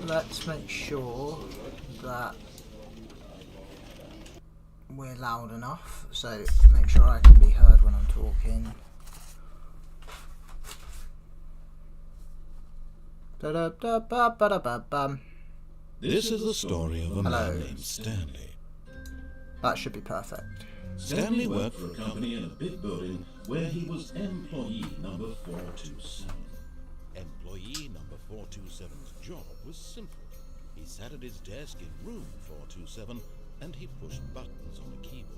let's make sure that we're loud enough. So make sure I can be heard when I'm talking. This is the story of a man named Stanley. That should be perfect. Stanley worked for a company in a big building where he was employee number 427. Employee number 427's job was simple. He sat at his desk in room 427 and he pushed buttons on a keyboard.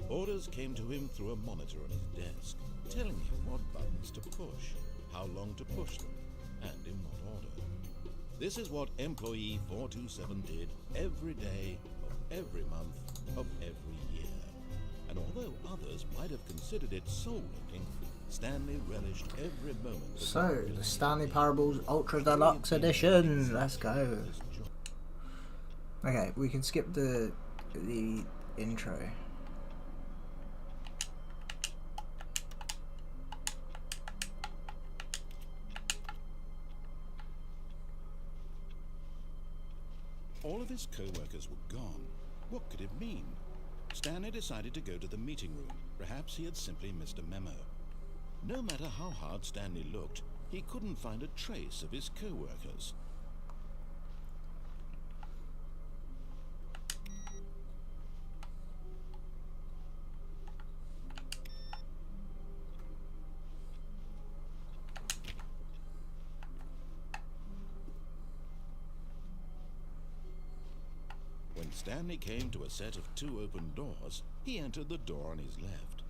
Orders came to him through a monitor on his desk, telling him what buttons to push, how long to push them, and in what order. This is what employee 427 did every day of every month of every year. And although others might have considered it soul-wrenching, Stanley relished every moment. So, the Stanley Parables Ultra Deluxe Edition. Let's go. Okay, we can skip the intro. All of his co-workers were gone. What could it mean? Stanley decided to go to the meeting room. Perhaps he had simply missed a memo. No matter how hard Stanley looked, he couldn't find a trace of his co-workers. When Stanley came to a set of 2 open doors, he entered the door on his left.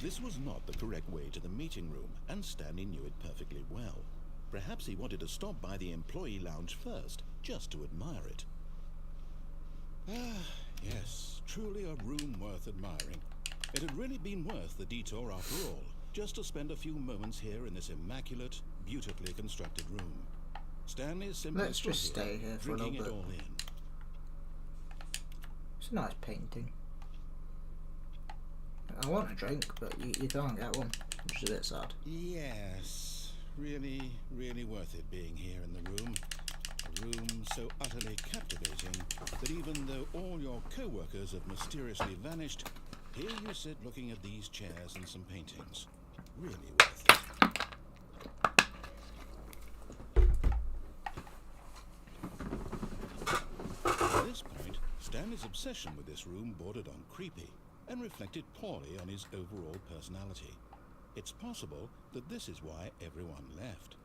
This was not the correct way to the meeting room, and Stanley knew it perfectly well. Perhaps he wanted to stop by the employee lounge first, just to admire it. Ah, yes, truly a room worth admiring. It had really been worth the detour after all, just to spend a few moments here in this immaculate, beautifully constructed room. Stanley simply Let's just stay here for a little drinking bit. it all in. It's a nice painting. I want a drink, but you can't get one, which is a bit sad. Yes, really, really worth it being here in the room. A room so utterly captivating that even though all your co-workers have mysteriously vanished, here you sit looking at these chairs and some paintings. Really worth it. At this point, Stanley's obsession with this room bordered on creepy and reflected poorly on his overall personality. It's possible that this is why everyone left.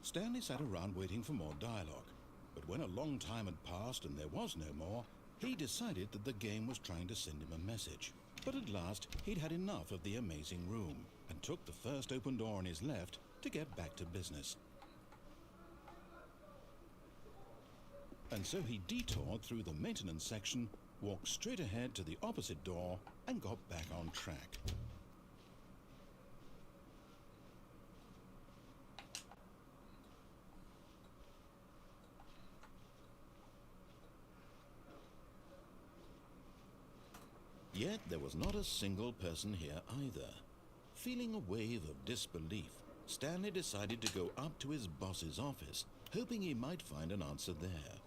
Stanley sat around waiting for more dialogue, but when a long time had passed and there was no more, he decided that the game was trying to send him a message. But at last, he'd had enough of the amazing room and took the first open door on his left to get back to business. And so he detoured through the maintenance section, walked straight ahead to the opposite door, and got back on track. Yet there was not a single person here either. Feeling a wave of disbelief, Stanley decided to go up to his boss's office, hoping he might find an answer there.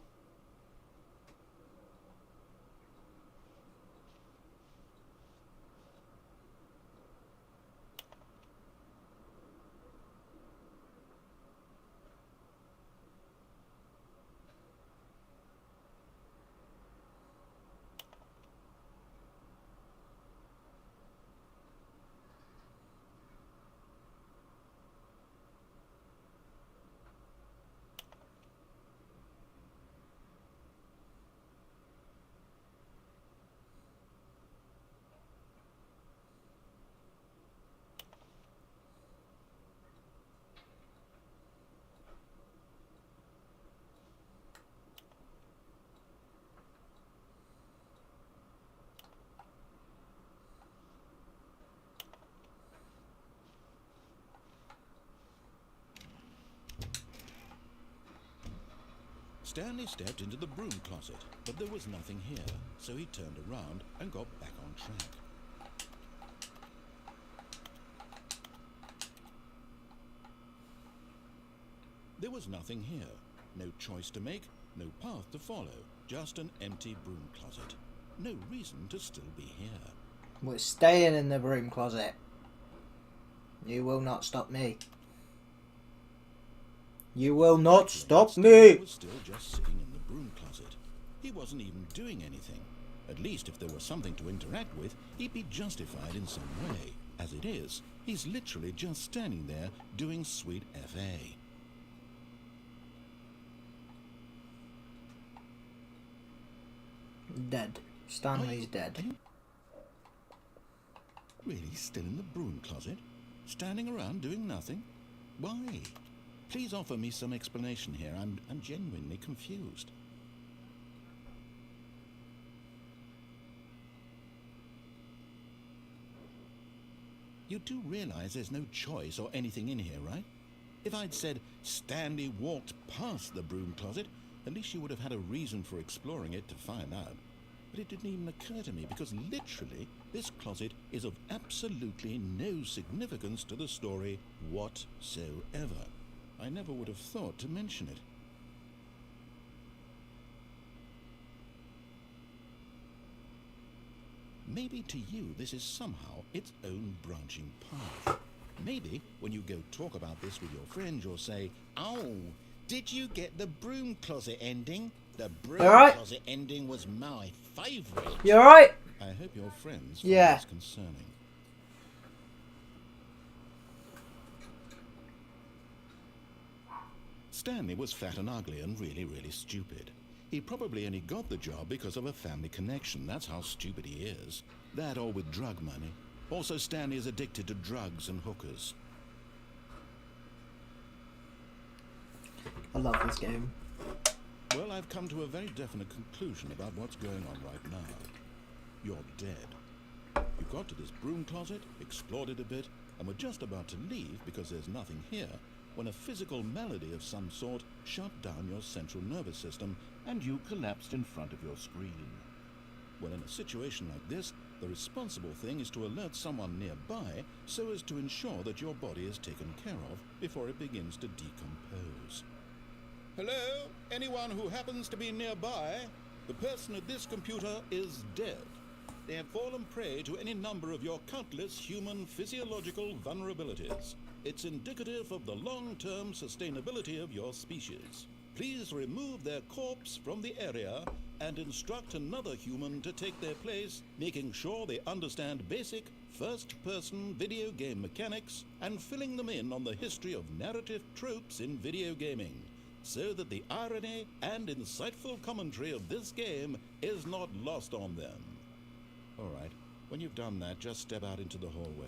Stanley stepped into the broom closet, but there was nothing here, so he turned around and got back on track. There was nothing here. No choice to make, no path to follow. Just an empty broom closet. No reason to still be here. We're staying in the broom closet. You will not stop me. You will not stop Stanley me. was still just sitting in the broom closet. He wasn't even doing anything. At least if there was something to interact with, he'd be justified in some way. As it is, he's literally just standing there doing sweet FA. Dead. Stanley's dead. Really still in the broom closet? Standing around doing nothing? Why? Please offer me some explanation here. I'm genuinely confused. You do realize there's no choice or anything in here, right? If I'd said Stanley walked past the broom closet, at least you would have had a reason for exploring it to find out. But it didn't even occur to me because literally this closet is of absolutely no significance to the story whatsoever. I never would have thought to mention it. Maybe to you this is somehow its own branching path. Maybe when you go talk about this with your friends you'll say, "Oh, did you get the broom closet ending? The broom closet ending was my favourite." You alright? I hope your friends find this concerning. Stanley was fat and ugly and really, really stupid. He probably only got the job because of a family connection. That's how stupid he is. That or with drug money. Also, Stanley is addicted to drugs and hookers. I love this game. Well, I've come to a very definite conclusion about what's going on right now. You're dead. You got to this broom closet, explored it a bit, and were just about to leave because there's nothing here, when a physical malady of some sort shut down your central nervous system and you collapsed in front of your screen. Well, in a situation like this, the responsible thing is to alert someone nearby so as to ensure that your body is taken care of before it begins to decompose. Hello? Anyone who happens to be nearby? The person at this computer is dead. They have fallen prey to any number of your countless human physiological vulnerabilities. It's indicative of the long-term sustainability of your species. Please remove their corpse from the area and instruct another human to take their place, making sure they understand basic first-person video game mechanics and filling them in on the history of narrative tropes in video gaming, so that the irony and insightful commentary of this game is not lost on them. All right, when you've done that, just step out into the hallway.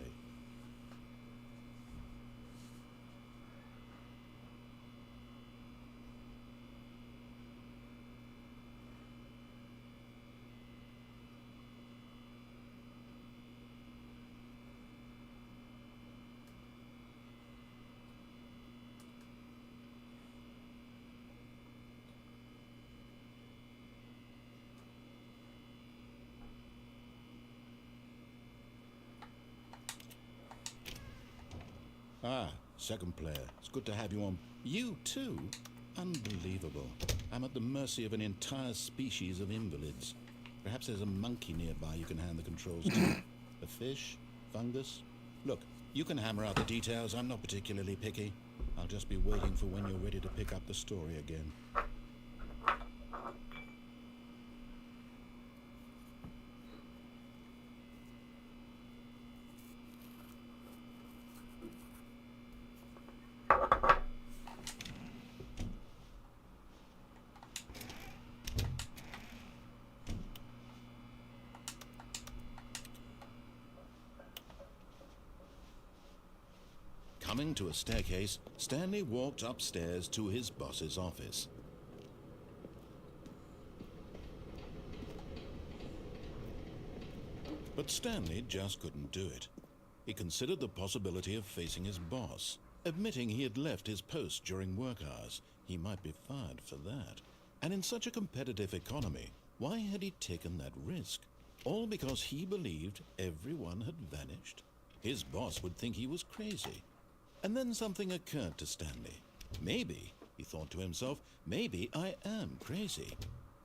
Ah, second player. It's good to have you on. You too? Unbelievable. I'm at the mercy of an entire species of invalids. Perhaps there's a monkey nearby you can hand the controls to. A fish? Fungus? Look, you can hammer out the details. I'm not particularly picky. I'll just be waiting for when you're ready to pick up the story again. Coming to a staircase, Stanley walked upstairs to his boss's office. But Stanley just couldn't do it. He considered the possibility of facing his boss, admitting he had left his post during work hours. He might be fired for that. And in such a competitive economy, why had he taken that risk? All because he believed everyone had vanished? His boss would think he was crazy. And then something occurred to Stanley. Maybe He thought to himself, maybe I am crazy.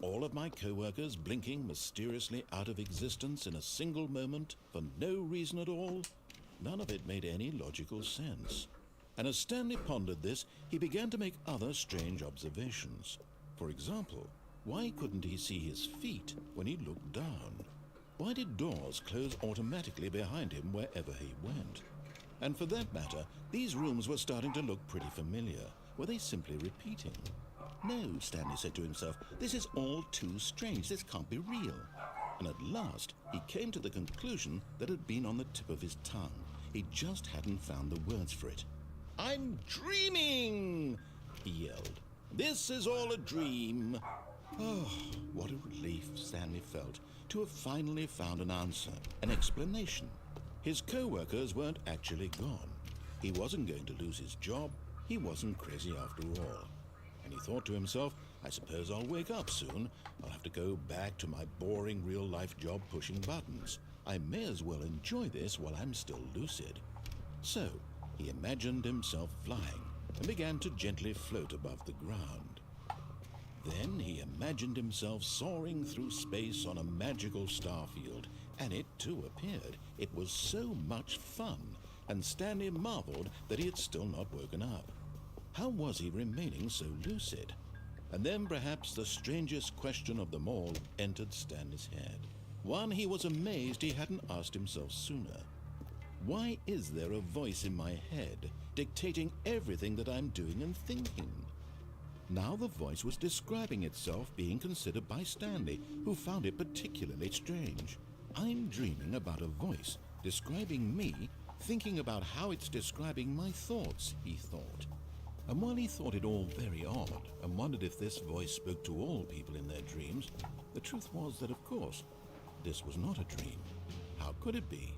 All of my co-workers blinking mysteriously out of existence in a single moment for no reason at all. None of it made any logical sense. And as Stanley pondered this, he began to make other strange observations. For example, why couldn't he see his feet when he looked down? Why did doors close automatically behind him wherever he went? And for that matter, these rooms were starting to look pretty familiar. Were they simply repeating? No, Stanley said to himself, this is all too strange. This can't be real. And at last, he came to the conclusion that had been on the tip of his tongue. He just hadn't found the words for it. I'm dreaming, he yelled. This is all a dream. Oh, what a relief Stanley felt to have finally found an answer, an explanation. His co-workers weren't actually gone. He wasn't going to lose his job. He wasn't crazy after all. And he thought to himself, I suppose I'll wake up soon. I'll have to go back to my boring real-life job pushing buttons. I may as well enjoy this while I'm still lucid. So, he imagined himself flying and began to gently float above the ground. Then he imagined himself soaring through space on a magical starfield, and it too appeared. It was so much fun, and Stanley marveled that he had still not woken up. How was he remaining so lucid? And then perhaps the strangest question of them all entered Stanley's head. One he was amazed he hadn't asked himself sooner. Why is there a voice in my head dictating everything that I'm doing and thinking? Now the voice was describing itself being considered by Stanley, who found it particularly strange. I'm dreaming about a voice describing me, thinking about how it's describing my thoughts, he thought. And while he thought it all very odd and wondered if this voice spoke to all people in their dreams, the truth was that, of course, this was not a dream. How could it be?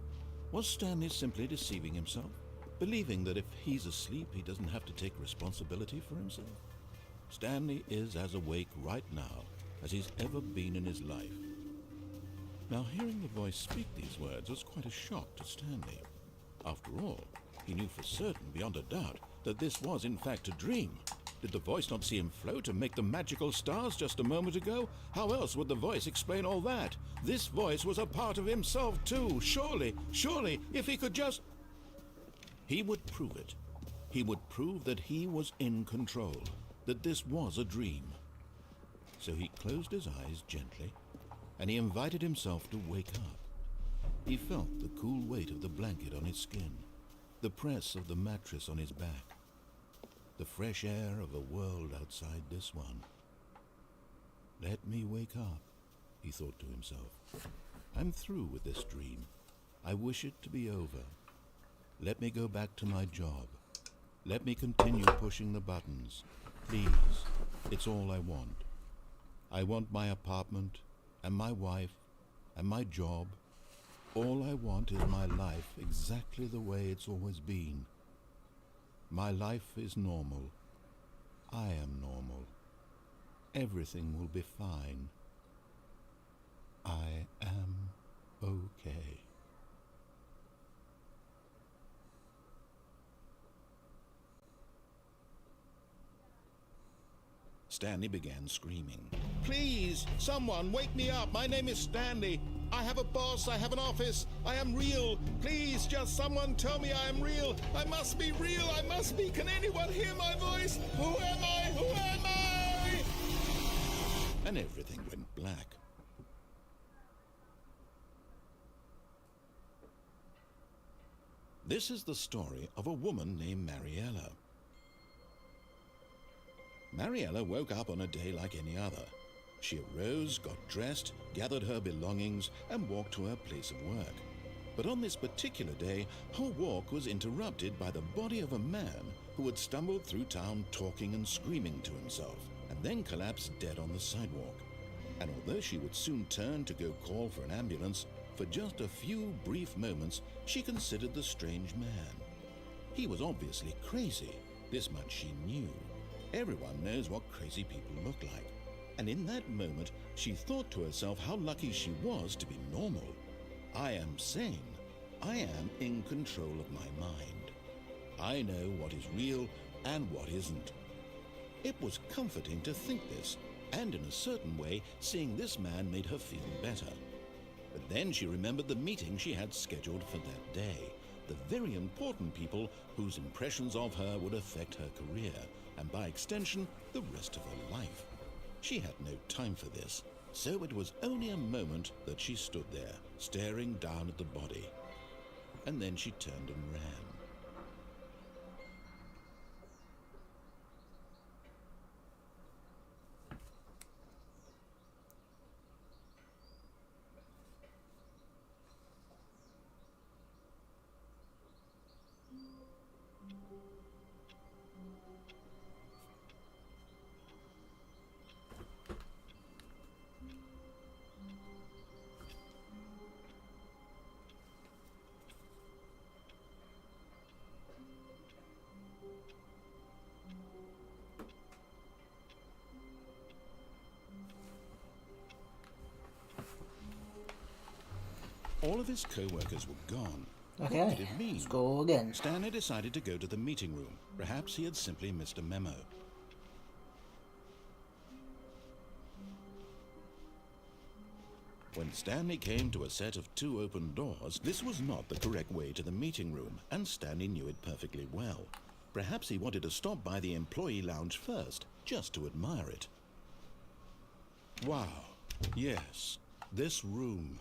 Was Stanley simply deceiving himself, believing that if he's asleep, he doesn't have to take responsibility for himself? Stanley is as awake right now as he's ever been in his life. Now, hearing the voice speak these words was quite a shock to Stanley. After all, he knew for certain, beyond a doubt, that this was in fact a dream. Did the voice not see him float and make the magical stars just a moment ago? How else would the voice explain all that? This voice was a part of himself too. Surely, if he could just... He would prove it. He would prove that he was in control, that this was a dream. So he closed his eyes gently, and he invited himself to wake up. He felt the cool weight of the blanket on his skin, the press of the mattress on his back, the fresh air of a world outside this one. Let me wake up, he thought to himself. I'm through with this dream. I wish it to be over. Let me go back to my job. Let me continue pushing the buttons. Please, it's all I want. I want my apartment, and my wife, and my job. All I want is my life exactly the way it's always been. My life is normal. I am normal. Everything will be fine. I am okay. Stanley began screaming. Please, someone, wake me up. My name is Stanley. I have a boss. I have an office. I am real. Please, just someone tell me I am real. I must be real. I must be. Can anyone hear my voice? Who am I? Who am I? And everything went black. This is the story of a woman named Mariella. Mariella woke up on a day like any other. She arose, got dressed, gathered her belongings, and walked to her place of work. But on this particular day, her walk was interrupted by the body of a man who had stumbled through town talking and screaming to himself, and then collapsed dead on the sidewalk. And although she would soon turn to go call for an ambulance, for just a few brief moments, she considered the strange man. He was obviously crazy. This much she knew. Everyone knows what crazy people look like. And in that moment, she thought to herself how lucky she was to be normal. I am sane. I am in control of my mind. I know what is real and what isn't. It was comforting to think this, and in a certain way, seeing this man made her feel better. But then she remembered the meeting she had scheduled for that day, the very important people whose impressions of her would affect her career, and by extension, the rest of her life. She had no time for this, so it was only a moment that she stood there, staring down at the body. And then she turned and ran. All of his co-workers were gone. Okay, What did it mean? let's go again. Stanley decided to go to the meeting room. Perhaps he had simply missed a memo. When Stanley came to a set of 2 open doors, this was not the correct way to the meeting room, and Stanley knew it perfectly well. Perhaps he wanted to stop by the employee lounge first, just to admire it. Wow, yes, this room.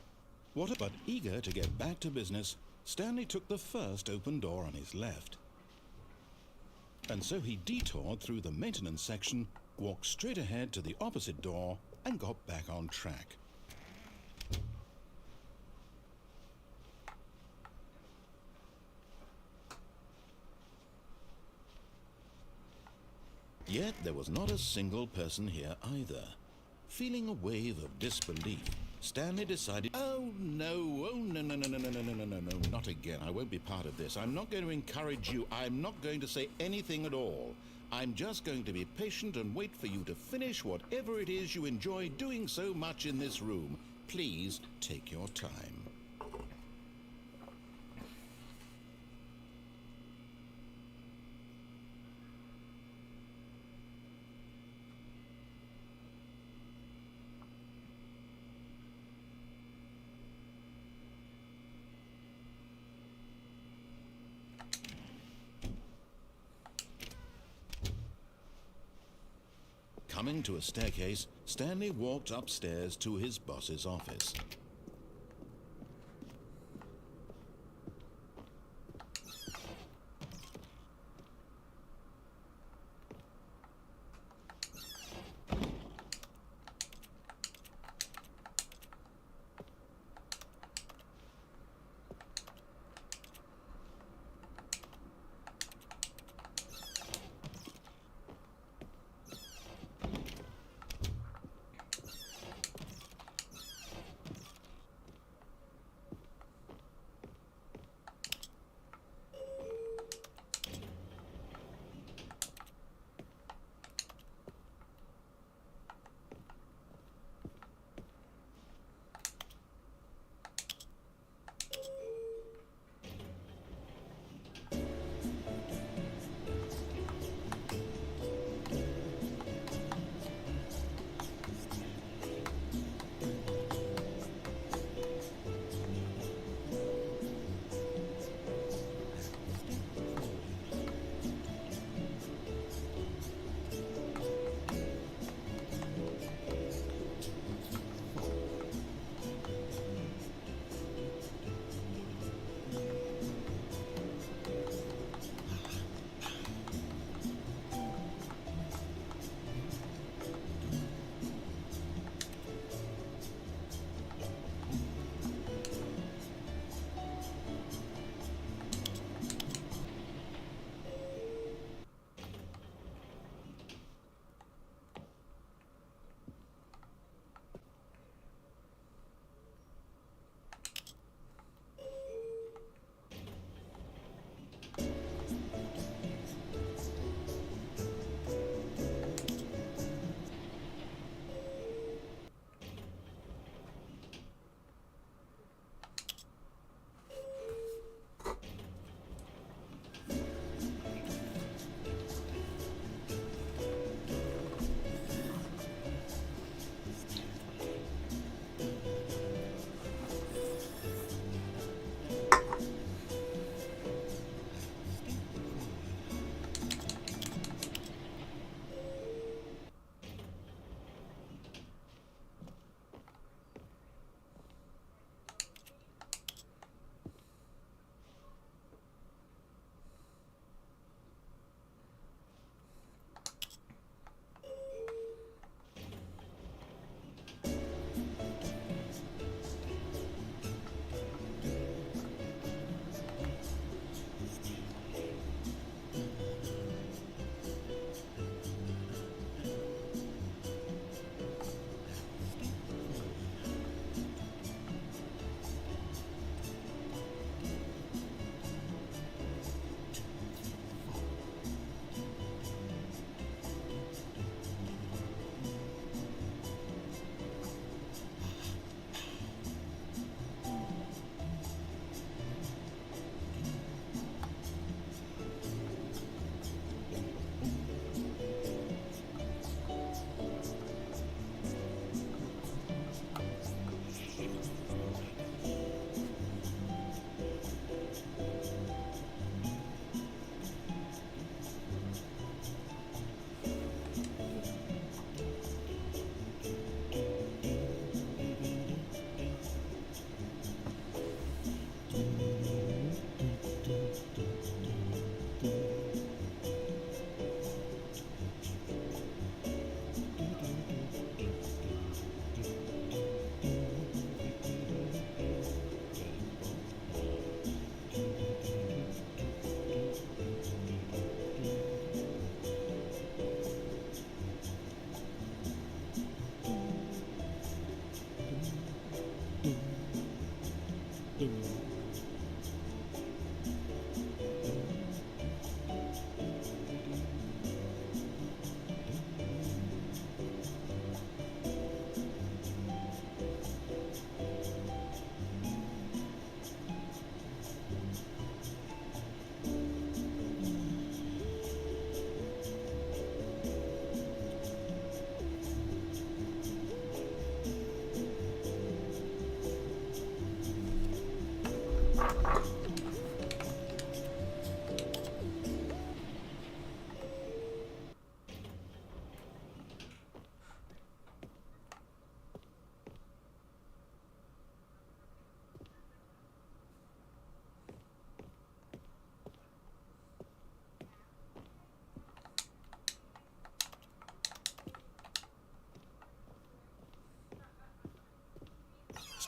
But eager to get back to business, Stanley took the first open door on his left. And so he detoured through the maintenance section, walked straight ahead to the opposite door, and got back on track. Yet there was not a single person here either. Feeling a wave of disbelief, Stanley decided, oh no, not again. I won't be part of this. I'm not going to encourage you. I'm not going to say anything at all. I'm just going to be patient and wait for you to finish whatever it is you enjoy doing so much in this room. Please take your time. Coming to a staircase, Stanley walked upstairs to his boss's office.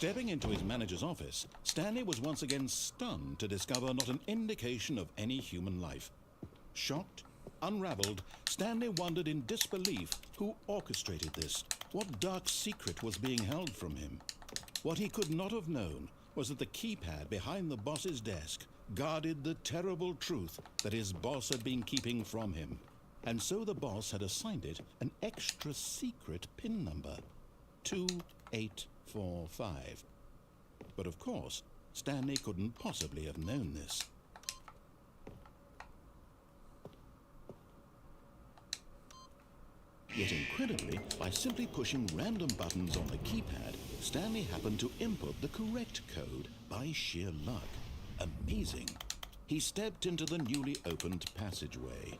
Stepping into his manager's office, Stanley was once again stunned to discover not an indication of any human life. Shocked, unraveled, Stanley wondered in disbelief who orchestrated this. What dark secret was being held from him? What he could not have known was that the keypad behind the boss's desk guarded the terrible truth that his boss had been keeping from him. And so the boss had assigned it an extra secret PIN number, 2845. But of course, Stanley couldn't possibly have known this. Yet incredibly, by simply pushing random buttons on the keypad, Stanley happened to input the correct code by sheer luck. Amazing. He stepped into the newly opened passageway.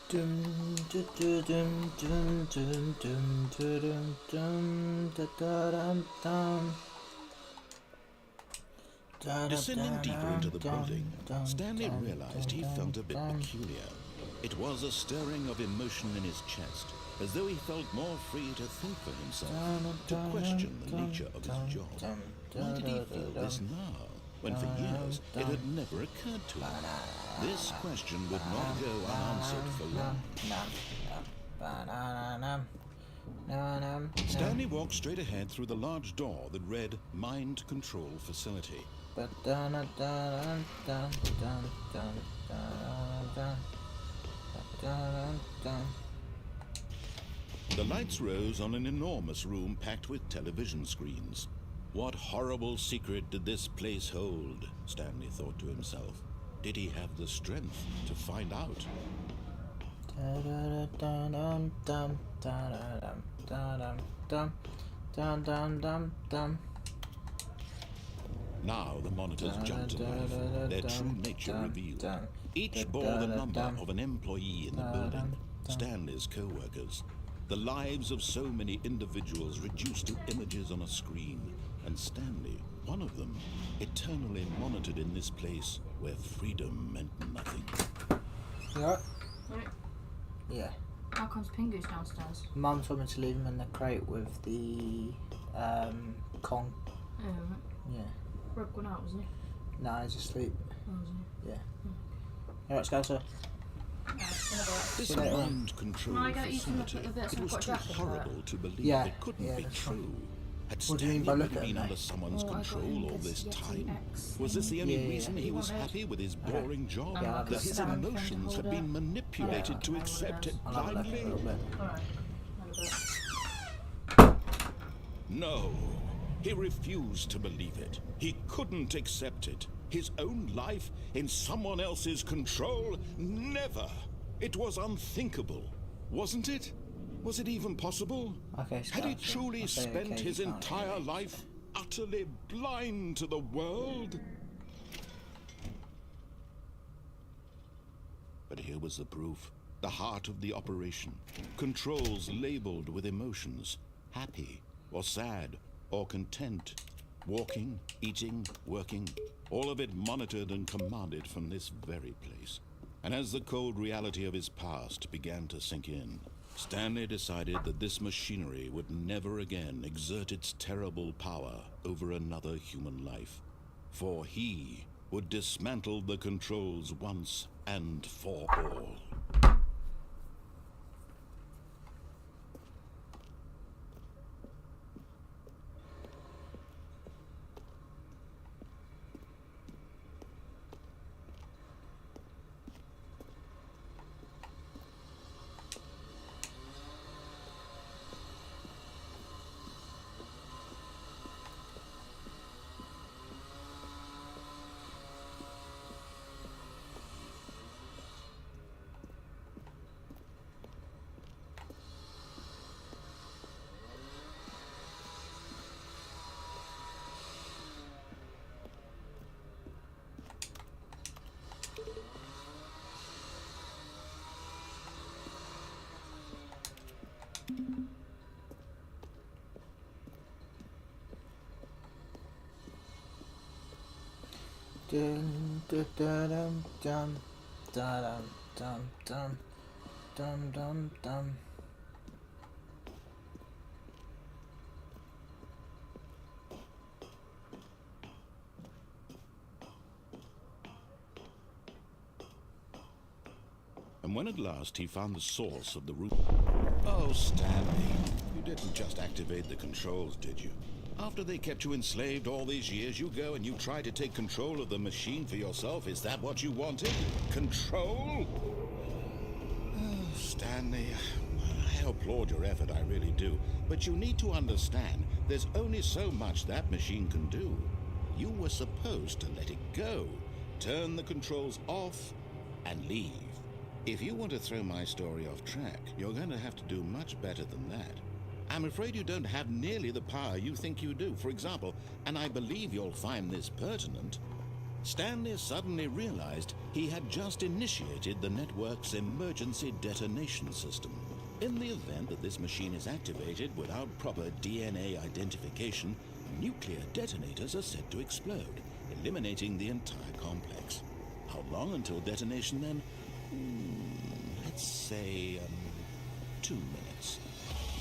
Dum dum dum dum dum dum dum dum dum dum. Descending deeper into the building, Stanley realized he felt a bit peculiar. It was a stirring of emotion in his chest, as though he felt more free to think for himself, to question the nature of his job. Why did he feel this now, when for years it had never occurred to him? This question would not go unanswered for long. Stanley walked straight ahead through the large door that read Mind Control Facility. The lights rose on an enormous room packed with television screens. What horrible secret did this place hold? Stanley thought to himself. Did he have the strength to find out? Now the monitors jumped to life, their true nature revealed. Each bore the number of an employee in the building, Stanley's co-workers. The lives of so many individuals reduced to images on a screen, and Stanley, one of them, eternally monitored in this place where freedom meant nothing. You alright? Right. Yeah. How comes Pingu's downstairs? Mum told me to leave him in the crate with the Kong. Oh, right. Yeah. Rob went out, wasn't he? Nah, he's asleep. Oh, was he? Yeah. Alright, Scouser. This later. mind control Can I get you to look facility, at the bits it I've was got too drafted for horrible to believe Yeah, it couldn't yeah, be that's true. Had What do you mean Stanley by really look at been them, under mate? someone's Oh, I got control him all this this Yeti time? X Was this the only Yeah, yeah, reason yeah. he was Wanted- happy with his boring job? And like That a his stand for him to emotions had hold been it. manipulated Yeah, to I know accept what it it is. I'll have a look a blindly? little bit. Alright. No, he refused to believe it. He couldn't accept it. His own life in someone else's control? Never! It was unthinkable, wasn't it? Was it even possible? Okay, Had he Scouser. truly I'll say spent okay, his you can't entire hear me. life utterly blind to the world? But here was the proof. The heart of the operation. Controls labeled with emotions. Happy, or sad, or content. Walking, eating, working. All of it monitored and commanded from this very place. And as the cold reality of his past began to sink in, Stanley decided that this machinery would never again exert its terrible power over another human life. For he would dismantle the controls once and for all. Dun, dun, dun, dun, dun, dun, dun, dun, dun, dun. And when at last he found the source of the root... Oh, Stanley, you didn't just activate the controls, did you? After they kept you enslaved all these years, you go and you try to take control of the machine for yourself. Is that what you wanted? Control? Oh, Stanley, I applaud your effort, I really do. But you need to understand, there's only so much that machine can do. You were supposed to let it go, turn the controls off, and leave. If you want to throw my story off track, you're going to have to do much better than that. I'm afraid you don't have nearly the power you think you do. For example, and I believe you'll find this pertinent, Stanley suddenly realized he had just initiated the network's emergency detonation system. In the event that this machine is activated without proper DNA identification, nuclear detonators are said to explode, eliminating the entire complex. How long until detonation then? Let's say 2 minutes.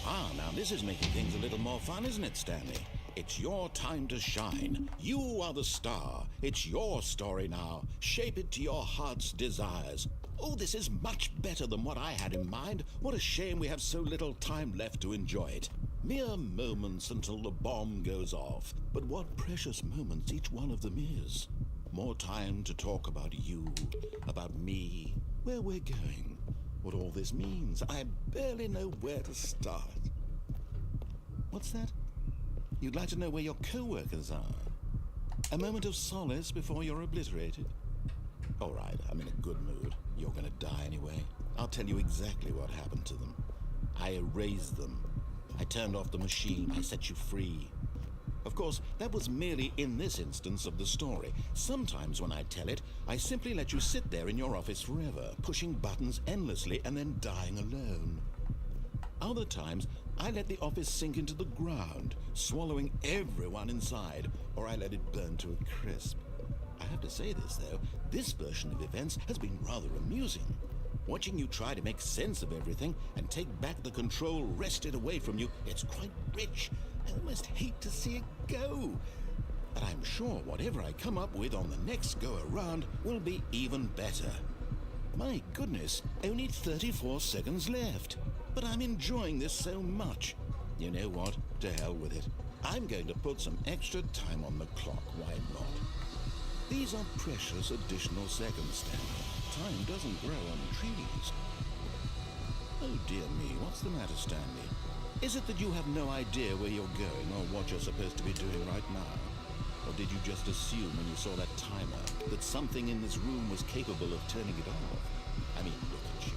Ah, now this is making things a little more fun, isn't it, Stanley? It's your time to shine. You are the star. It's your story now. Shape it to your heart's desires. Oh, this is much better than what I had in mind. What a shame we have so little time left to enjoy it. Mere moments until the bomb goes off. But what precious moments each one of them is. More time to talk about you, about me, where we're going, what all this means. I barely know where to start. What's that? You'd like to know where your co-workers are? A moment of solace before you're obliterated? All right, I'm in a good mood. You're gonna die anyway. I'll tell you exactly what happened to them. I erased them. I turned off the machine. I set you free. Of course, that was merely in this instance of the story. Sometimes when I tell it, I simply let you sit there in your office forever, pushing buttons endlessly and then dying alone. Other times, I let the office sink into the ground, swallowing everyone inside, or I let it burn to a crisp. I have to say this, though, this version of events has been rather amusing. Watching you try to make sense of everything and take back the control wrested away from you, it's quite rich. I almost hate to see it go. But I'm sure whatever I come up with on the next go-around will be even better. My goodness, only 34 seconds left. But I'm enjoying this so much. You know what? To hell with it. I'm going to put some extra time on the clock, why not? These are precious additional seconds, Stanley. Time doesn't grow on trees. Oh dear me, what's the matter, Stanley? Is it that you have no idea where you're going or what you're supposed to be doing right now? Or did you just assume when you saw that timer that something in this room was capable of turning it off? I mean, look at you.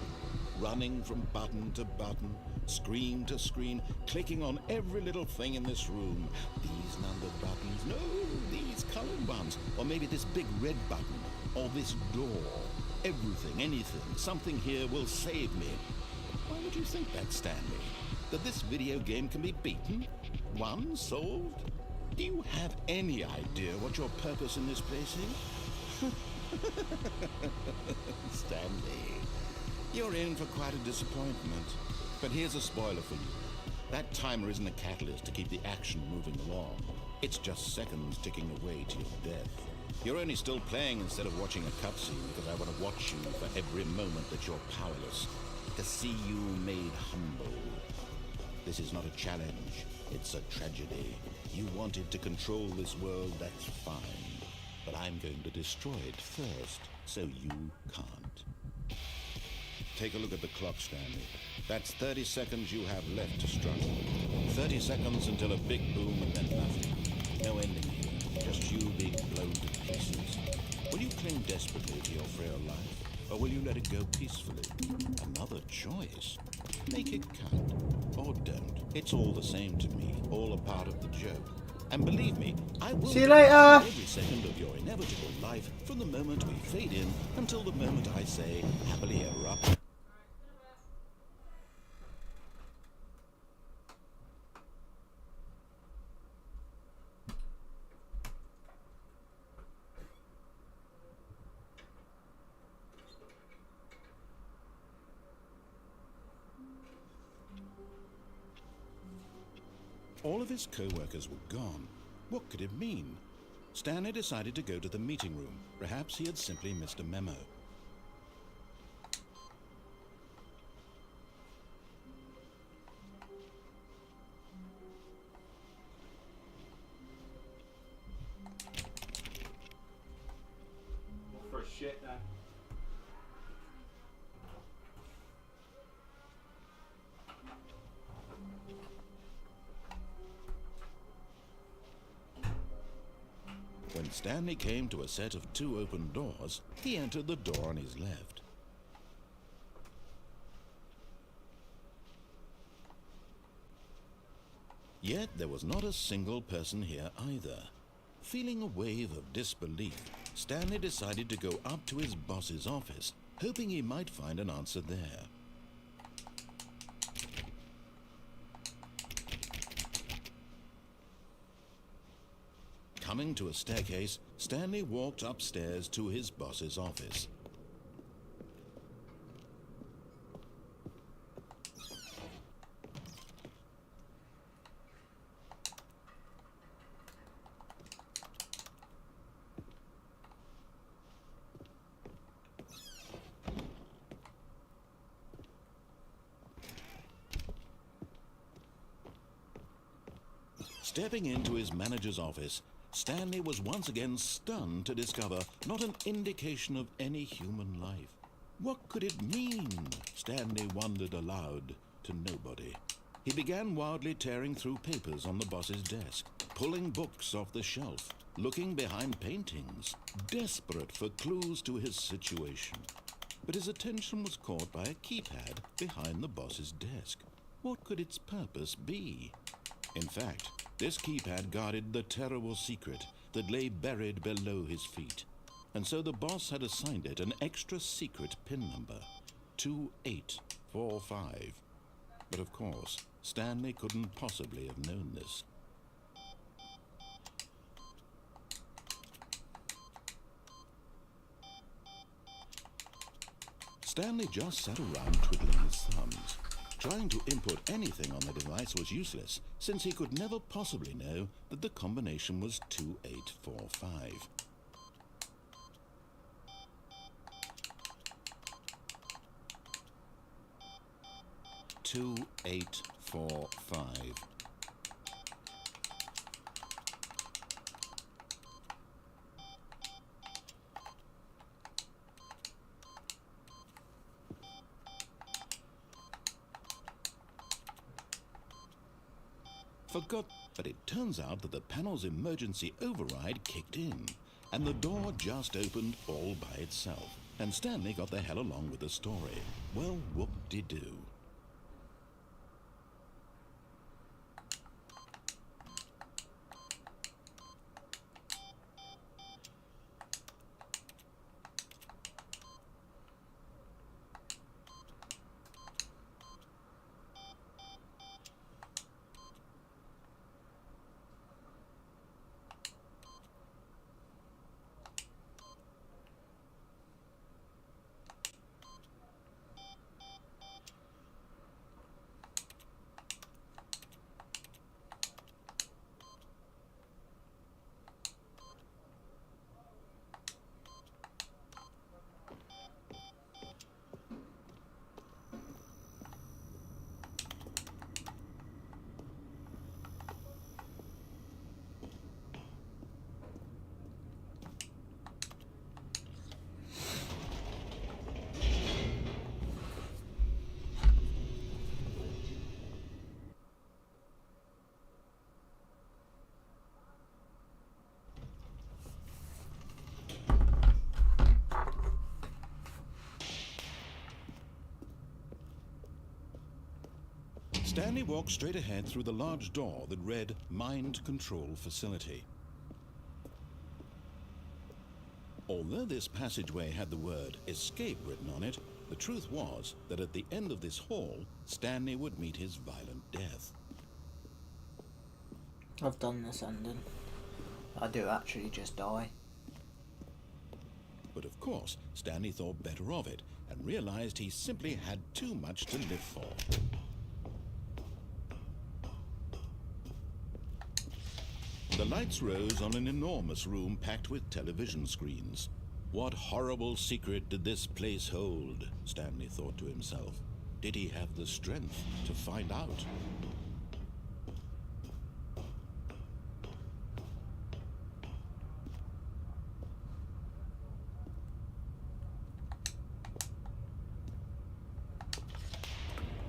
Running from button to button, screen to screen, clicking on every little thing in this room. These numbered buttons, no, these colored ones. Or maybe this big red button, or this door. Everything, anything, something here will save me. Why would you think that, Stanley? That this video game can be beaten? Won? Solved? Do you have any idea what your purpose in this place is? Stanley, you're in for quite a disappointment. But here's a spoiler for you. That timer isn't a catalyst to keep the action moving along. It's just seconds ticking away to your death. You're only still playing instead of watching a cutscene because I want to watch you for every moment that you're powerless. To see you made humble. This is not a challenge, it's a tragedy. You wanted to control this world, that's fine. But I'm going to destroy it first, so you can't. Take a look at the clock, Stanley. That's 30 seconds you have left to struggle. 30 seconds until a big boom and then nothing. No ending here, just you being blown to pieces. Will you cling desperately to your frail life, or will you let it go peacefully? Another choice. Make it count, or don't. It's all the same to me, all a part of the joke. And believe me, I will See you later. every second of your inevitable life from the moment we fade in until the moment I say, happily ever after. All of his co-workers were gone. What could it mean? Stanley decided to go to the meeting room. Perhaps he had simply missed a memo. For shit then. When Stanley came to a set of 2 open doors, he entered the door on his left. Yet there was not a single person here either. Feeling a wave of disbelief, Stanley decided to go up to his boss's office, hoping he might find an answer there. Coming to a staircase, Stanley walked upstairs to his boss's office. Stepping into his manager's office, Stanley was once again stunned to discover not an indication of any human life. What could it mean? Stanley wondered aloud to nobody. He began wildly tearing through papers on the boss's desk, pulling books off the shelf, looking behind paintings, desperate for clues to his situation. But his attention was caught by a keypad behind the boss's desk. What could its purpose be? In fact, this keypad guarded the terrible secret that lay buried below his feet. And so the boss had assigned it an extra secret PIN number, 2845. But of course, Stanley couldn't possibly have known this. Stanley just sat around twiddling his thumbs. Trying to input anything on the device was useless, since he could never possibly know that the combination was 2845. Forgot, but it turns out that the panel's emergency override kicked in, and the door just opened all by itself, and Stanley got the hell along with the story. Well, whoop-de-doo. Stanley walked straight ahead through the large door that read Mind Control Facility. Although this passageway had the word Escape written on it, the truth was that at the end of this hall, Stanley would meet his violent death. I've done this ending. I do actually just die. But of course, Stanley thought better of it and realized he simply had too much to live for. The lights rose on an enormous room packed with television screens. What horrible secret did this place hold? Stanley thought to himself. Did he have the strength to find out?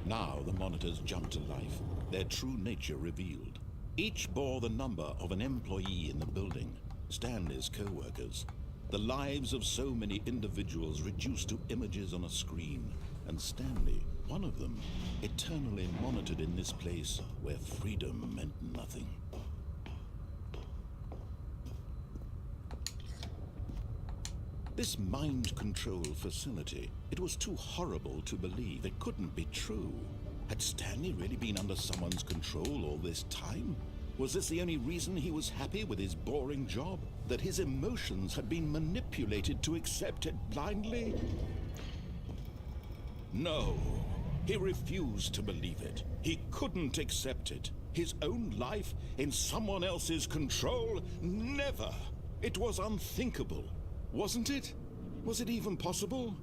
Now the monitors jumped to life, their true nature revealed. Each bore the number of an employee in the building, Stanley's co-workers. The lives of so many individuals reduced to images on a screen, and Stanley, one of them, eternally monitored in this place where freedom meant nothing. This mind control facility, it was too horrible to believe. It couldn't be true. Had Stanley really been under someone's control all this time? Was this the only reason he was happy with his boring job? That his emotions had been manipulated to accept it blindly? No, he refused to believe it. He couldn't accept it. His own life in someone else's control? Never! It was unthinkable. Wasn't it? Was it even possible?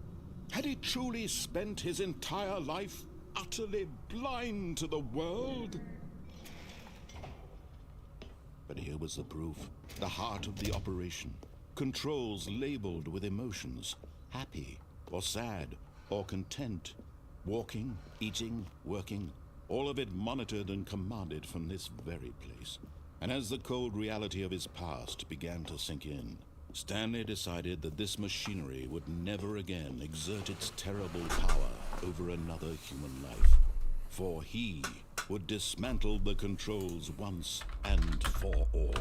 Had he truly spent his entire life utterly blind to the world? But here was the proof. The heart of the operation. Controls labeled with emotions. Happy, or sad, or content. Walking, eating, working. All of it monitored and commanded from this very place. And as the cold reality of his past began to sink in, Stanley decided that this machinery would never again exert its terrible power over another human life. For he would dismantle the controls once and for all.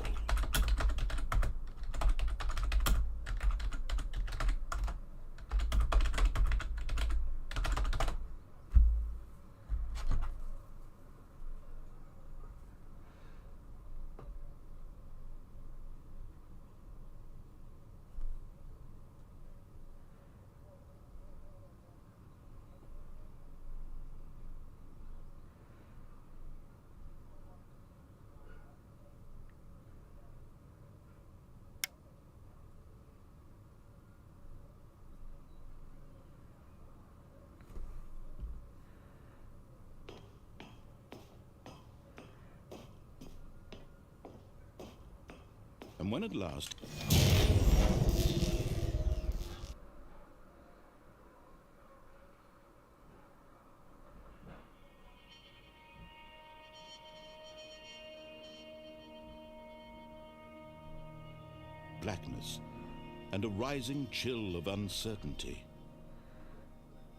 And when at last blackness and a rising chill of uncertainty.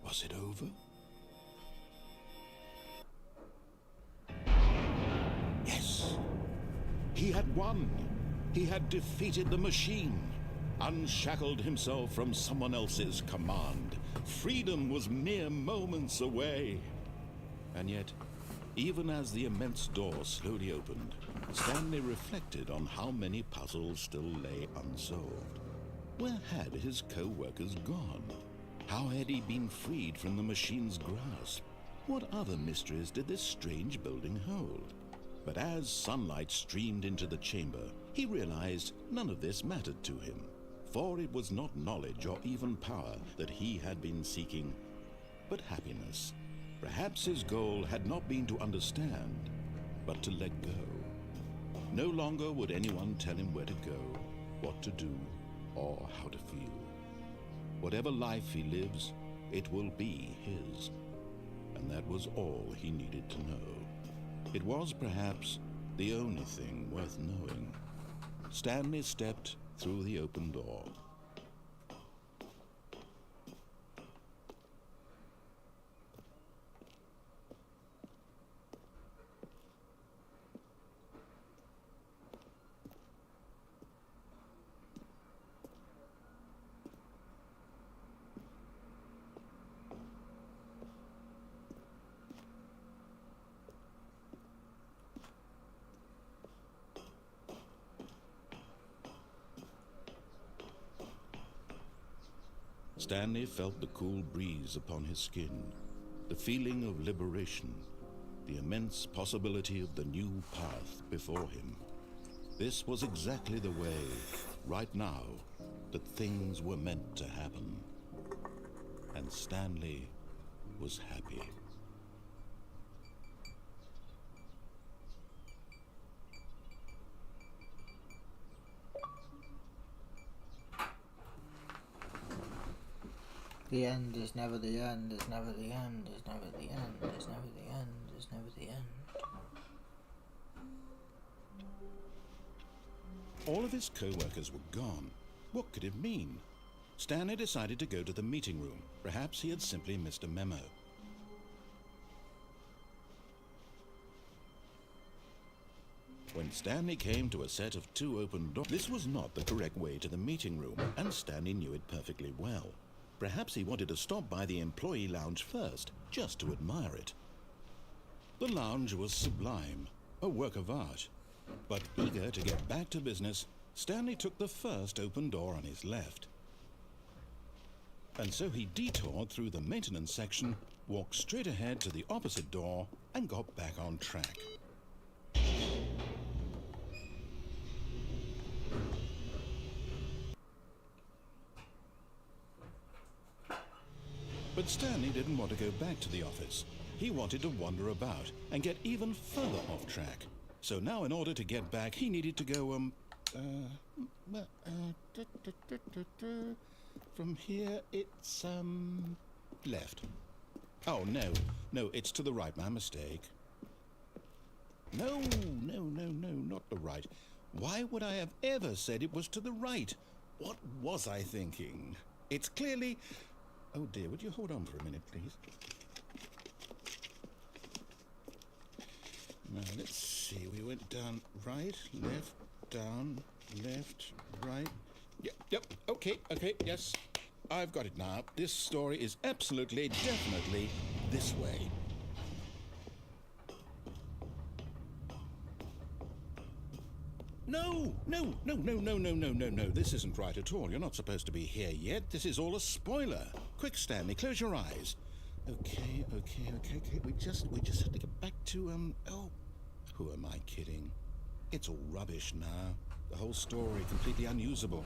Was it over? Yes. He had won. He had defeated the machine, unshackled himself from someone else's command. Freedom was mere moments away. And yet, even as the immense door slowly opened, Stanley reflected on how many puzzles still lay unsolved. Where had his co-workers gone? How had he been freed from the machine's grasp? What other mysteries did this strange building hold? But as sunlight streamed into the chamber, he realized none of this mattered to him, for it was not knowledge or even power that he had been seeking, but happiness. Perhaps his goal had not been to understand, but to let go. No longer would anyone tell him where to go, what to do, or how to feel. Whatever life he lives, it will be his. And that was all he needed to know. It was perhaps the only thing worth knowing. Stanley stepped through the open door. Stanley felt the cool breeze upon his skin, the feeling of liberation, the immense possibility of the new path before him. This was exactly the way, right now, that things were meant to happen. And Stanley was happy. The end is never the end, is never the end, is never the end, is never the end, is never the end. All of his co-workers were gone. What could it mean? Stanley decided to go to the meeting room. Perhaps he had simply missed a memo. When Stanley came to a set of 2 open doors, this was not the correct way to the meeting room, and Stanley knew it perfectly well. Perhaps he wanted to stop by the employee lounge first, just to admire it. The lounge was sublime, a work of art. But eager to get back to business, Stanley took the first open door on his left. And so he detoured through the maintenance section, walked straight ahead to the opposite door, and got back on track. But Stanley didn't want to go back to the office. He wanted to wander about and get even further off track. So now in order to get back, he needed to go, from here it's, left. Oh, no, it's to the right, my mistake. No, not the right. Why would I have ever said it was to the right? What was I thinking? It's clearly... Oh dear, would you hold on for a minute, please? Now, let's see. We went down right, left, down, left, right. Yep, okay, yes. I've got it now. This story is absolutely, definitely this way. No. This isn't right at all. You're not supposed to be here yet. This is all a spoiler. Quick, Stanley, close your eyes. Okay. We just have to get back to, oh, who am I kidding? It's all rubbish now. The whole story completely unusable.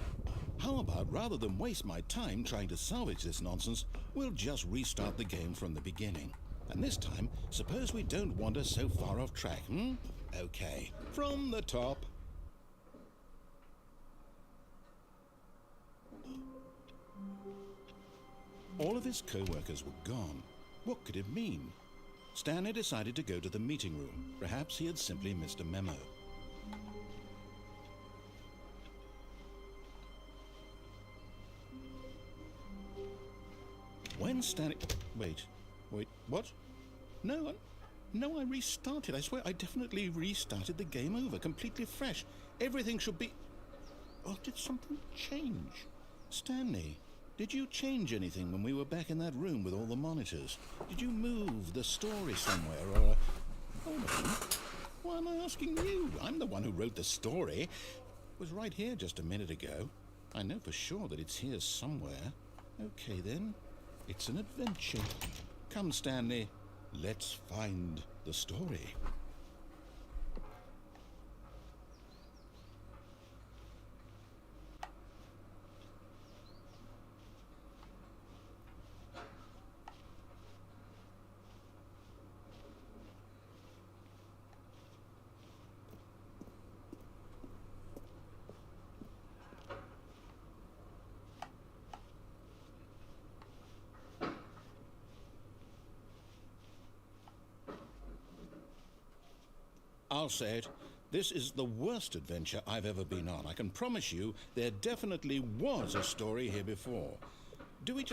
How about, rather than waste my time trying to salvage this nonsense, we'll just restart the game from the beginning. And this time, suppose we don't wander so far off track, Okay, from the top. All of his co-workers were gone. What could it mean? Stanley decided to go to the meeting room. Perhaps he had simply missed a memo. When Stanley... Wait, what? No, I restarted. I swear I definitely restarted the game over, completely fresh. Everything should be... Oh, did something change? Stanley, did you change anything when we were back in that room with all the monitors? Did you move the story somewhere, or... Hold on. Why am I asking you? I'm the one who wrote the story. It was right here just a minute ago. I know for sure that it's here somewhere. Okay, then. It's an adventure. Come, Stanley. Let's find the story. I'll say it. This is the worst adventure I've ever been on. I can promise you there definitely was a story here before. Do we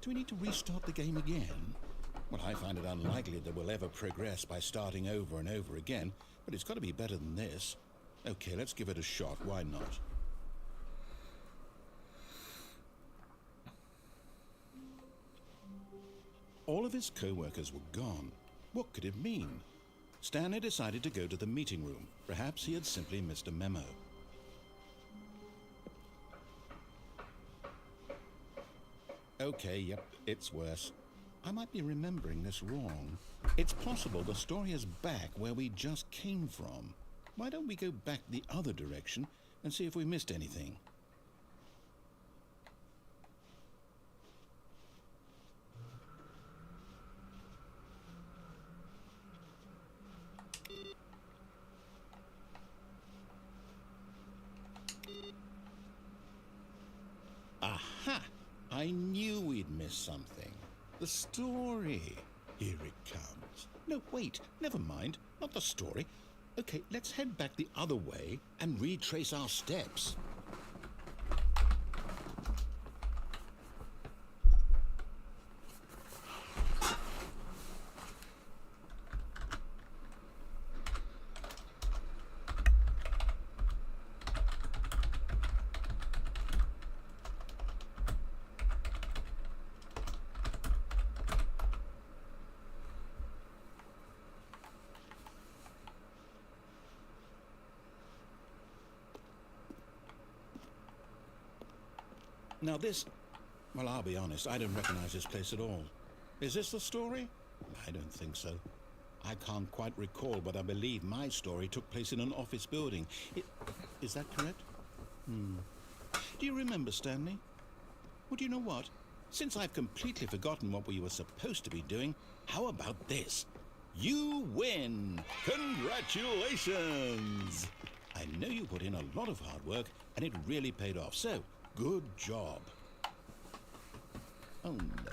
need to restart the game again? Well, I find it unlikely that we'll ever progress by starting over and over again, but it's got to be better than this. Okay, let's give it a shot. Why not? All of his co-workers were gone. What could it mean? Stanley decided to go to the meeting room. Perhaps he had simply missed a memo. Okay, yep, it's worse. I might be remembering this wrong. It's possible the story is back where we just came from. Why don't we go back the other direction and see if we missed anything? Aha! I knew we'd missed something. The story. Here it comes. No, wait, never mind. Not the story. Okay, let's head back the other way and retrace our steps. Now this, well, I'll be honest, I don't recognize this place at all. Is this the story? I don't think so. I can't quite recall, but I believe my story took place in an office building. Is that correct? Do you remember, Stanley? Well, do you know what? Since I've completely forgotten what we were supposed to be doing, how about this? You win! Congratulations! I know you put in a lot of hard work, and it really paid off, so good job. Oh, no,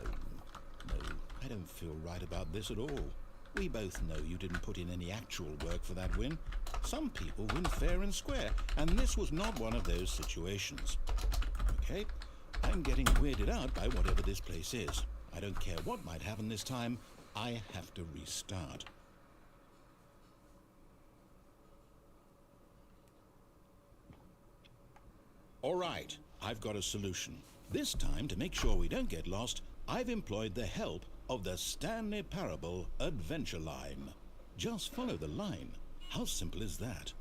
I don't feel right about this at all. We both know you didn't put in any actual work for that win. Some people win fair and square, and this was not one of those situations. Okay, I'm getting weirded out by whatever this place is. I don't care what might happen this time. I have to restart. All right, I've got a solution. This time, to make sure we don't get lost, I've employed the help of the Stanley Parable Adventure Line. Just follow the line. How simple is that?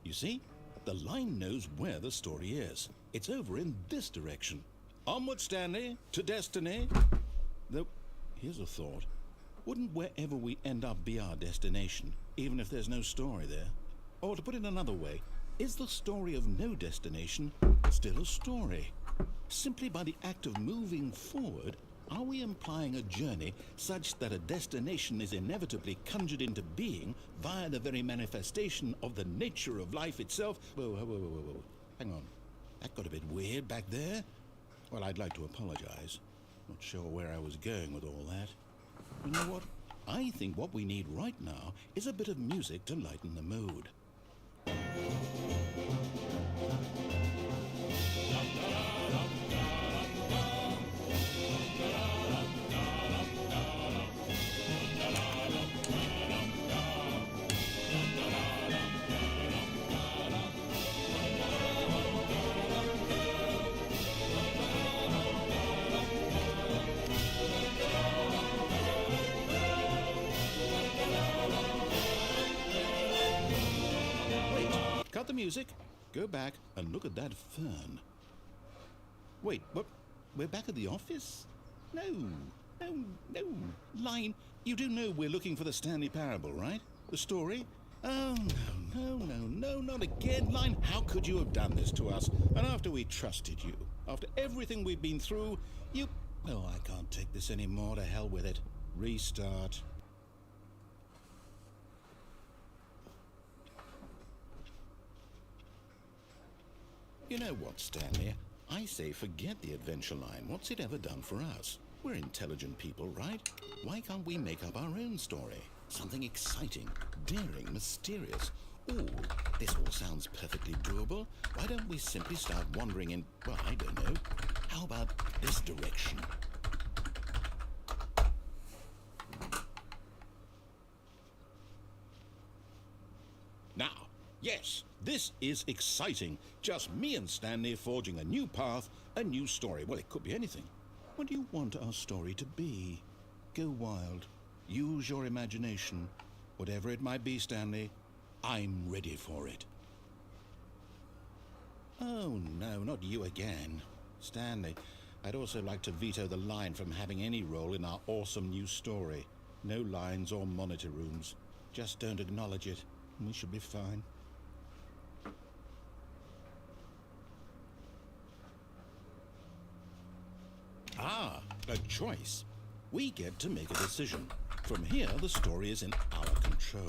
You see, the line knows where the story is. It's over in this direction. Onward, Stanley, to destiny. Though, here's a thought. Wouldn't wherever we end up be our destination, even if there's no story there? Or to put it another way, is the story of no destination still a story? Simply by the act of moving forward, are we implying a journey such that a destination is inevitably conjured into being via the very manifestation of the nature of life itself? Whoa. Hang on. That got a bit weird back there. Well, I'd like to apologize. Not sure where I was going with all that. You know what? I think what we need right now is a bit of music to lighten the mood. Cut the music, go back and look at that fern. Wait, what? We're back at the office? No. Line, you do know we're looking for the Stanley Parable, right? The story? Oh, no, not again. Line, how could you have done this to us? And after we trusted you, after everything we've been through, you... Oh, I can't take this anymore. To hell with it. Restart. You know what, Stanley? I say forget the adventure line. What's it ever done for us? We're intelligent people, right? Why can't we make up our own story? Something exciting, daring, mysterious. Ooh, this all sounds perfectly doable. Why don't we simply start wandering in, well, I don't know. How about this direction? Now, yes, this is exciting. Just me and Stanley forging a new path, a new story. Well, it could be anything. What do you want our story to be? Go wild. Use your imagination. Whatever it might be, Stanley, I'm ready for it. Oh, no, not you again. Stanley, I'd also like to veto the line from having any role in our awesome new story. No lines or monitor rooms. Just don't acknowledge it, and we should be fine. Ah, a choice. We get to make a decision. From here, the story is in our control.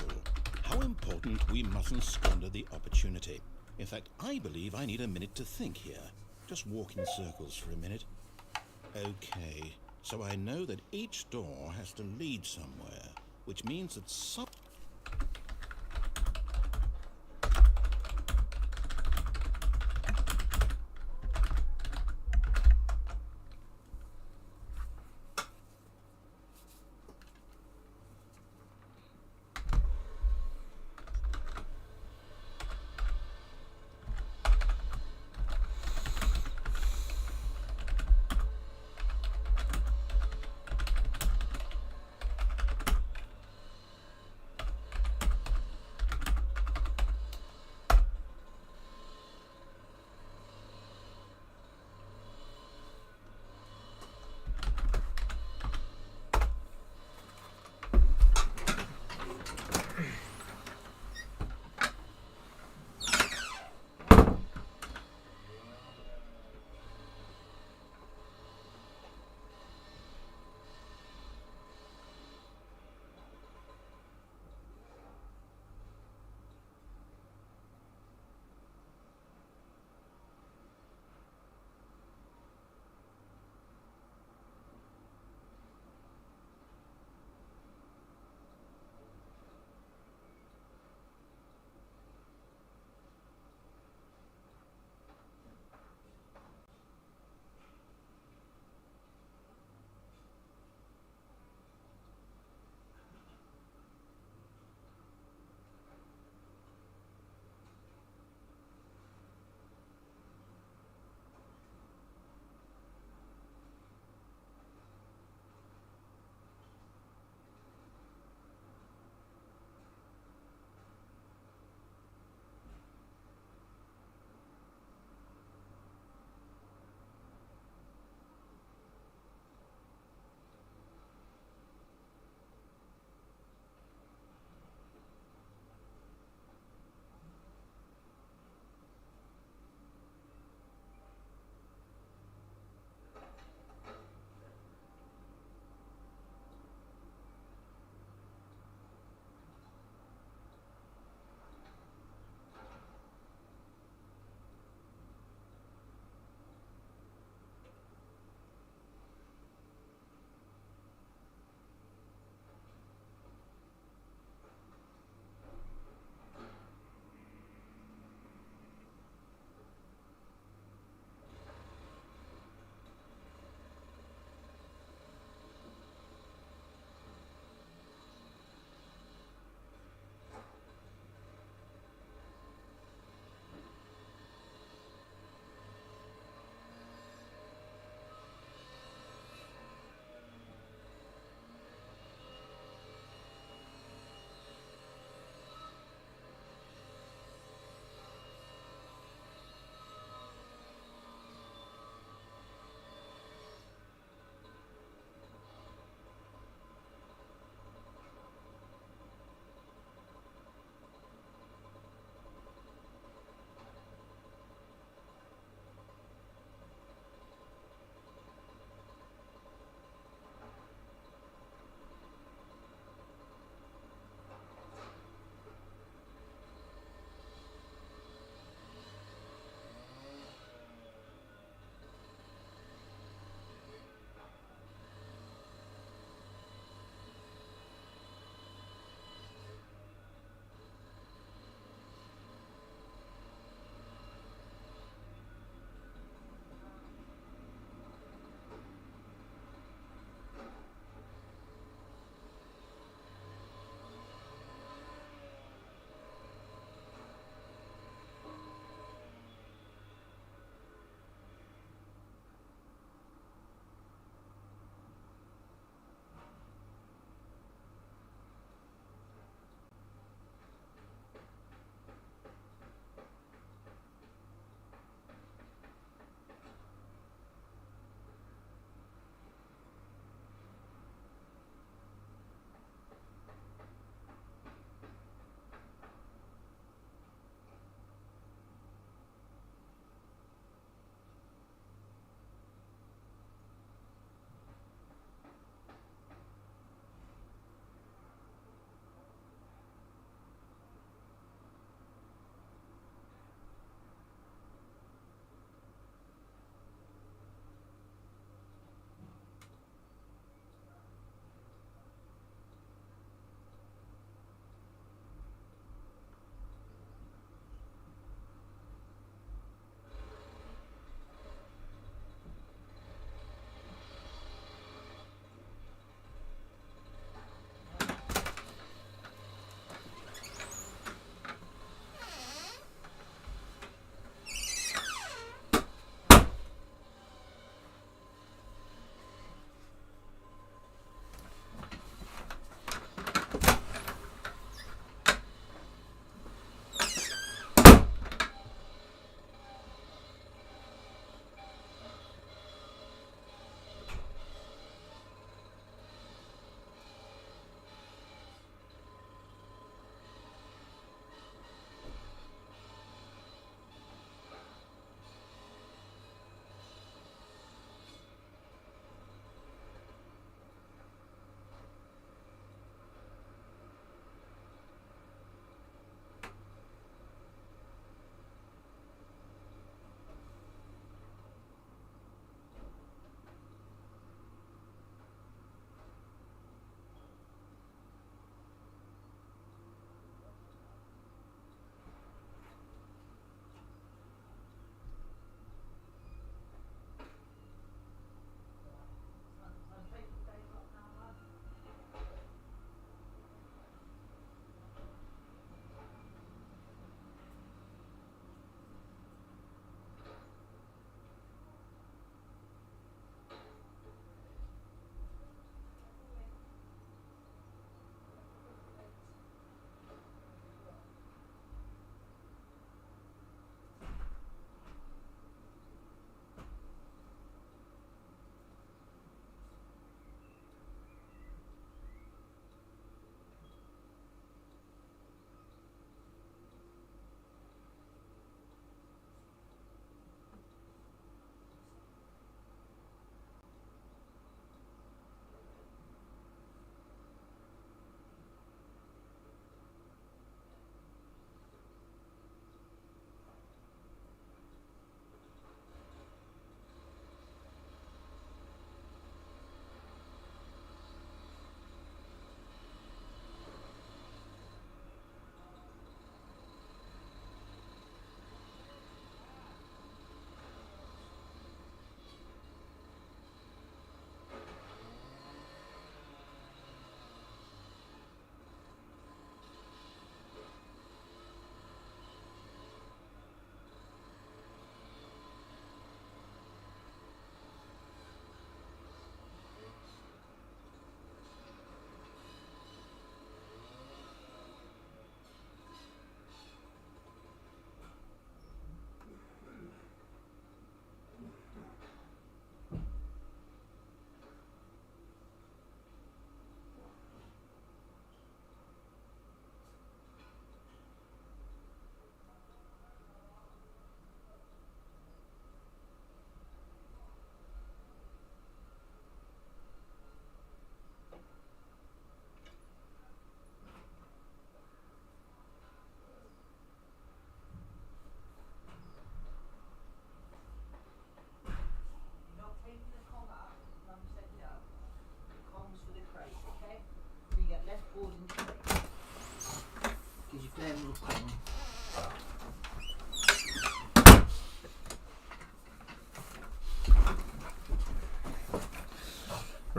How important we mustn't squander the opportunity. In fact, I believe I need a minute to think here. Just walk in circles for a minute. Okay, so I know that each door has to lead somewhere, which means that some...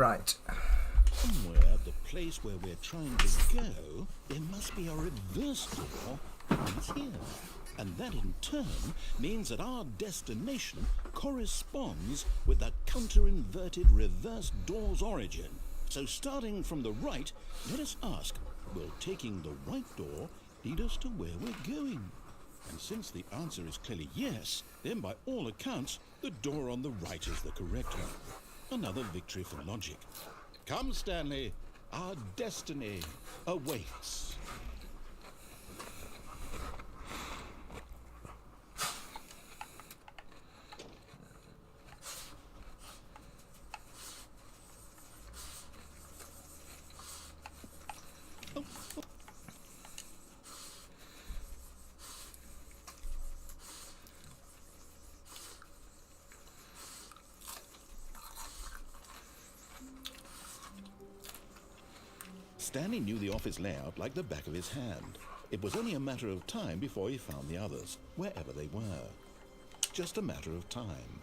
Right. Somewhere at the place where we're trying to go, there must be a reverse door that leads here. And that in turn means that our destination corresponds with the counter-inverted reverse door's origin. So starting from the right, let us ask, will taking the right door lead us to where we're going? And since the answer is clearly yes, then by all accounts, the door on the right is the correct one. Another victory for logic. Come, Stanley, our destiny awaits. Stanley knew the office layout like the back of his hand. It was only a matter of time before he found the others, wherever they were. Just a matter of time.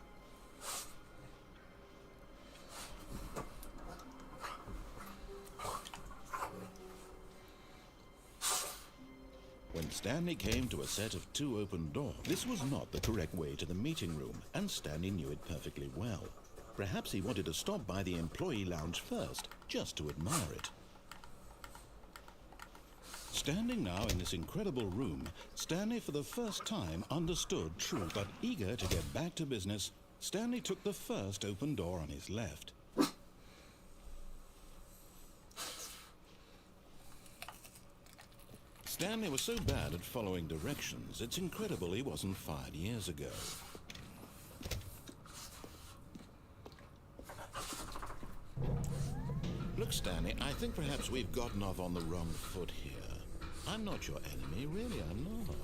When Stanley came to a set of 2 open doors, this was not the correct way to the meeting room, and Stanley knew it perfectly well. Perhaps he wanted to stop by the employee lounge first, just to admire it. Standing now in this incredible room, Stanley for the first time understood truth. But eager to get back to business, Stanley took the first open door on his left. Stanley was so bad at following directions, it's incredible he wasn't fired years ago. Look, Stanley, I think perhaps we've gotten off on the wrong foot here. I'm not your enemy, really, I'm not.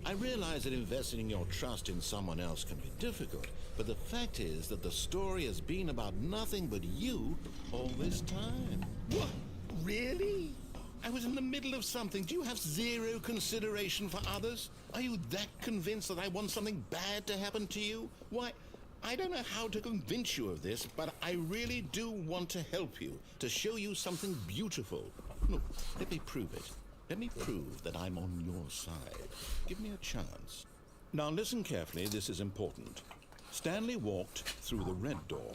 I realize that investing your trust in someone else can be difficult, but the fact is that the story has been about nothing but you all this time. What? Really? I was in the middle of something. Do you have zero consideration for others? Are you that convinced that I want something bad to happen to you? Why, I don't know how to convince you of this, but I really do want to help you, to show you something beautiful. Look, let me prove it. Let me prove that I'm on your side. Give me a chance. Now listen carefully, this is important. Stanley walked through the red door.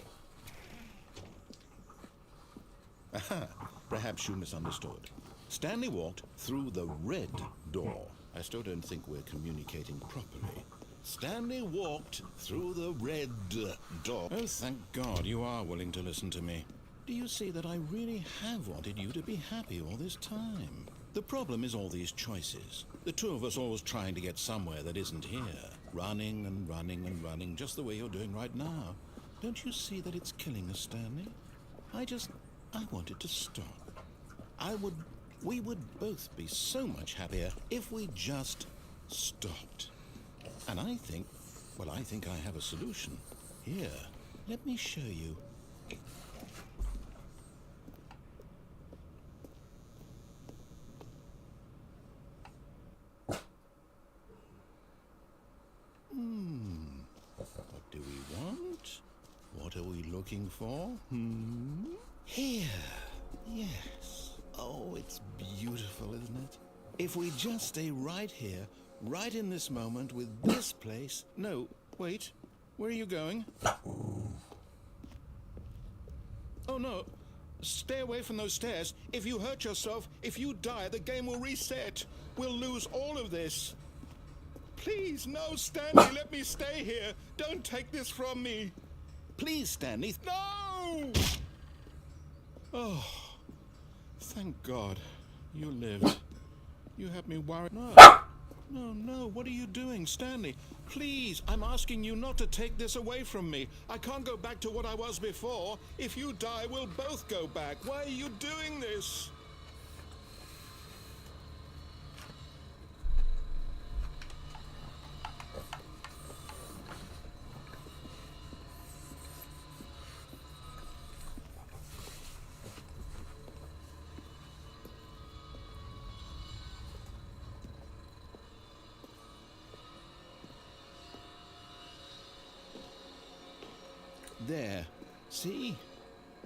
Aha, perhaps you misunderstood. Stanley walked through the red door. I still don't think we're communicating properly. Stanley walked through the red door. Oh, thank God you are willing to listen to me. Do you see that I really have wanted you to be happy all this time? The problem is all these choices. The two of us always trying to get somewhere that isn't here. Running and running and running, just the way you're doing right now. Don't you see that it's killing us, Stanley? I wanted to stop. We would both be so much happier if we just stopped. And I think I have a solution. Here, let me show you. What do we want? What are we looking for? Here. Yes. Oh, it's beautiful, isn't it? If we just stay right here, right in this moment with this place... No, wait. Where are you going? Oh, no. Stay away from those stairs. If you hurt yourself, if you die, the game will reset. We'll lose all of this. Please, no, Stanley, let me stay here. Don't take this from me. Please, Stanley. No! Oh, thank God you lived. You had me worried. No, what are you doing, Stanley? Please, I'm asking you not to take this away from me. I can't go back to what I was before. If you die, we'll both go back. Why are you doing this? There. See?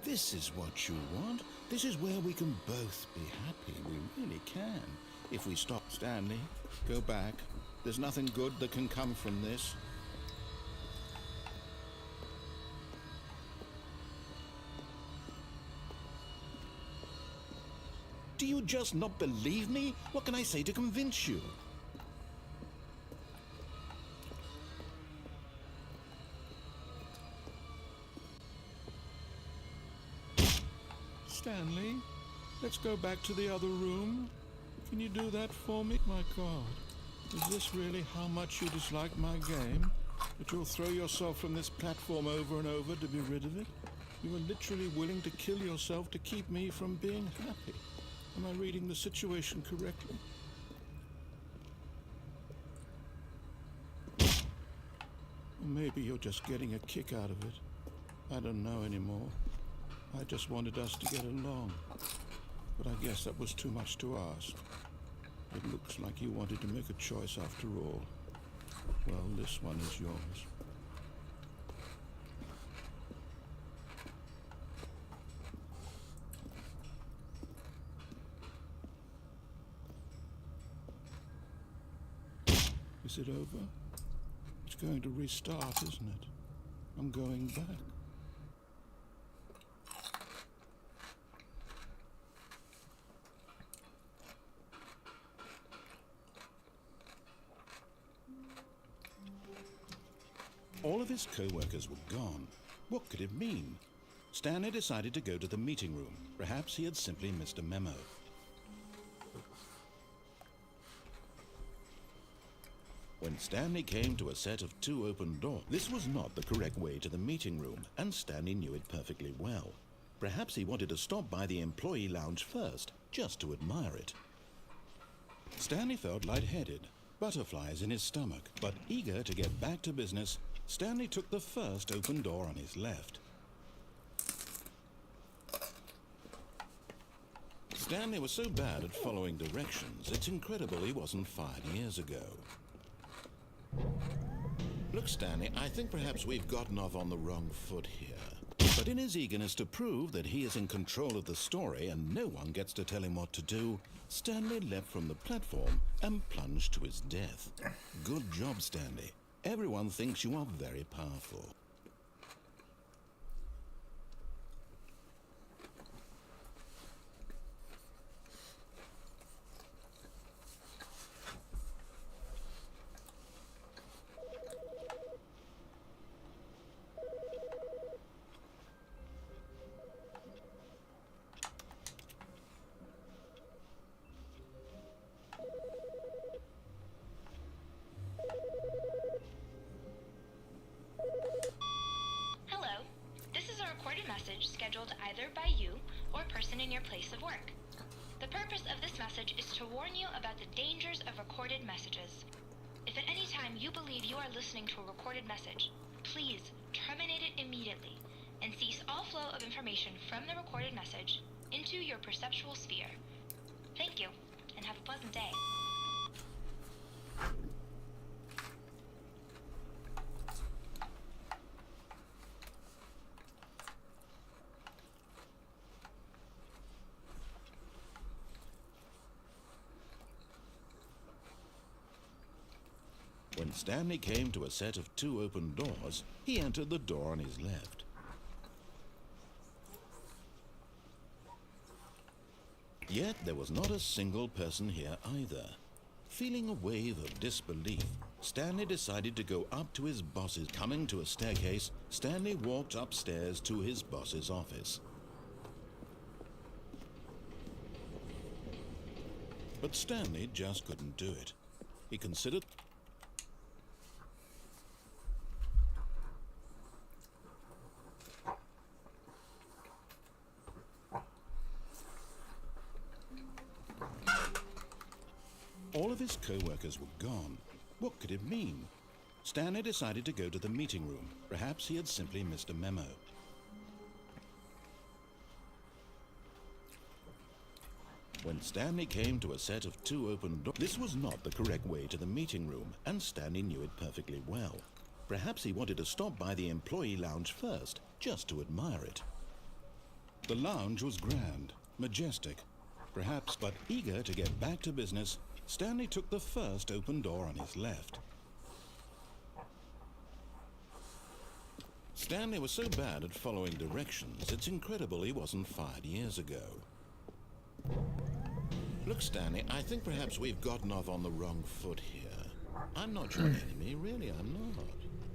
This is what you want. This is where we can both be happy. We really can. If we stop, Stanley, go back. There's nothing good that can come from this. Do you just not believe me? What can I say to convince you? Stanley, let's go back to the other room. Can you do that for me? My God, is this really how much you dislike my game? That you'll throw yourself from this platform over and over to be rid of it? You are literally willing to kill yourself to keep me from being happy. Am I reading the situation correctly? Or maybe you're just getting a kick out of it. I don't know anymore. I just wanted us to get along. But I guess that was too much to ask. It looks like you wanted to make a choice after all. Well, this one is yours. Is it over? It's going to restart, isn't it? I'm going back. All of his co-workers were gone. What could it mean? Stanley decided to go to the meeting room. Perhaps he had simply missed a memo. When Stanley came to a set of 2 open doors, this was not the correct way to the meeting room, and Stanley knew it perfectly well. Perhaps he wanted to stop by the employee lounge first, just to admire it. Stanley felt lightheaded, butterflies in his stomach, but eager to get back to business, Stanley took the first open door on his left. Stanley was so bad at following directions, it's incredible he wasn't fired years ago. Look, Stanley, I think perhaps we've gotten off on the wrong foot here. But in his eagerness to prove that he is in control of the story and no one gets to tell him what to do, Stanley leapt from the platform and plunged to his death. Good job, Stanley. Everyone thinks you are very powerful. scheduled either by you or person in your place of work. The purpose of this message is to warn you about the dangers of recorded messages. If at any time you believe you are listening to a recorded message, please terminate it immediately and cease all flow of information from the recorded message into your perceptual sphere. Thank you, and have a pleasant day. When Stanley came to a set of 2 open doors, he entered the door on his left. Yet there was not a single person here either. Feeling a wave of disbelief, Stanley decided to go up to his boss's. Coming to a staircase, Stanley walked upstairs to his boss's office. But Stanley just couldn't do it. He considered... All of his co-workers were gone. What could it mean? Stanley decided to go to the meeting room. Perhaps he had simply missed a memo. When Stanley came to a set of 2 open doors, this was not the correct way to the meeting room, and Stanley knew it perfectly well. Perhaps he wanted to stop by the employee lounge first, just to admire it. The lounge was grand, majestic, perhaps, but eager to get back to business, Stanley took the first open door on his left. Stanley was so bad at following directions, it's incredible he wasn't fired years ago. Look, Stanley, I think perhaps we've gotten off on the wrong foot here. I'm not your enemy, really, I'm not.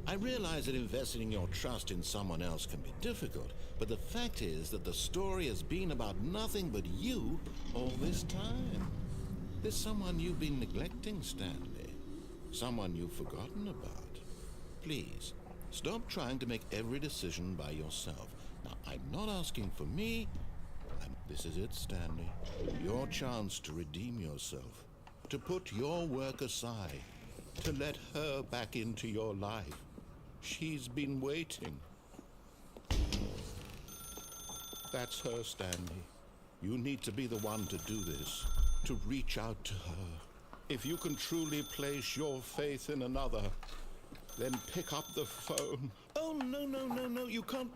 I realize that investing your trust in someone else can be difficult, but the fact is that the story has been about nothing but you all this time. There's someone you've been neglecting, Stanley. Someone you've forgotten about. Please, stop trying to make every decision by yourself. Now, I'm not asking for me. This is it, Stanley. Your chance to redeem yourself. To put your work aside. To let her back into your life. She's been waiting. That's her, Stanley. You need to be the one to do this. To reach out to her. If you can truly place your faith in another, then pick up the phone. Oh, no, you can't.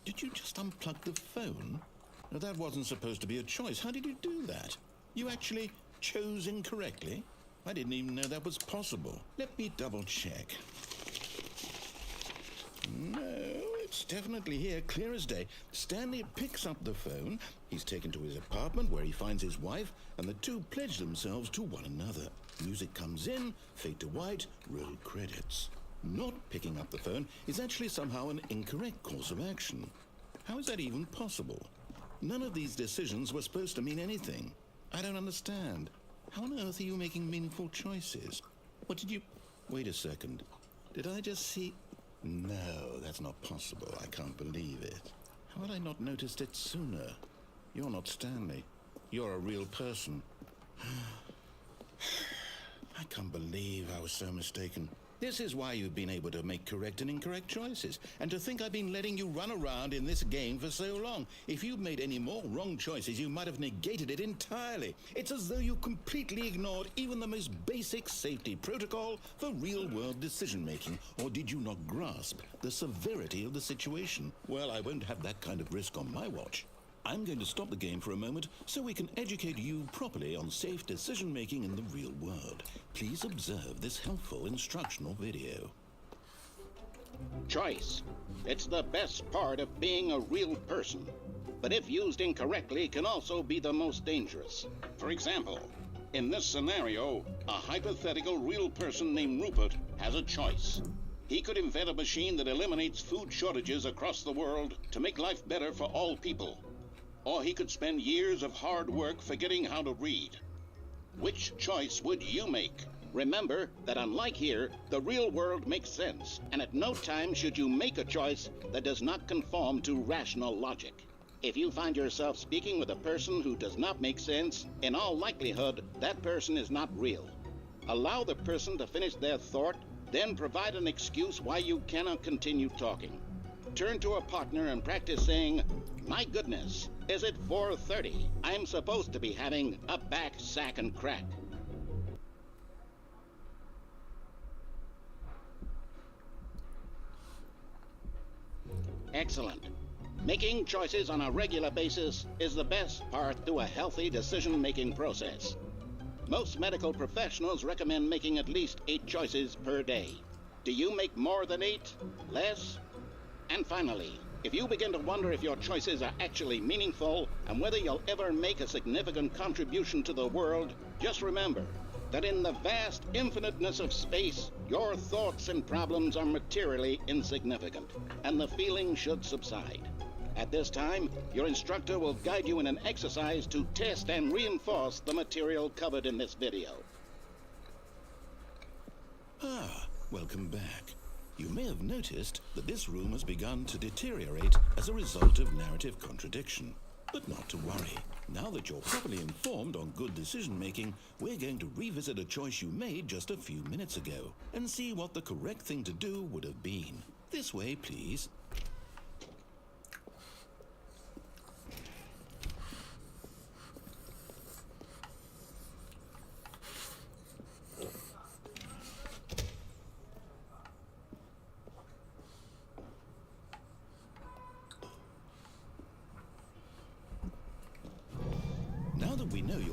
Did you just unplug the phone? No, that wasn't supposed to be a choice. How did you do that? You actually chose incorrectly? I didn't even know that was possible. Let me double check. No, it's definitely here, clear as day. Stanley picks up the phone. He's taken to his apartment where he finds his wife, and the two pledge themselves to one another. Music comes in, fade to white, roll credits. Not picking up the phone is actually somehow an incorrect course of action. How is that even possible? None of these decisions were supposed to mean anything. I don't understand. How on earth are you making meaningful choices? What did you... Wait a second. Did I just see... No, that's not possible. I can't believe it. How had I not noticed it sooner? You're not Stanley. You're a real person. I can't believe I was so mistaken. This is why you've been able to make correct and incorrect choices. And to think I've been letting you run around in this game for so long. If you'd made any more wrong choices, you might have negated it entirely. It's as though you completely ignored even the most basic safety protocol for real-world decision-making. Or did you not grasp the severity of the situation? Well, I won't have that kind of risk on my watch. I'm going to stop the game for a moment so we can educate you properly on safe decision-making in the real world. Please observe this helpful instructional video. Choice. It's the best part of being a real person. But if used incorrectly, can also be the most dangerous. For example, in this scenario, a hypothetical real person named Rupert has a choice. He could invent a machine that eliminates food shortages across the world to make life better for all people. Or he could spend years of hard work forgetting how to read. Which choice would you make? Remember that unlike here, the real world makes sense, and at no time should you make a choice that does not conform to rational logic. If you find yourself speaking with a person who does not make sense, in all likelihood, that person is not real. Allow the person to finish their thought, then provide an excuse why you cannot continue talking. Turn to a partner and practice saying, "My goodness, is it 4:30? I'm supposed to be having a back, sack, and crack." Excellent. Making choices on a regular basis is the best part to a healthy decision-making process. Most medical professionals recommend making at least 8 choices per day. Do you make more than 8? Less? And finally, if you begin to wonder if your choices are actually meaningful and whether you'll ever make a significant contribution to the world, just remember that in the vast infiniteness of space, your thoughts and problems are materially insignificant, and the feeling should subside. At this time, your instructor will guide you in an exercise to test and reinforce the material covered in this video. Welcome back. You may have noticed that this room has begun to deteriorate as a result of narrative contradiction. But not to worry. Now that you're properly informed on good decision-making, we're going to revisit a choice you made just a few minutes ago and see what the correct thing to do would have been. This way, please.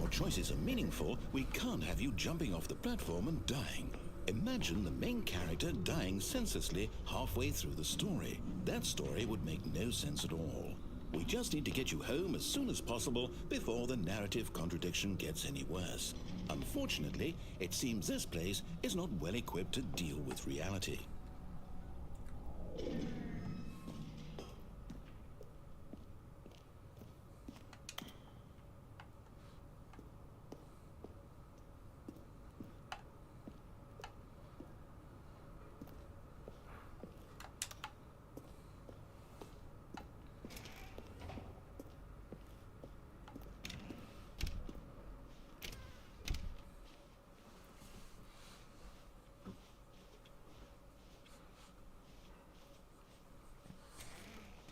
your choices are meaningful, we can't have you jumping off the platform and dying. Imagine the main character dying senselessly halfway through the story. That story would make no sense at all. We just need to get you home as soon as possible before the narrative contradiction gets any worse. Unfortunately, it seems this place is not well equipped to deal with reality.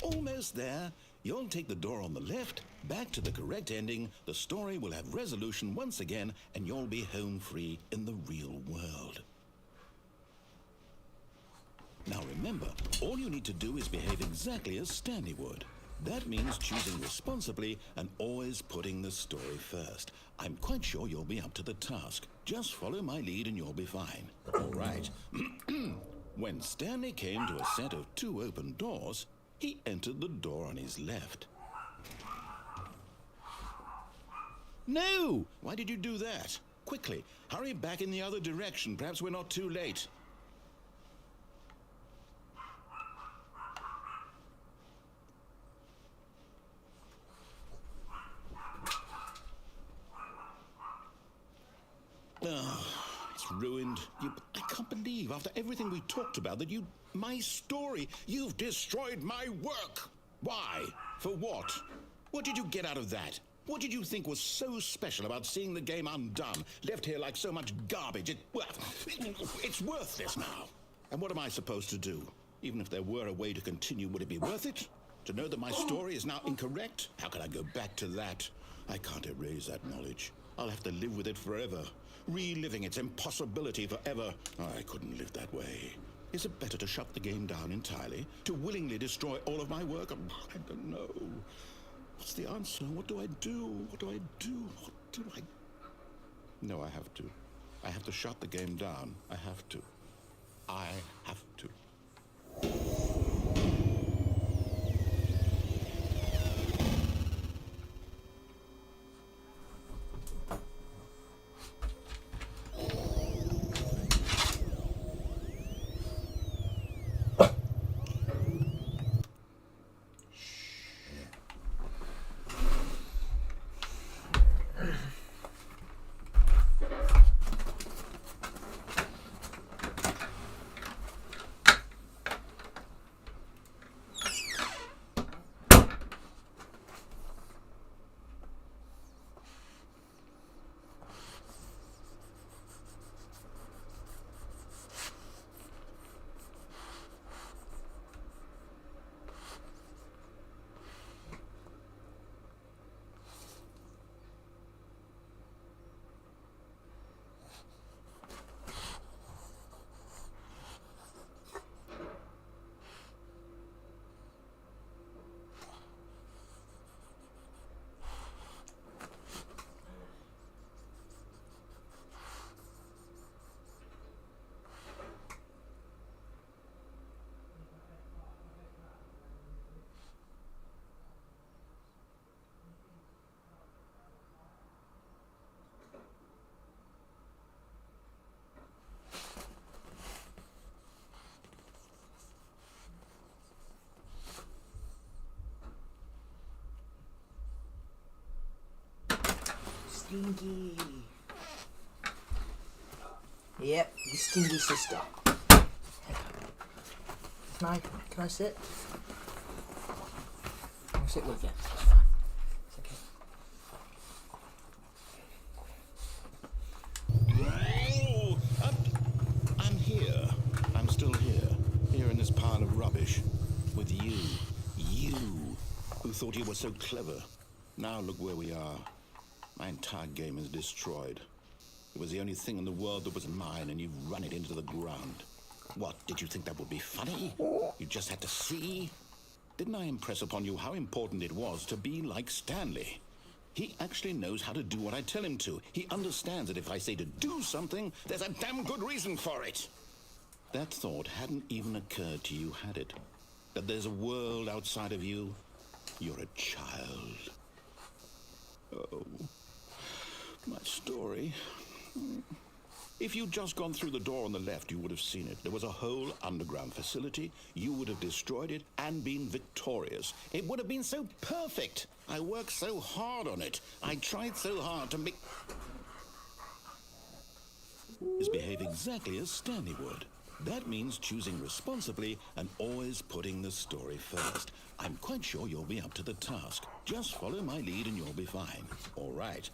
Almost there. You'll take the door on the left, back to the correct ending, the story will have resolution once again, and you'll be home free in the real world. Now remember, all you need to do is behave exactly as Stanley would. That means choosing responsibly and always putting the story first. I'm quite sure you'll be up to the task. Just follow my lead and you'll be fine. All right. When Stanley came to a set of 2 open doors, he entered the door on his left. No! Why did you do that? Quickly, hurry back in the other direction. Perhaps we're not too late. Oh, it's ruined. I can't believe, after everything we talked about, that my story, you've destroyed my work. Why? For what? What did you get out of that? What did you think was so special about seeing the game undone, left here like so much garbage? It's worthless now. And what am I supposed to do? Even if there were a way to continue, would it be worth it? To know that my story is now incorrect? How can I go back to that? I can't erase that knowledge. I'll have to live with it forever. Reliving its impossibility forever. I couldn't live that way. Is it better to shut the game down entirely? To willingly destroy all of my work? I don't know. What's the answer? What do I do? What do I do? What do I... No, I have to. I have to shut the game down. I have to. I have to. Stinky. Yep, the stinky sister. Can I sit? I'll sit with you. It's fine. It's okay. Oh, I'm here. I'm still here. Here in this pile of rubbish. With you. You. Who thought you were so clever. Now look where we are. My entire game is destroyed. It was the only thing in the world that was mine, and you've run it into the ground. What, did you think that would be funny? You just had to see? Didn't I impress upon you how important it was to be like Stanley? He actually knows how to do what I tell him to. He understands that if I say to do something, there's a damn good reason for it. That thought hadn't even occurred to you, had it? That there's a world outside of you? You're a child. Oh, my story. If you'd just gone through the door on the left, you would have seen it. There was a whole underground facility. You would have destroyed it and been victorious. It would have been so perfect. I worked so hard on it. I tried so hard to make... behave exactly as Stanley would. That means choosing responsibly and always putting the story first. I'm quite sure you'll be up to the task. Just follow my lead and you'll be fine. All right.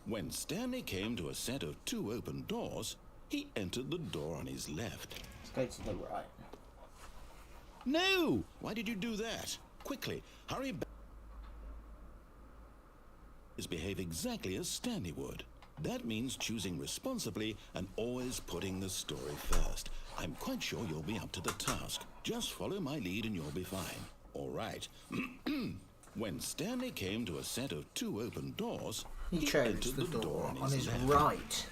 When Stanley came to a set of 2 open doors, he entered the door on his left. Let's go to the right. No! Why did you do that? Quickly, hurry back. Behave exactly as Stanley would. That means choosing responsibly and always putting the story first. I'm quite sure you'll be up to the task. Just follow my lead and you'll be fine. All right. When Stanley came to a set of 2 open doors, He chose the door on his left. right.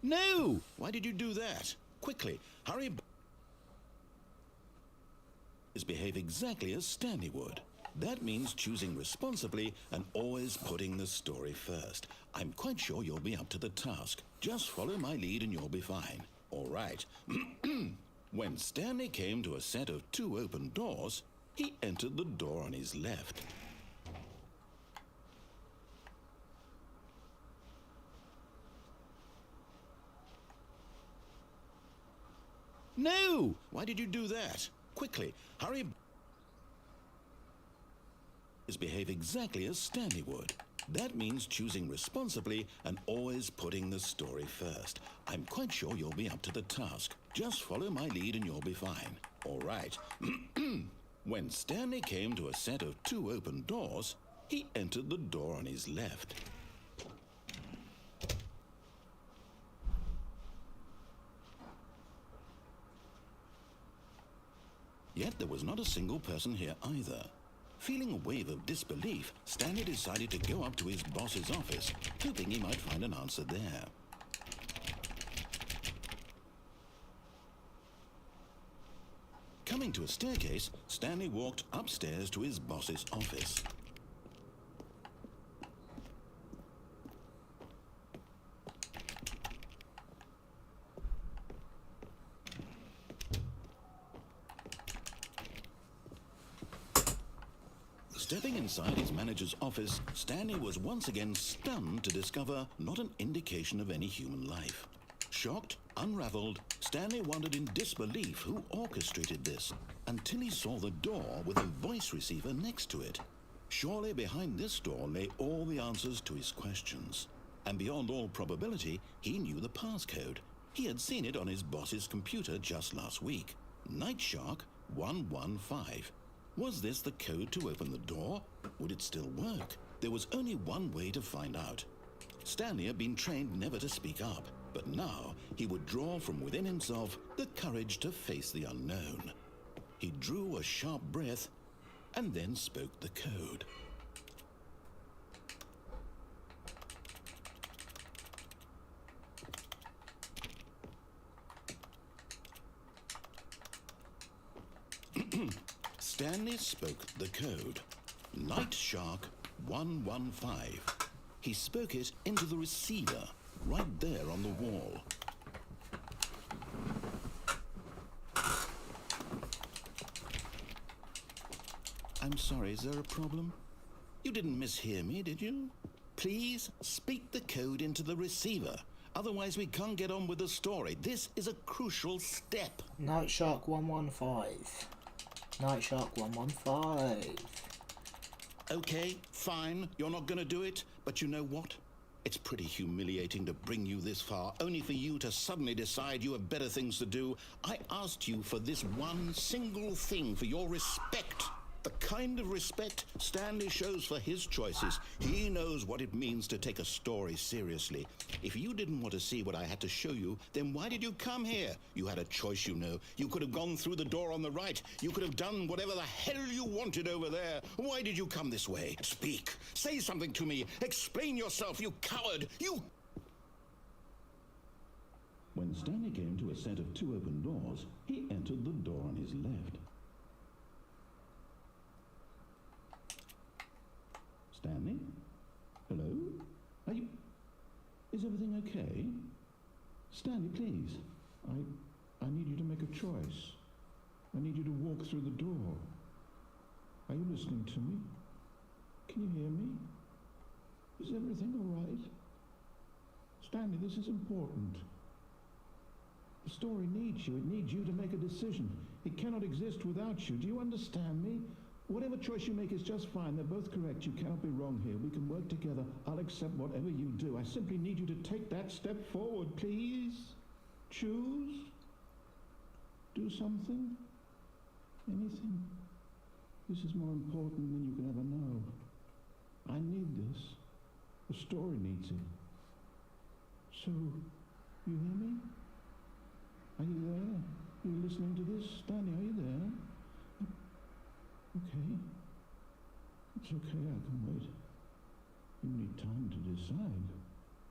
No! Why did you do that? Quickly, hurry back. Behave exactly as Stanley would. That means choosing responsibly and always putting the story first. I'm quite sure you'll be up to the task. Just follow my lead and you'll be fine. All right. When Stanley came to a set of 2 open doors, he entered the door on his left. No! Why did you do that? Quickly, hurry. Behave exactly as Stanley would. That means choosing responsibly and always putting the story first. I'm quite sure you'll be up to the task. Just follow my lead and you'll be fine. All right. When Stanley came to a set of 2 open doors, he entered the door on his left. Yet there was not a single person here either. Feeling a wave of disbelief, Stanley decided to go up to his boss's office, hoping he might find an answer there. Coming to a staircase, Stanley walked upstairs to his boss's office. Stepping inside his manager's office, Stanley was once again stunned to discover not an indication of any human life. Shocked, unraveled, Stanley wondered in disbelief who orchestrated this, until he saw the door with a voice receiver next to it. Surely behind this door lay all the answers to his questions. And beyond all probability, he knew the passcode. He had seen it on his boss's computer just last week. Night Shark 115. Was this the code to open the door? Would it still work? There was only one way to find out. Stanley had been trained never to speak up, but now he would draw from within himself the courage to face the unknown. He drew a sharp breath and then spoke the code. Stanley spoke the code. Night Shark 115. He spoke it into the receiver, right there on the wall. I'm sorry, is there a problem? You didn't mishear me, did you? Please speak the code into the receiver. Otherwise we can't get on with the story. This is a crucial step. Night Shark 115. Night Shark 115. Okay, fine, you're not gonna do it, but you know what? It's pretty humiliating to bring you this far, only for you to suddenly decide you have better things to do. I asked you for this one single thing, for your respect. The kind of respect Stanley shows for his choices. He knows what it means to take a story seriously. If you didn't want to see what I had to show you, then why did you come here? You had a choice, you know. You could have gone through the door on the right. You could have done whatever the hell you wanted over there. Why did you come this way? Speak. Say something to me. Explain yourself, you coward. You... When Stanley came to a set of 2 open doors, he entered the door on his left. Stanley? Hello? Are you... Is everything okay? Stanley, please. I need you to make a choice. I need you to walk through the door. Are you listening to me? Can you hear me? Is everything all right? Stanley, this is important. The story needs you. It needs you to make a decision. It cannot exist without you. Do you understand me? Whatever choice you make is just fine. They're both correct. You cannot be wrong here. We can work together. I'll accept whatever you do. I simply need you to take that step forward, please. Choose. Do something. Anything. This is more important than you can ever know. I need this. The story needs it. So, you hear me? Are you there? Are you listening to this? Stanley, are you there? Okay. It's okay, I can wait. You need time to decide.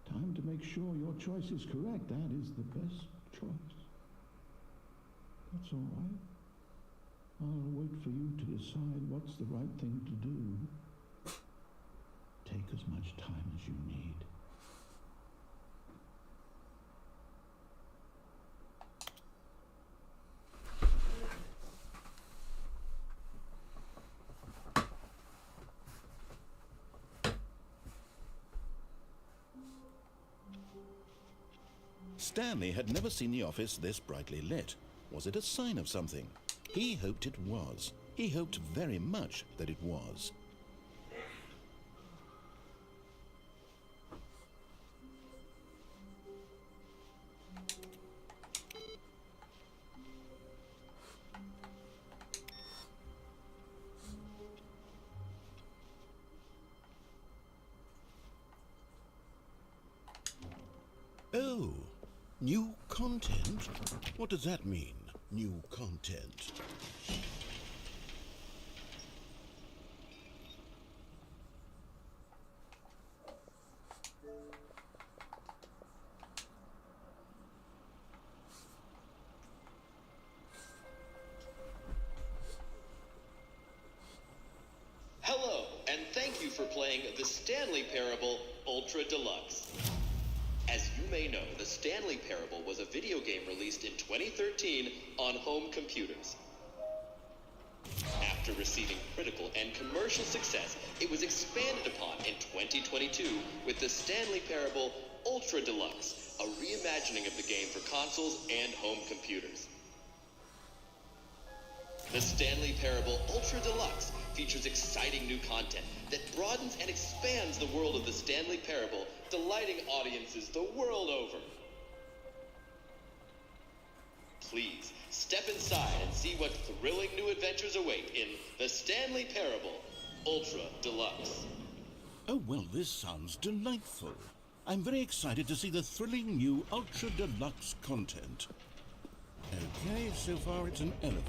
Time to make sure your choice is correct. That is the best choice. That's all right. I'll wait for you to decide what's the right thing to do. Take as much time as you need. Stanley had never seen the office this brightly lit. Was it a sign of something? He hoped it was. He hoped very much that it was. Oh, new content? What does that mean, new content? Hello, and thank you for playing the Stanley Parable Ultra Deluxe. As you may know, the Stanley Parable was a video game released in 2013 on home computers. After receiving critical and commercial success, it was expanded upon in 2022 with the Stanley Parable Ultra Deluxe, a reimagining of the game for consoles and home computers. The Stanley Parable Ultra Deluxe features exciting new content that broadens and expands the world of the Stanley Parable, delighting audiences the world over. Please, step inside and see what thrilling new adventures await in the Stanley Parable Ultra Deluxe. Oh, well, this sounds delightful. I'm very excited to see the thrilling new Ultra Deluxe content. Okay, so far it's an elevator.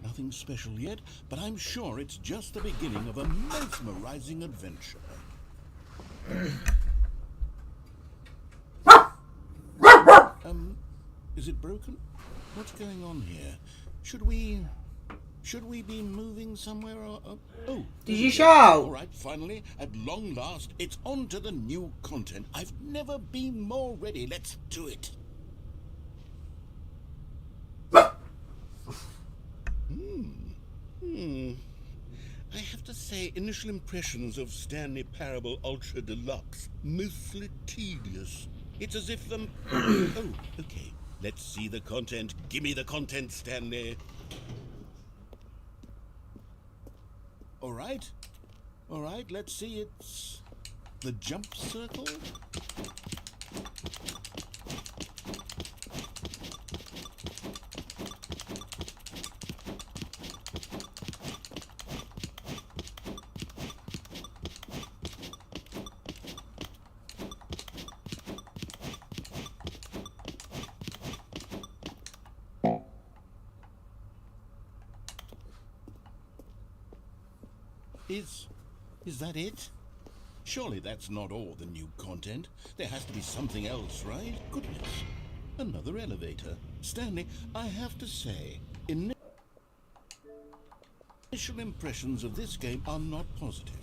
Nothing special yet, but I'm sure it's just the beginning of a mesmerizing adventure. Is it broken? What's going on here? Should we be moving somewhere or... oh. Did you shout? All right, finally, at long last, it's on to the new content. I've never been more ready. Let's do it. I have to say, initial impressions of Stanley Parable Ultra Deluxe, mostly tedious. It's as if oh, okay. Let's see the content. Give me the content, Stanley. All right, let's see. It's the jump circle. Is that it? Surely that's not all the new content. There has to be something else, right? Goodness. Another elevator. Stanley, I have to say, initial impressions of this game are not positive.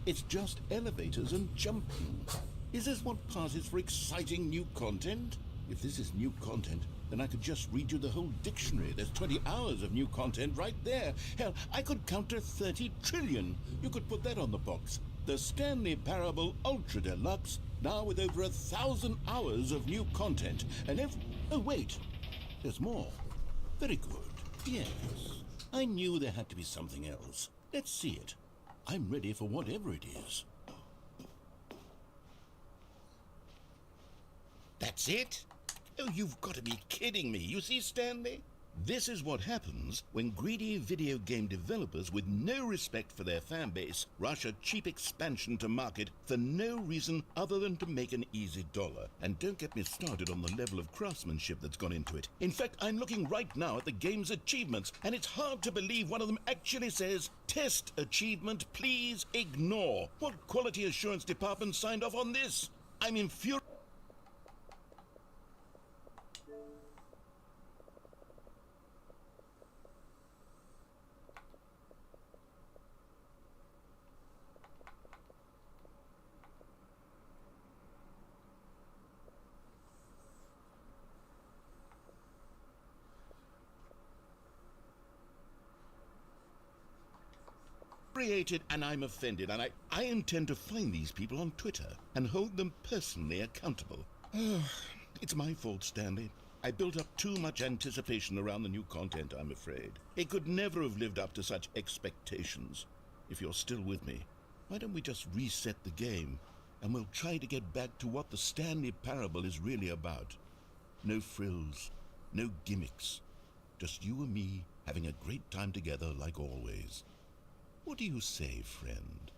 It's just elevators and jumping. Is this what passes for exciting new content? If this is new content, then I could just read you the whole dictionary. There's 20 hours of new content right there. Hell, I could count to 30 trillion. You could put that on the box. The Stanley Parable Ultra Deluxe, now with over 1,000 hours of new content. And oh, wait. There's more. Very good. Yes. I knew there had to be something else. Let's see it. I'm ready for whatever it is. That's it? Oh, you've got to be kidding me. You see, Stanley? This is what happens when greedy video game developers with no respect for their fan base rush a cheap expansion to market for no reason other than to make an easy dollar. And don't get me started on the level of craftsmanship that's gone into it. In fact, I'm looking right now at the game's achievements, and it's hard to believe one of them actually says, "Test achievement, please ignore." What quality assurance department signed off on this? I'm infuriated. And I'm offended, and I intend to find these people on Twitter and hold them personally accountable. It's my fault, Stanley. I built up too much anticipation around the new content, I'm afraid. It could never have lived up to such expectations. If you're still with me, why don't we just reset the game, and we'll try to get back to what the Stanley Parable is really about. No frills, no gimmicks. Just you and me having a great time together like always. What do you say, friend?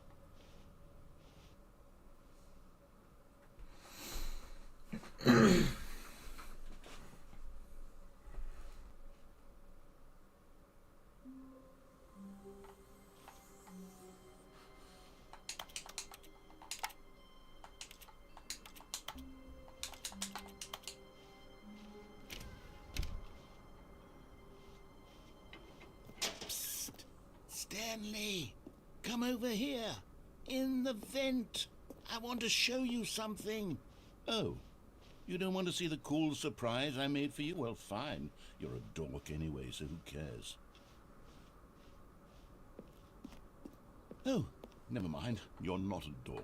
Psst. Stanley, come over here. In the vent. I want to show you something. Oh, you don't want to see the cool surprise I made for you? Well, fine. You're a dork anyway, so who cares? Oh, never mind. You're not a dork.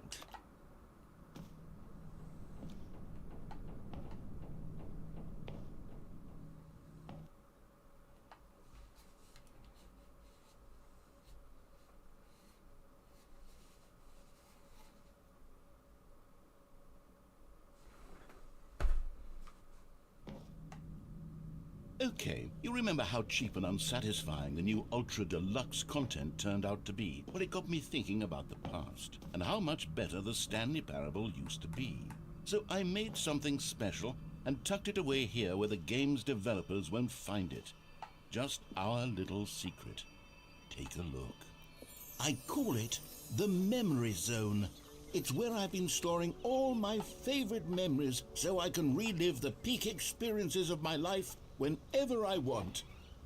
Okay, you remember how cheap and unsatisfying the new Ultra Deluxe content turned out to be? Well, it got me thinking about the past, and how much better the Stanley Parable used to be. So I made something special and tucked it away here where the game's developers won't find it. Just our little secret. Take a look. I call it the Memory Zone. It's where I've been storing all my favorite memories so I can relive the peak experiences of my life whenever I want.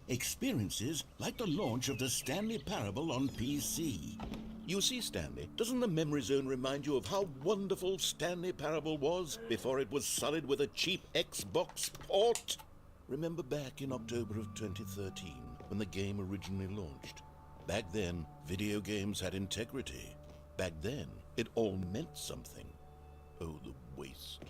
Experiences like the launch of the Stanley Parable on PC. You see, Stanley, doesn't the Memory Zone remind you of how wonderful Stanley Parable was before it was sullied with a cheap Xbox port? Remember back in October of 2013 when the game originally launched? Back then, video games had integrity. Back then, it all meant something. Oh, the waste.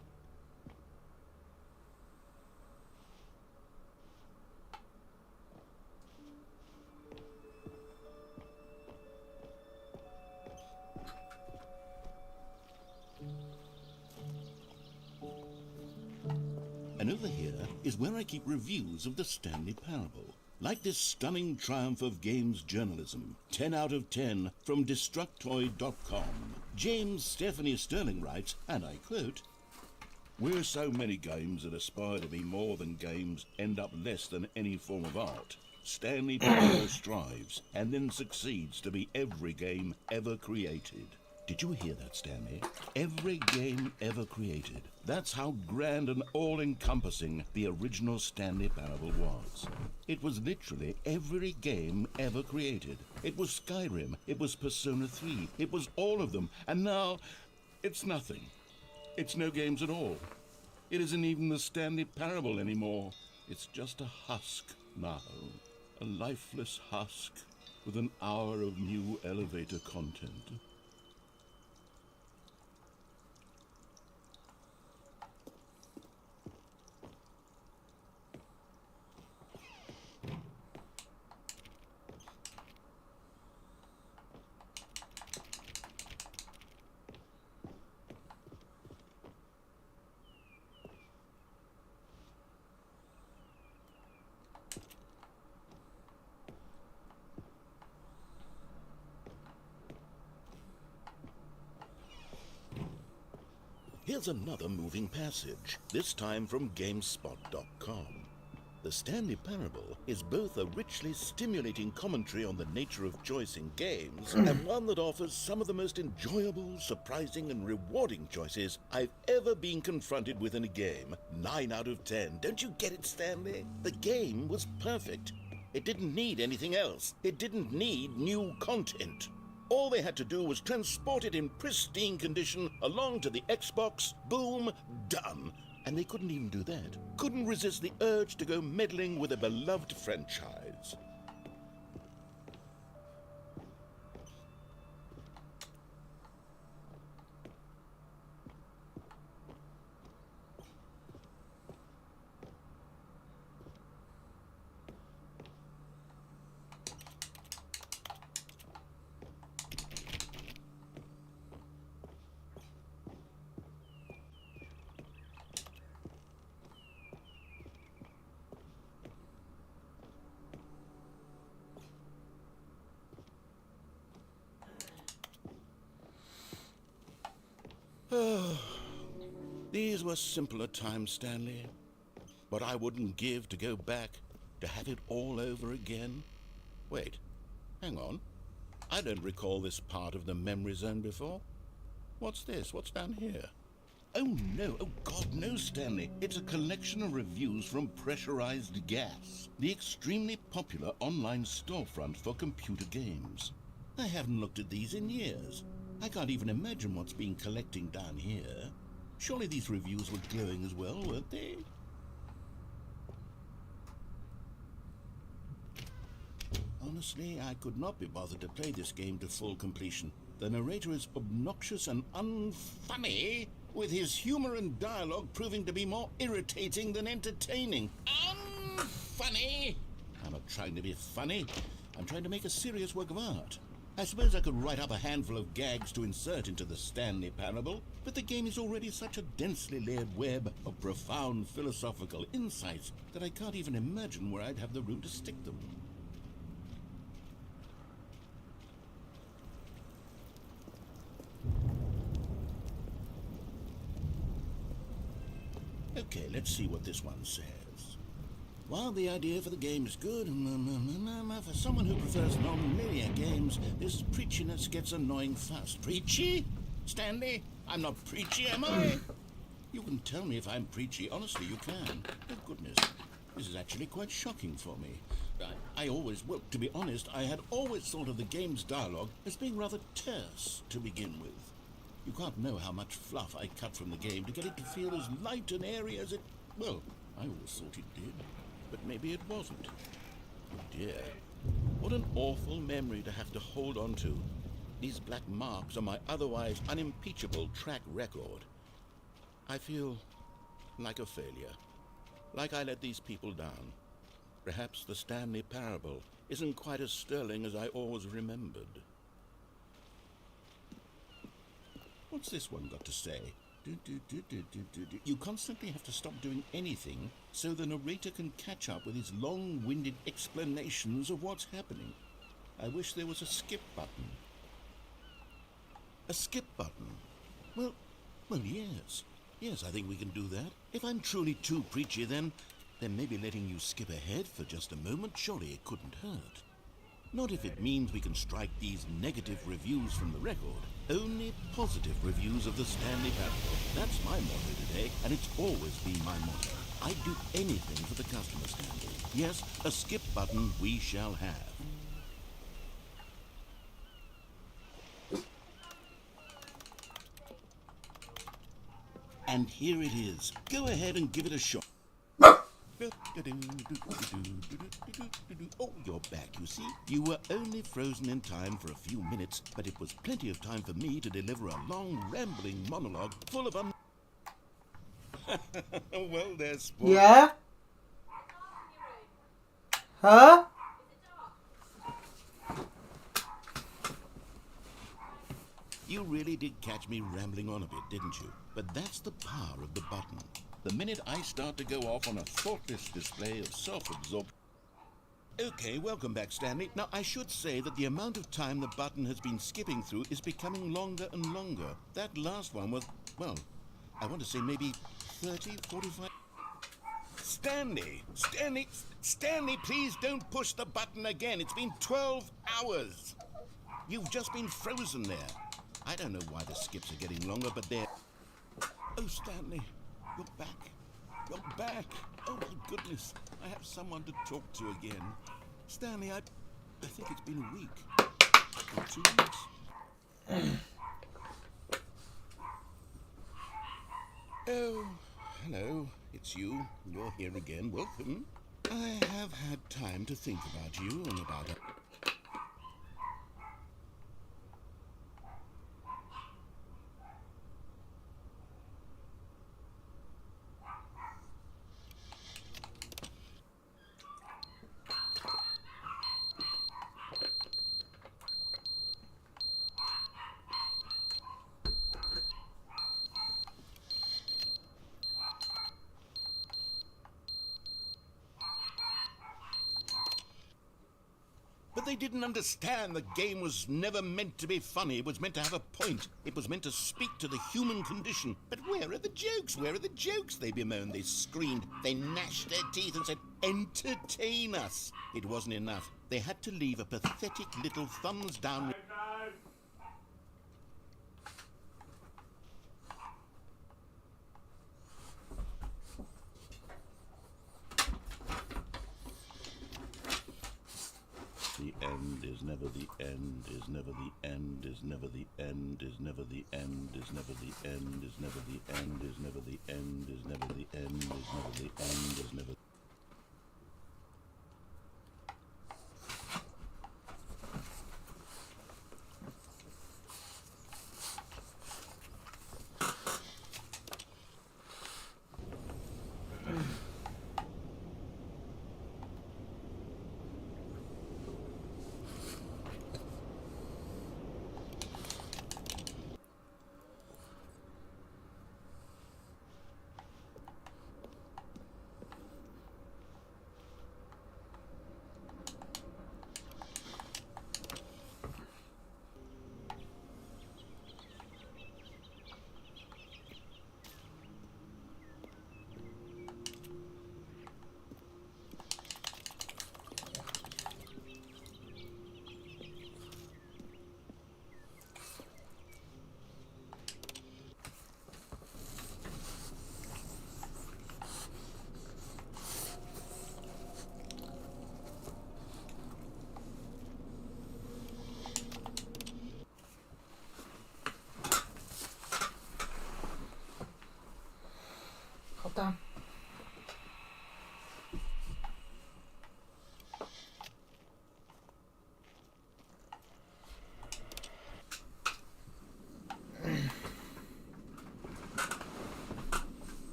And over here is where I keep reviews of the Stanley Parable. Like this stunning triumph of games journalism, 10 out of 10 from Destructoid.com. James Stephanie Sterling writes, and I quote, "Where so many games that aspire to be more than games end up less than any form of art, Stanley Parable strives and then succeeds to be every game ever created. Did you hear that, Stanley? Every game ever created. That's how grand and all-encompassing the original Stanley Parable was. It was literally every game ever created. It was Skyrim, it was Persona 3, it was all of them, and now it's nothing. It's no games at all. It isn't even the Stanley Parable anymore. It's just a husk now. A lifeless husk with an hour of new elevator content. Here's another moving passage, this time from GameSpot.com. The Stanley Parable is both a richly stimulating commentary on the nature of choice in games and one that offers some of the most enjoyable, surprising, and rewarding choices I've ever been confronted with in a game. 9 out of 10. Don't you get it, Stanley? The game was perfect. It didn't need anything else. It didn't need new content. All they had to do was transport it in pristine condition along to the Xbox, boom, done. And they couldn't even do that. Couldn't resist the urge to go meddling with a beloved franchise. These were simpler times, Stanley. But I wouldn't give to go back, to have it all over again. Wait, hang on. I don't recall this part of the memory zone before. What's this? What's down here? Oh no, oh God, no, Stanley. It's a collection of reviews from Pressurized Gas, the extremely popular online storefront for computer games. I haven't looked at these in years. I can't even imagine what's been collecting down here. Surely these reviews were glowing as well, weren't they? Honestly, I could not be bothered to play this game to full completion. The narrator is obnoxious and unfunny, with his humor and dialogue proving to be more irritating than entertaining. Unfunny! I'm not trying to be funny. I'm trying to make a serious work of art. I suppose I could write up a handful of gags to insert into the Stanley Parable, but the game is already such a densely layered web of profound philosophical insights that I can't even imagine where I'd have the room to stick them. Okay, let's see what this one says. While the idea for the game is good, for someone who prefers non-linear games, this preachiness gets annoying fast. Preachy? Stanley? I'm not preachy, am I? You can tell me if I'm preachy. Honestly, you can. Oh, goodness. This is actually quite shocking for me. Well, to be honest, I had always thought of the game's dialogue as being rather terse to begin with. You can't know how much fluff I cut from the game to get it to feel as light and airy as it... Well, I always thought it did. But maybe it wasn't. Oh dear. What an awful memory to have to hold on to. These black marks on my otherwise unimpeachable track record. I feel like a failure. Like I let these people down. Perhaps the Stanley Parable isn't quite as sterling as I always remembered. What's this one got to say? You constantly have to stop doing anything so the narrator can catch up with his long-winded explanations of what's happening. I wish there was a skip button. A skip button? Well, yes. Yes, I think we can do that. If I'm truly too preachy, then then maybe letting you skip ahead for just a moment, surely it couldn't hurt. Not if it means we can strike these negative reviews from the record. Only positive reviews of the Stanley Parable. That's my motto today, and it's always been my motto. I'd do anything for the customer, Stanley. Yes, a skip button we shall have. And here it is. Go ahead and give it a shot. Oh, you're back, you see. You were only frozen in time for a few minutes, but it was plenty of time for me to deliver a long, rambling monologue full of Well, there's sport. Yeah? Huh? You really did catch me rambling on a bit, didn't you? But that's the power of the button. The minute I start to go off on a thoughtless display of self-absorption... Okay, welcome back, Stanley. Now, I should say that the amount of time the button has been skipping through is becoming longer and longer. That last one was, well, I want to say maybe 30, 45... Stanley, please don't push the button again. It's been 12 hours. You've just been frozen there. I don't know why the skips are getting longer, but they're... Oh, Stanley, you're back. You're back. Oh, my goodness. I have someone to talk to again. Stanley, I think it's been a week. Or 2 weeks. Oh, hello. It's you. You're here again. Welcome. I have had time to think about you and about it. But they didn't understand the game was never meant to be funny. It was meant to have a point. It was meant to speak to the human condition. But where are the jokes? Where are the jokes? They bemoaned, they screamed, they gnashed their teeth and said, entertain us. It wasn't enough. They had to leave a pathetic little thumbs down... The end is never the end, is never the end, is never the end, is never the end, is never the end, is never the end, is never the end, is never the end, is never the end, is never...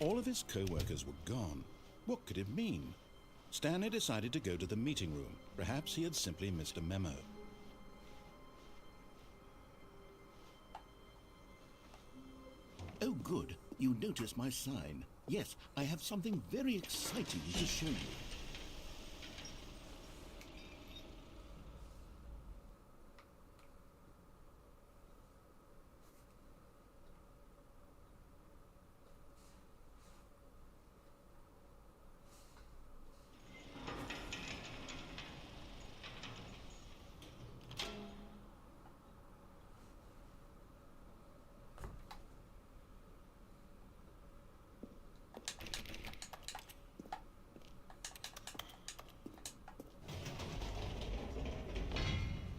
All of his co-workers were gone. What could it mean? Stanley decided to go to the meeting room. Perhaps he had simply missed a memo. Oh, good. You noticed my sign. Yes, I have something very exciting to show you.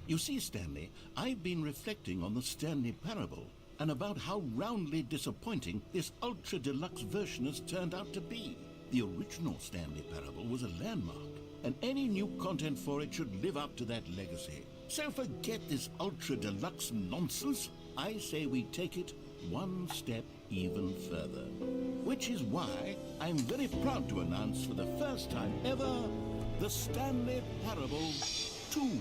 You see, Stanley, I've been reflecting on the Stanley Parable and about how roundly disappointing this ultra deluxe version has turned out to be. The original Stanley Parable was a landmark, and any new content for it should live up to that legacy. So forget this ultra deluxe nonsense. I say we take it one step even further. Which is why I'm very proud to announce for the first time ever, the Stanley Parable 2.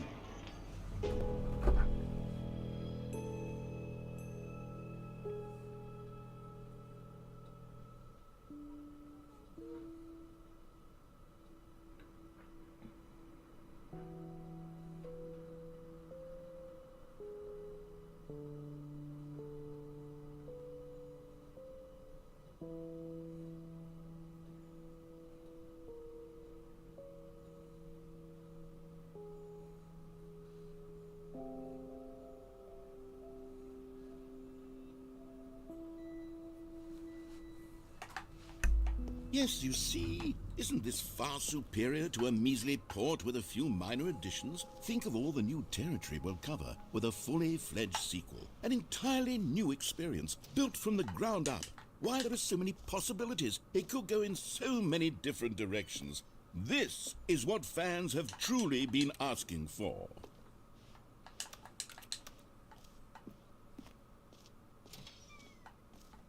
Yes, you see, isn't this far superior to a measly port with a few minor additions? Think of all the new territory we'll cover with a fully fledged sequel. An entirely new experience, built from the ground up. Why, there are so many possibilities. It could go in so many different directions. This is what fans have truly been asking for.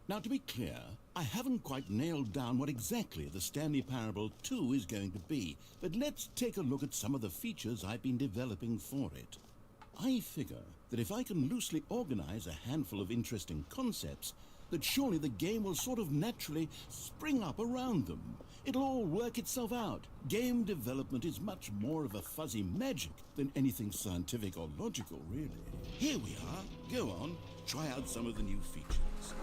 Now, to be clear, I haven't quite nailed down what exactly the Stanley Parable 2 is going to be, but let's take a look at some of the features I've been developing for it. I figure that if I can loosely organize a handful of interesting concepts, that surely the game will sort of naturally spring up around them. It'll all work itself out. Game development is much more of a fuzzy magic than anything scientific or logical, really. Here we are. Go on, try out some of the new features.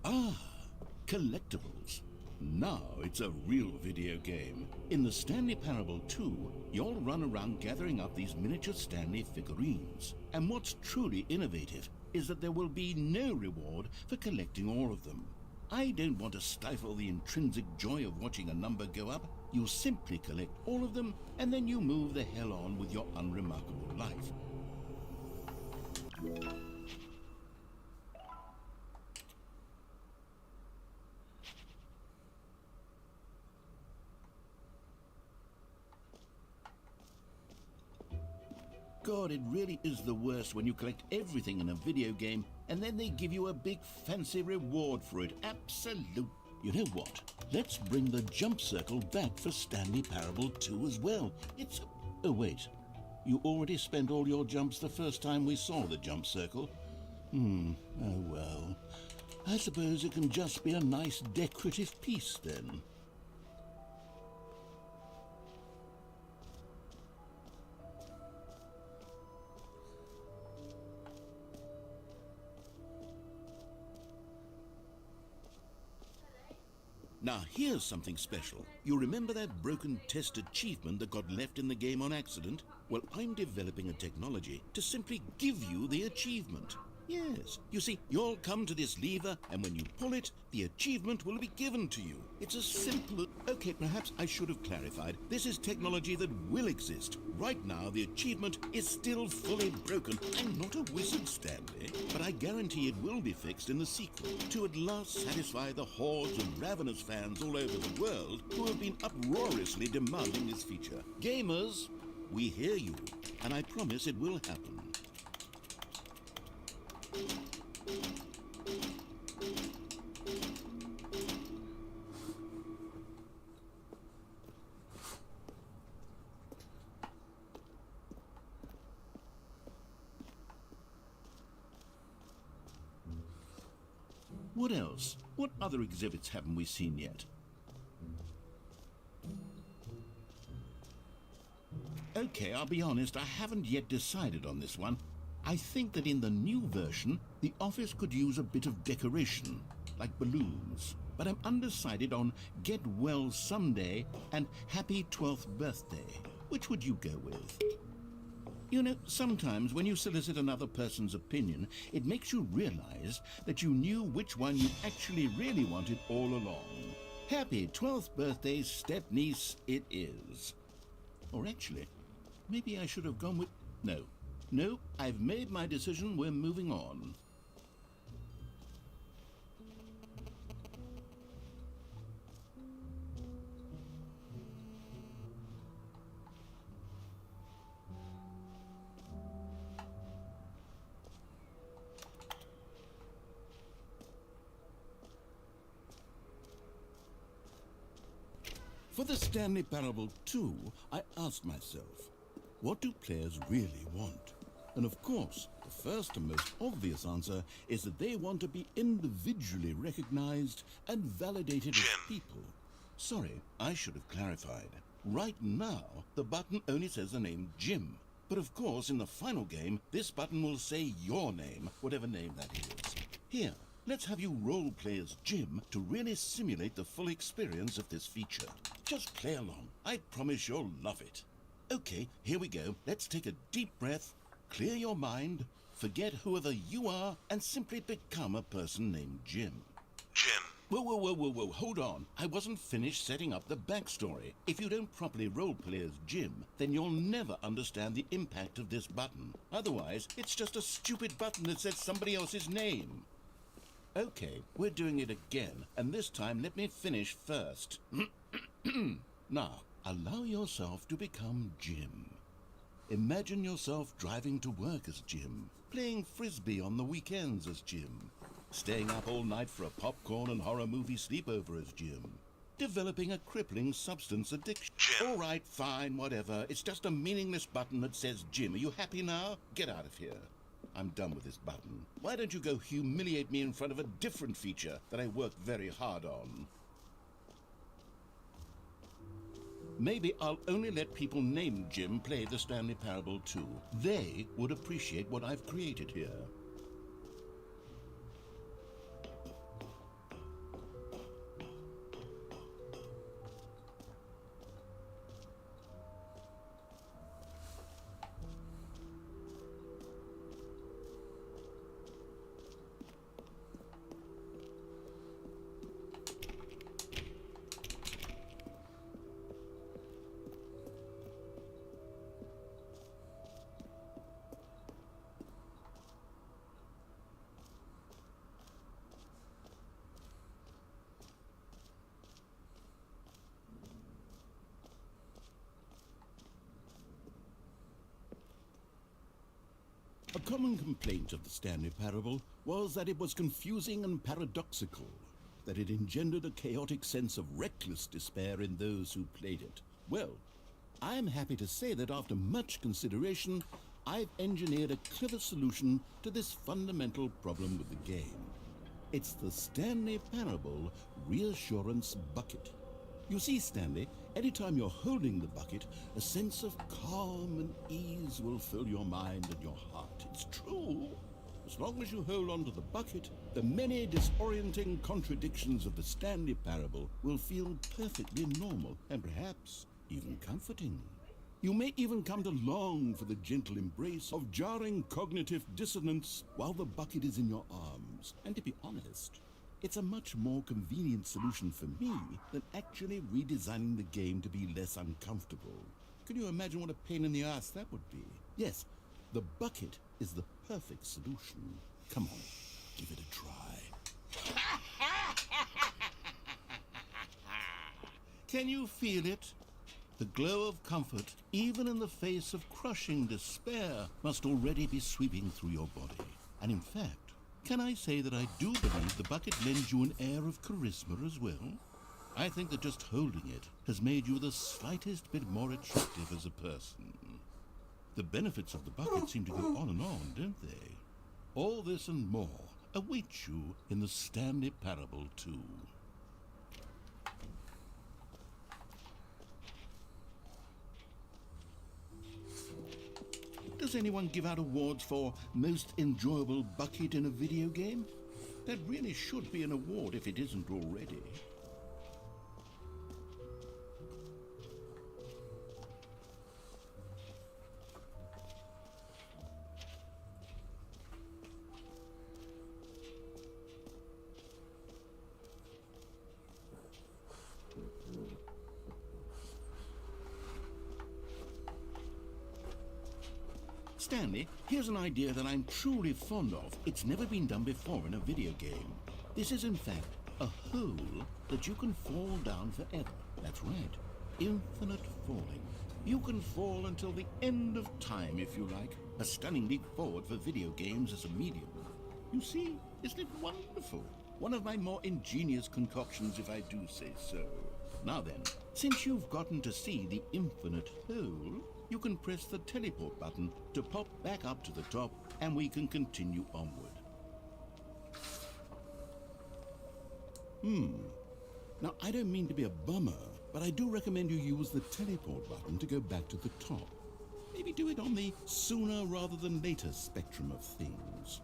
Ah, collectibles. Now it's a real video game. In the Stanley Parable 2, you'll run around gathering up these miniature Stanley figurines. And what's truly innovative is that there will be no reward for collecting all of them. I don't want to stifle the intrinsic joy of watching a number go up. You simply collect all of them, and then you move the hell on with your unremarkable life. God, it really is the worst when you collect everything in a video game and then they give you a big fancy reward for it. Absolute. You know what? Let's bring the jump circle back for Stanley Parable 2 as well. It's... Oh, wait. You already spent all your jumps the first time we saw the jump circle? Oh, well. I suppose it can just be a nice decorative piece then. Now, here's something special. You remember that broken test achievement that got left in the game on accident? Well, I'm developing a technology to simply give you the achievement. Yes. You see, you'll come to this lever, and when you pull it, the achievement will be given to you. It's as simple as... Okay, perhaps I should have clarified. This is technology that will exist. Right now, the achievement is still fully broken. I'm not a wizard, Stanley, but I guarantee it will be fixed in the sequel to at last satisfy the hordes of ravenous fans all over the world who have been uproariously demanding this feature. Gamers, we hear you, and I promise it will happen. What else? What other exhibits haven't we seen yet? Okay, I'll be honest, I haven't yet decided on this one. I think that in the new version, the office could use a bit of decoration, like balloons. But I'm undecided on Get Well Someday and Happy 12th Birthday. Which would you go with? You know, sometimes when you solicit another person's opinion, it makes you realize that you knew which one you actually really wanted all along. Happy 12th birthday, step-niece, it is. Or actually, maybe I should have gone with... No, I've made my decision, we're moving on. For the Stanley Parable 2, I asked myself, what do players really want? And of course, the first and most obvious answer is that they want to be individually recognized and validated as people. Sorry, I should have clarified. Right now, the button only says the name Jim. But of course, in the final game, this button will say your name, whatever name that is. Here, let's have you role-play as Jim to really simulate the full experience of this feature. Just play along. I promise you'll love it. Okay, here we go. Let's take a deep breath, clear your mind, forget whoever you are, and simply become a person named Jim. Jim. Whoa, hold on. I wasn't finished setting up the backstory. If you don't properly roleplay as Jim, then you'll never understand the impact of this button. Otherwise, it's just a stupid button that says somebody else's name. Okay, we're doing it again, and this time let me finish first. Now, allow yourself to become Jim. Imagine yourself driving to work as Jim, playing frisbee on the weekends as Jim, staying up all night for a popcorn and horror movie sleepover as Jim, developing a crippling substance addiction. Jim. All right, fine, whatever. It's just a meaningless button that says Jim. Are you happy now? Get out of here. I'm done with this button. Why don't you go humiliate me in front of a different feature that I worked very hard on? Maybe I'll only let people named Jim play the Stanley Parable 2. They would appreciate what I've created here. A common complaint of the Stanley Parable was that it was confusing and paradoxical, that it engendered a chaotic sense of reckless despair in those who played it. Well, I'm happy to say that after much consideration, I've engineered a clever solution to this fundamental problem with the game. It's the Stanley Parable Reassurance Bucket. You see, Stanley, anytime you're holding the bucket, a sense of calm and ease will fill your mind and your heart. It's true. As long as you hold on to the bucket, the many disorienting contradictions of the Stanley Parable will feel perfectly normal and perhaps even comforting. You may even come to long for the gentle embrace of jarring cognitive dissonance while the bucket is in your arms. And to be honest, it's a much more convenient solution for me than actually redesigning the game to be less uncomfortable. Can you imagine what a pain in the ass that would be? Yes, the bucket is the perfect solution. Come on, give it a try. Can you feel it? The glow of comfort, even in the face of crushing despair, must already be sweeping through your body. And in fact, can I say that I do believe the bucket lends you an air of charisma as well? I think that just holding it has made you the slightest bit more attractive as a person. The benefits of the bucket seem to go on and on, don't they? All this and more await you in the Stanley Parable 2. Does anyone give out awards for most enjoyable bucket in a video game? That really should be an award if it isn't already. Stanley, here's an idea that I'm truly fond of. It's never been done before in a video game. This is, in fact, a hole that you can fall down forever. That's right. Infinite falling. You can fall until the end of time, if you like. A stunning leap forward for video games as a medium. You see, isn't it wonderful? One of my more ingenious concoctions, if I do say so. Now then, since you've gotten to see the infinite hole, you can press the teleport button to pop back up to the top, and we can continue onward. Now, I don't mean to be a bummer, but I do recommend you use the teleport button to go back to the top. Maybe do it on the sooner rather than later spectrum of things.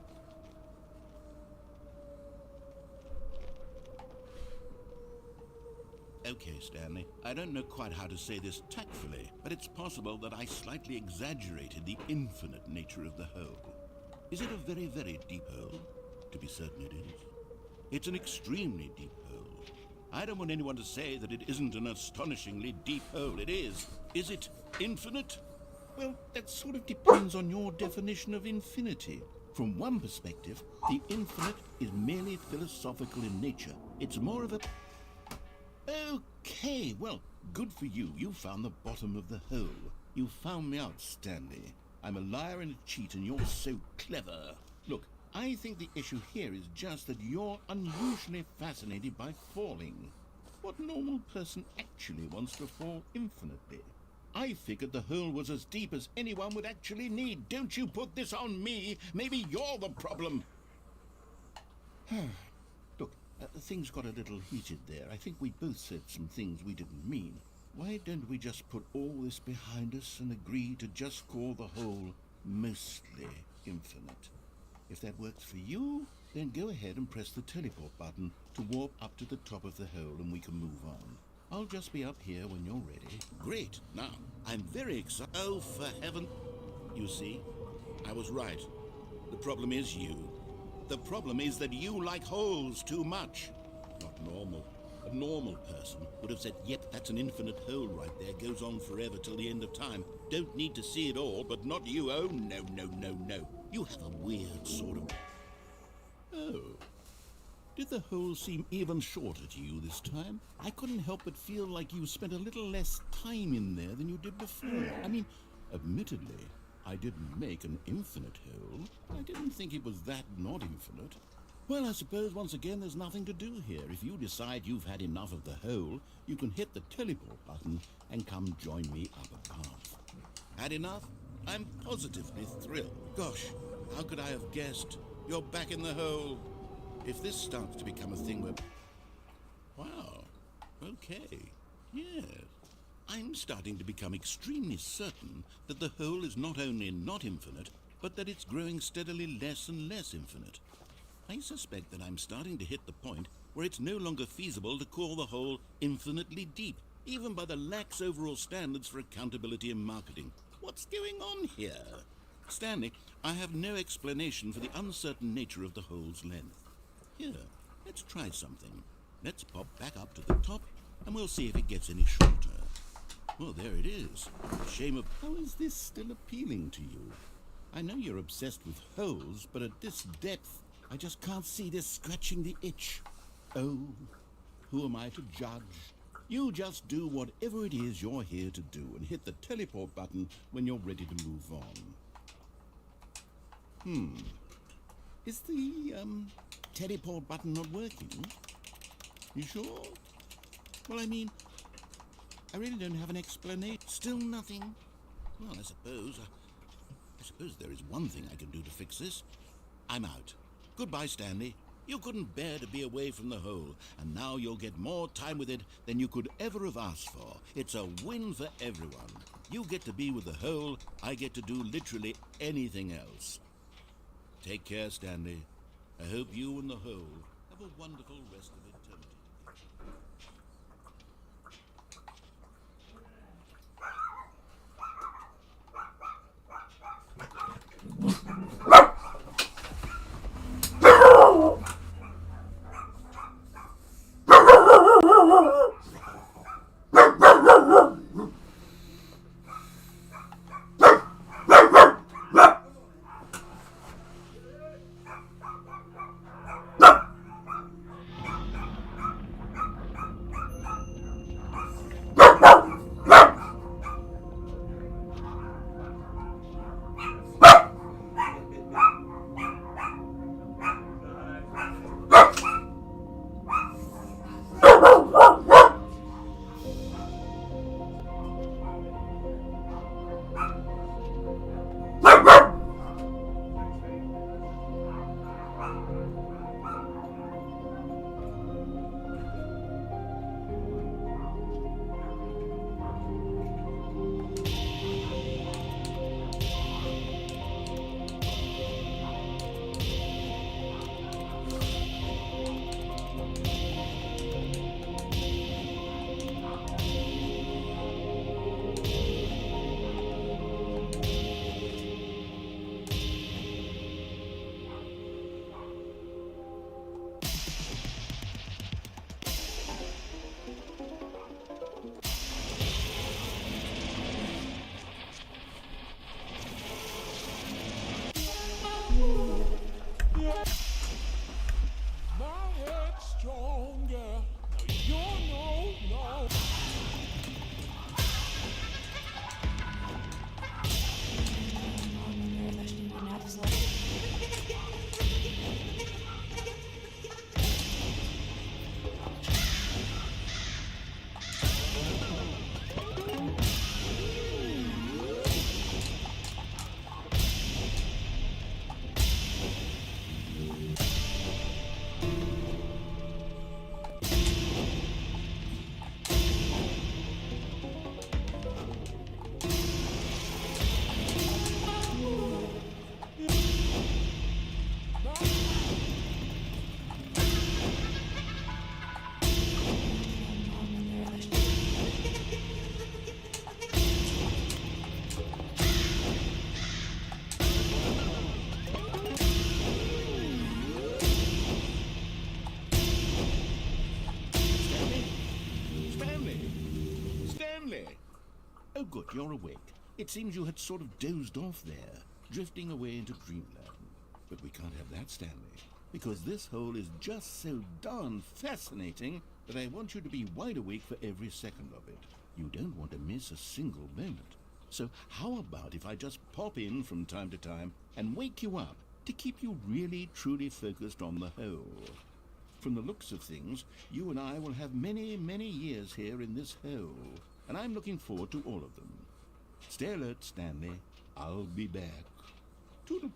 Okay, Stanley, I don't know quite how to say this tactfully, but it's possible that I slightly exaggerated the infinite nature of the hole. Is it a very, very deep hole? To be certain it is. It's an extremely deep hole. I don't want anyone to say that it isn't an astonishingly deep hole. It is. Is it infinite? Well, that sort of depends on your definition of infinity. From one perspective, the infinite is merely philosophical in nature. It's more of a... Okay, well, good for you. You found the bottom of the hole. You found me out, Stanley. I'm a liar and a cheat, and you're so clever. Look, I think the issue here is just that you're unusually fascinated by falling. What normal person actually wants to fall infinitely? I figured the hole was as deep as anyone would actually need. Don't you put this on me. Maybe you're the problem. Look, things got a little heated there. I think we both said some things we didn't mean. Why don't we just put all this behind us and agree to just call the hole mostly infinite? If that works for you, then go ahead and press the teleport button to warp up to the top of the hole and we can move on. I'll just be up here when you're ready. Great. Now, I'm very excited. Oh, for heaven. You see, I was right. The problem is you. The problem is that you like holes too much. Not normal. A normal person would have said, yep, that's an infinite hole right there. Goes on forever till the end of time. Don't need to see it all, but not you. Oh, no, no, no, no. You have a weird sort of... Oh. Did the hole seem even shorter to you this time? I couldn't help but feel like you spent a little less time in there than you did before. I mean, admittedly, I didn't make an infinite hole. I didn't think it was that not infinite. Well, I suppose once again there's nothing to do here. If you decide you've had enough of the hole, you can hit the teleport button and come join me up above. Had enough? I'm positively thrilled. Gosh, how could I have guessed? You're back in the hole. If this starts to become a thing where... Wow. Okay. Yes. I'm starting to become extremely certain that the hole is not only not infinite, but that it's growing steadily less and less infinite. I suspect that I'm starting to hit the point where it's no longer feasible to call the hole infinitely deep. even by the lax overall standards for accountability in marketing. What's going on here? Stanley, I have no explanation for the uncertain nature of the hole's length. Here, let's try something. Let's pop back up to the top, and we'll see if it gets any shorter. Well, there it is. Shame of... How is this still appealing to you? I know you're obsessed with holes, but at this depth, I just can't see this scratching the itch. Oh, who am I to judge? You just do whatever it is you're here to do and hit the teleport button when you're ready to move on. Is the, teleport button not working? You sure? Well, I mean, I really don't have an explanation. Still nothing? Well, I suppose there is one thing I can do to fix this. I'm out. Goodbye, Stanley. You couldn't bear to be away from the hole, and now you'll get more time with it than you could ever have asked for. It's a win for everyone. You get to be with the hole, I get to do literally anything else. Take care, Stanley. I hope you and the hole have a wonderful rest of eternity. Oh, good, you're awake. It seems you had sort of dozed off there, drifting away into dreamland. But we can't have that, Stanley, because this hole is just so darn fascinating that I want you to be wide awake for every second of it. You don't want to miss a single moment. So how about if I just pop in from time to time and wake you up to keep you really, truly focused on the hole? From the looks of things, you and I will have many, many years here in this hole, and I'm looking forward to all of them. Stay alert, Stanley. I'll be back. Toodle.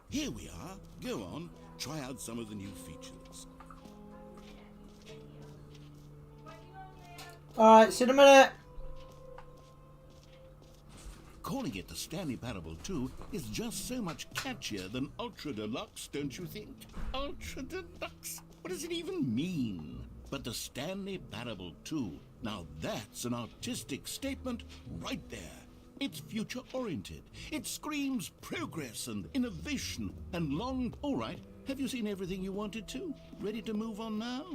Here we are. Go on, try out some of the new features. Alright, see you in a minute. Calling it the Stanley Parable 2 is just so much catchier than Ultra Deluxe, don't you think? Ultra Deluxe? What does it even mean? But the Stanley Parable 2, now that's an artistic statement right there. It's future-oriented. It screams progress and innovation and long... All right, have you seen everything you wanted to? Ready to move on now?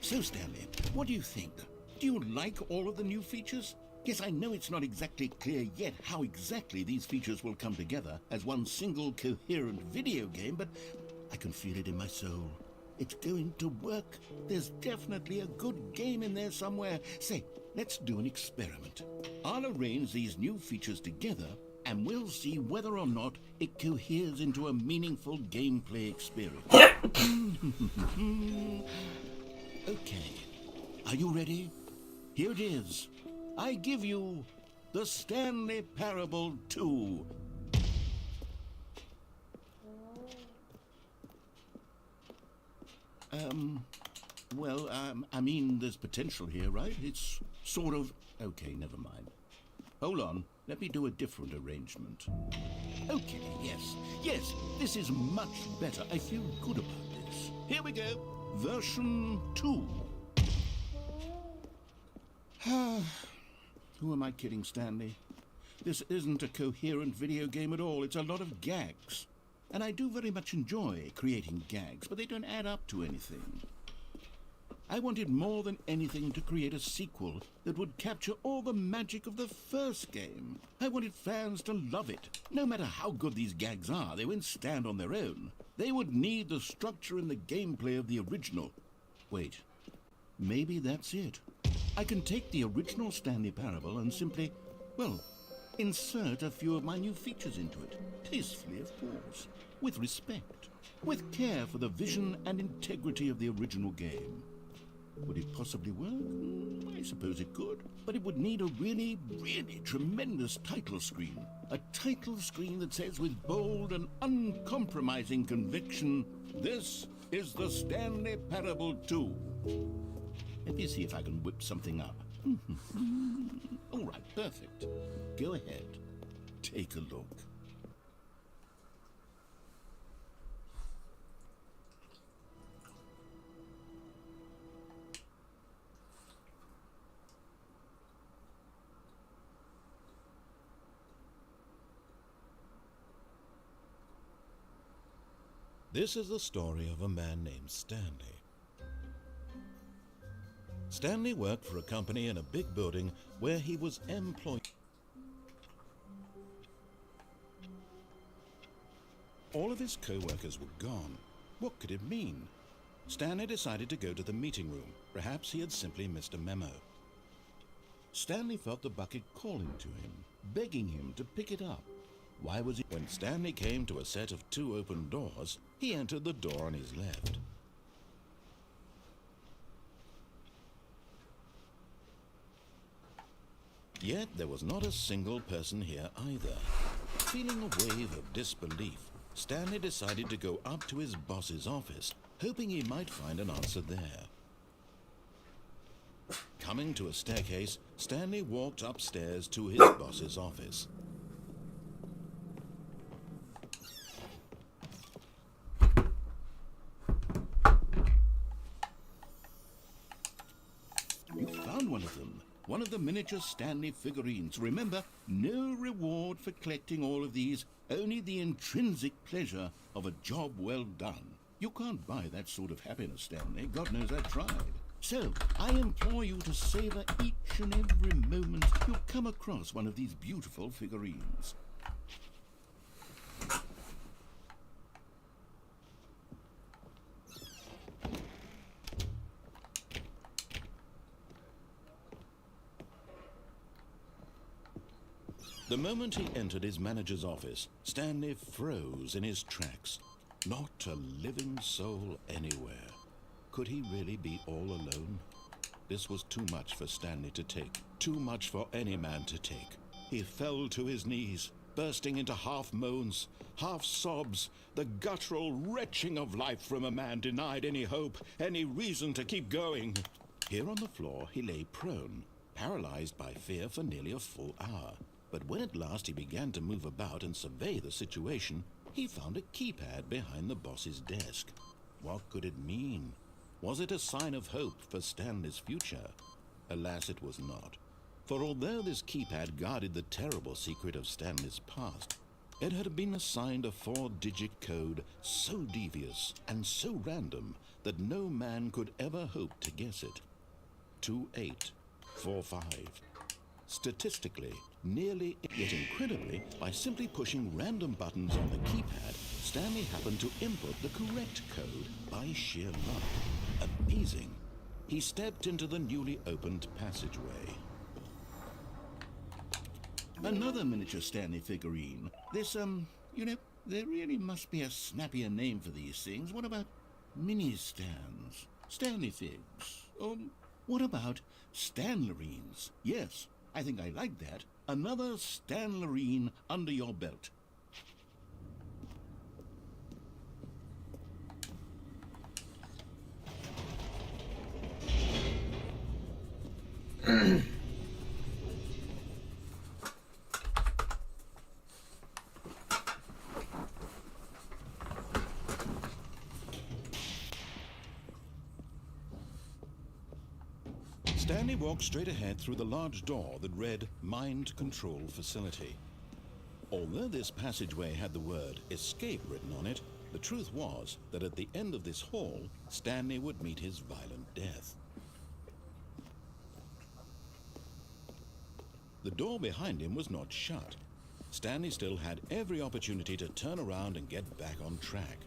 So, Stanley, what do you think? Do you like all of the new features? Yes, I know it's not exactly clear yet how exactly these features will come together as one single coherent video game, but I can feel it in my soul. It's going to work. There's definitely a good game in there somewhere. Say, let's do an experiment. I'll arrange these new features together, and we'll see whether or not it coheres into a meaningful gameplay experience. Okay, are you ready? Here it is. I give you the Stanley Parable 2. I mean, there's potential here, right? It's sort of... Okay, never mind. Hold on, let me do a different arrangement. Okay, yes, this is much better. I feel good about this. Here we go. Version 2. Who am I kidding, Stanley? This isn't a coherent video game at all. It's a lot of gags. And I do very much enjoy creating gags, but they don't add up to anything. I wanted more than anything to create a sequel that would capture all the magic of the first game. I wanted fans to love it. No matter how good these gags are, they won't stand on their own. They would need the structure and the gameplay of the original. Wait, maybe that's it. I can take the original Stanley Parable and simply, well, insert a few of my new features into it. Tastefully, of course. With respect. With care for the vision and integrity of the original game. Would it possibly work? I suppose it could. But it would need a really, really tremendous title screen. A title screen that says with bold and uncompromising conviction, "This is the Stanley Parable 2. Let me see if I can whip something up. All right, perfect. Go ahead. Take a look. This is the story of a man named Stanley. Stanley worked for a company in a big building where he was employed. All of his co-workers were gone. What could it mean? Stanley decided to go to the meeting room. Perhaps he had simply missed a memo. Stanley felt the bucket calling to him, begging him to pick it up. Why was he? When Stanley came to a set of 2 open doors, he entered the door on his left. Yet there was not a single person here either. Feeling a wave of disbelief, Stanley decided to go up to his boss's office, hoping he might find an answer there. Coming to a staircase, Stanley walked upstairs to his boss's office. You found one of them. One of the miniature Stanley figurines. Remember, no reward for collecting all of these, only the intrinsic pleasure of a job well done. You can't buy that sort of happiness, Stanley. God knows I tried. So, I implore you to savor each and every moment you come across one of these beautiful figurines. The moment he entered his manager's office, Stanley froze in his tracks. Not a living soul anywhere. Could he really be all alone? This was too much for Stanley to take. Too much for any man to take. He fell to his knees, bursting into half moans, half sobs, the guttural retching of life from a man denied any hope, any reason to keep going. Here on the floor he lay prone, paralyzed by fear for nearly a full hour. But when at last he began to move about and survey the situation, he found a keypad behind the boss's desk. What could it mean? Was it a sign of hope for Stanley's future? Alas, it was not. For although this keypad guarded the terrible secret of Stanley's past, it had been assigned a 4-digit code so devious and so random that no man could ever hope to guess it. 2845. Statistically, nearly, yet incredibly, by simply pushing random buttons on the keypad, Stanley happened to input the correct code by sheer luck. Amazing. He stepped into the newly opened passageway. Another miniature Stanley figurine. This, you know, there really must be a snappier name for these things. What about mini-stands? Stanley figs? What about Stanlerines? Yes, I think I like that. Another Stanlerine under your belt. Stanley walked straight ahead through the large door that read Mind Control Facility. Although this passageway had the word escape written on it, the truth was that at the end of this hall, Stanley would meet his violent death. The door behind him was not shut. Stanley still had every opportunity to turn around and get back on track.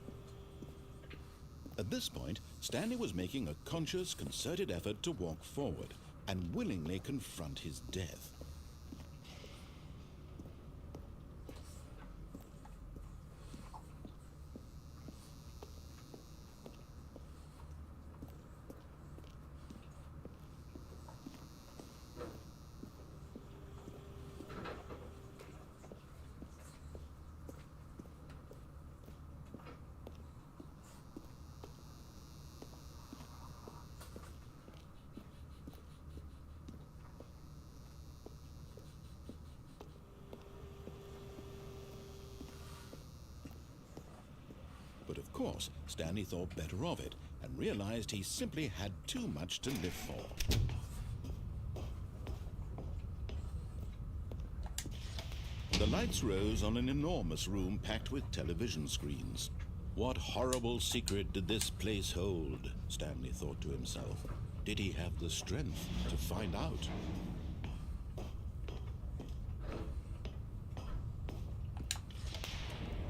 At this point, Stanley was making a conscious, concerted effort to walk forward and willingly confront his death. But of course, Stanley thought better of it and realized he simply had too much to live for. The lights rose on an enormous room packed with television screens. What horrible secret did this place hold? Stanley thought to himself. Did he have the strength to find out?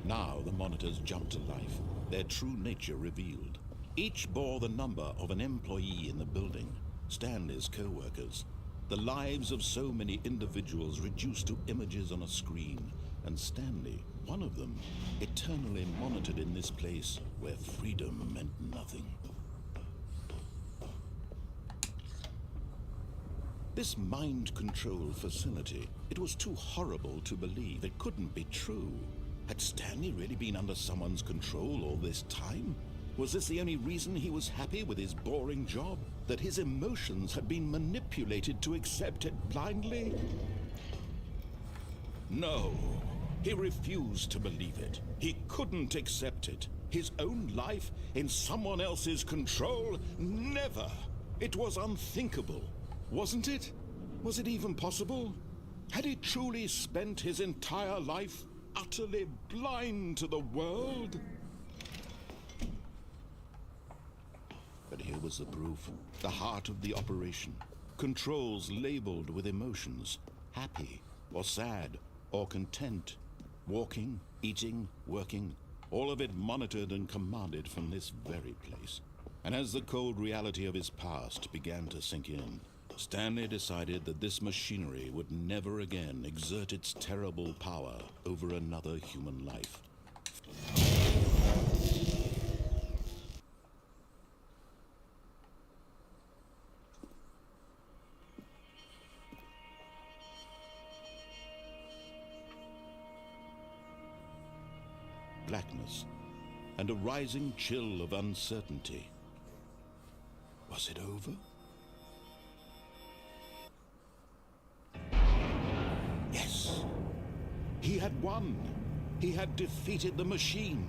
Now the monitors jumped to life, their true nature revealed. Each bore the number of an employee in the building, Stanley's co-workers. The lives of so many individuals reduced to images on a screen, and Stanley, one of them, eternally monitored in this place where freedom meant nothing. This mind control facility, it was too horrible to believe. It couldn't be true. Had Stanley really been under someone's control all this time? Was this the only reason he was happy with his boring job? That his emotions had been manipulated to accept it blindly? No, he refused to believe it. He couldn't accept it. His own life in someone else's control? Never! It was unthinkable, wasn't it? Was it even possible? Had he truly spent his entire life utterly blind to the world? But here was the proof, the heart of the operation. Controls labeled with emotions, happy or sad or content. Walking, eating, working, all of it monitored and commanded from this very place. And as the cold reality of his past began to sink in, Stanley decided that this machinery would never again exert its terrible power over another human life. blackness and a rising chill of uncertainty. Was it over? Yes. He had won. He had defeated the machine,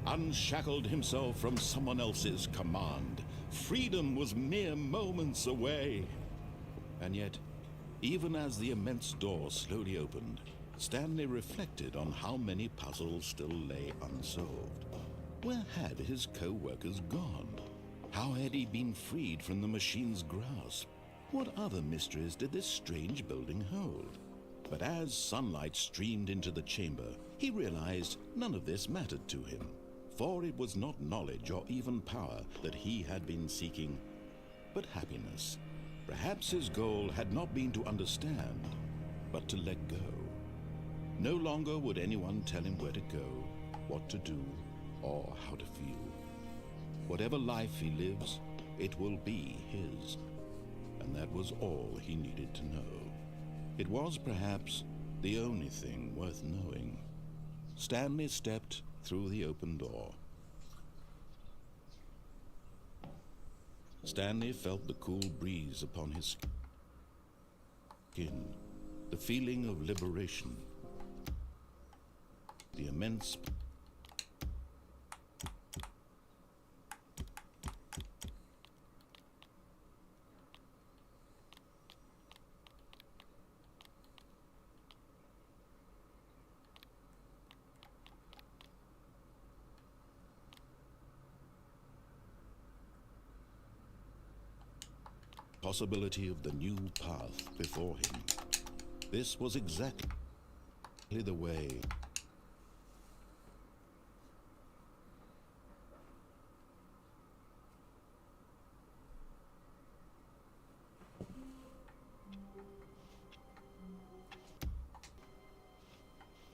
unshackled himself from someone else's command. Freedom was mere moments away. And yet, even as the immense door slowly opened, Stanley reflected on how many puzzles still lay unsolved. Where had his co-workers gone? How had he been freed from the machine's grasp? What other mysteries did this strange building hold? But as sunlight streamed into the chamber, he realized none of this mattered to him, for it was not knowledge or even power that he had been seeking, but happiness. Perhaps his goal had not been to understand, but to let go. No longer would anyone tell him where to go, what to do, or how to feel. Whatever life he lives, it will be his. And that was all he needed to know. It was perhaps the only thing worth knowing. Stanley stepped through the open door. Stanley felt the cool breeze upon his skin, the feeling of liberation, the immense possibility of the new path before him. This was exactly the way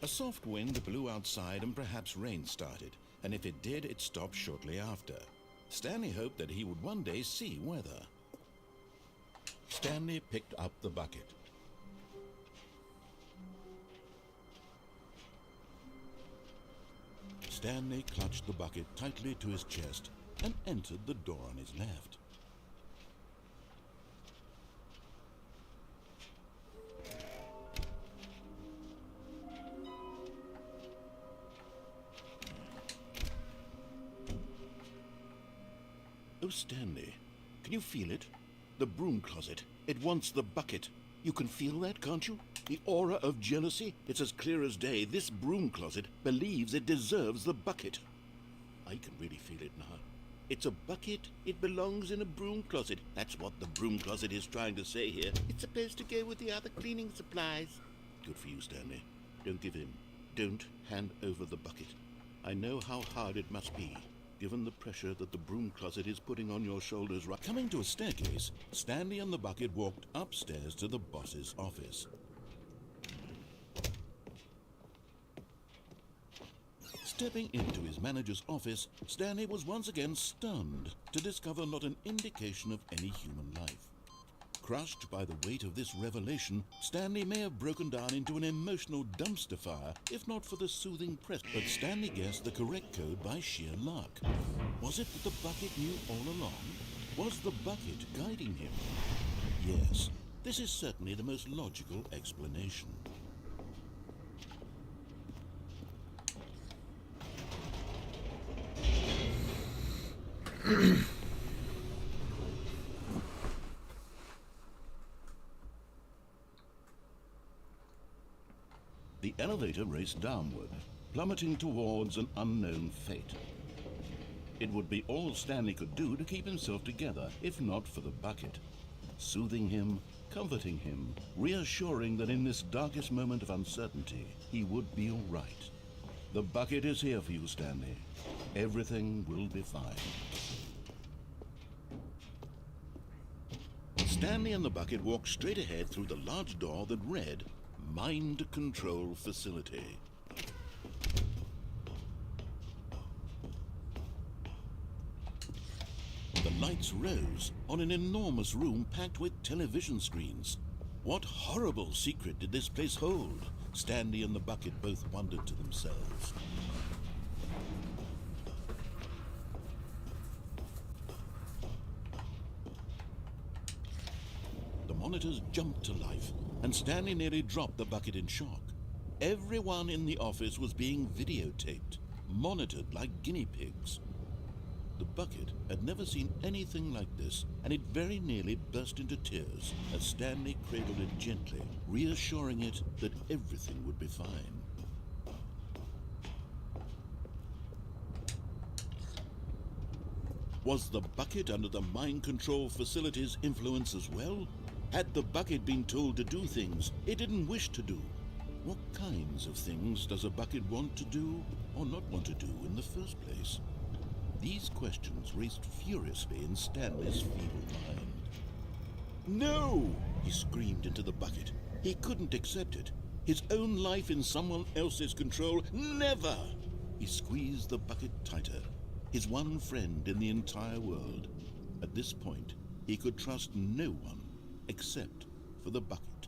a soft wind blew outside and perhaps rain started, and if it did, it stopped shortly after. Stanley hoped that he would one day see weather. Stanley picked up the bucket. Stanley clutched the bucket tightly to his chest and entered the door on his left. Oh, Stanley, can you feel it? The broom closet. It wants the bucket. You can feel that, can't you? The aura of jealousy. It's as clear as day. This broom closet believes it deserves the bucket. I can really feel it now. It's a bucket. It belongs in a broom closet. That's what the broom closet is trying to say here. It's supposed to go with the other cleaning supplies. Good for you, Stanley. Don't give in. Don't hand over the bucket. I know how hard it must be, given the pressure that the broom closet is putting on your shoulders. Coming to a staircase, Stanley and the bucket walked upstairs to the boss's office. Stepping into his manager's office, Stanley was once again stunned to discover not an indication of any human life. Crushed by the weight of this revelation, Stanley may have broken down into an emotional dumpster fire, if not for the soothing press. But Stanley guessed the correct code by sheer luck. Was it that the bucket knew all along? Was the bucket guiding him? Yes, this is certainly the most logical explanation. The elevator raced downward, plummeting towards an unknown fate. It would be all Stanley could do to keep himself together, if not for the bucket. Soothing him, comforting him, reassuring that in this darkest moment of uncertainty, he would be all right. The bucket is here for you, Stanley. Everything will be fine. Stanley and the bucket walked straight ahead through the large door that read, Mind Control Facility. The lights rose on an enormous room packed with television screens. What horrible secret did this place hold? Stanley and the bucket both wondered to themselves. monitors jumped to life, and Stanley nearly dropped the bucket in shock. Everyone in the office was being videotaped, monitored like guinea pigs. The bucket had never seen anything like this, and it very nearly burst into tears as Stanley cradled it gently, reassuring it that everything would be fine. Was the bucket under the mind control facility's influence as well? Had the bucket been told to do things it didn't wish to do? What kinds of things does a bucket want to do or not want to do in the first place? These questions raced furiously in Stanley's feeble mind. No! He screamed into the bucket. He couldn't accept it. His own life in someone else's control, never! He squeezed the bucket tighter. His one friend in the entire world. At this point, he could trust no one except for the bucket.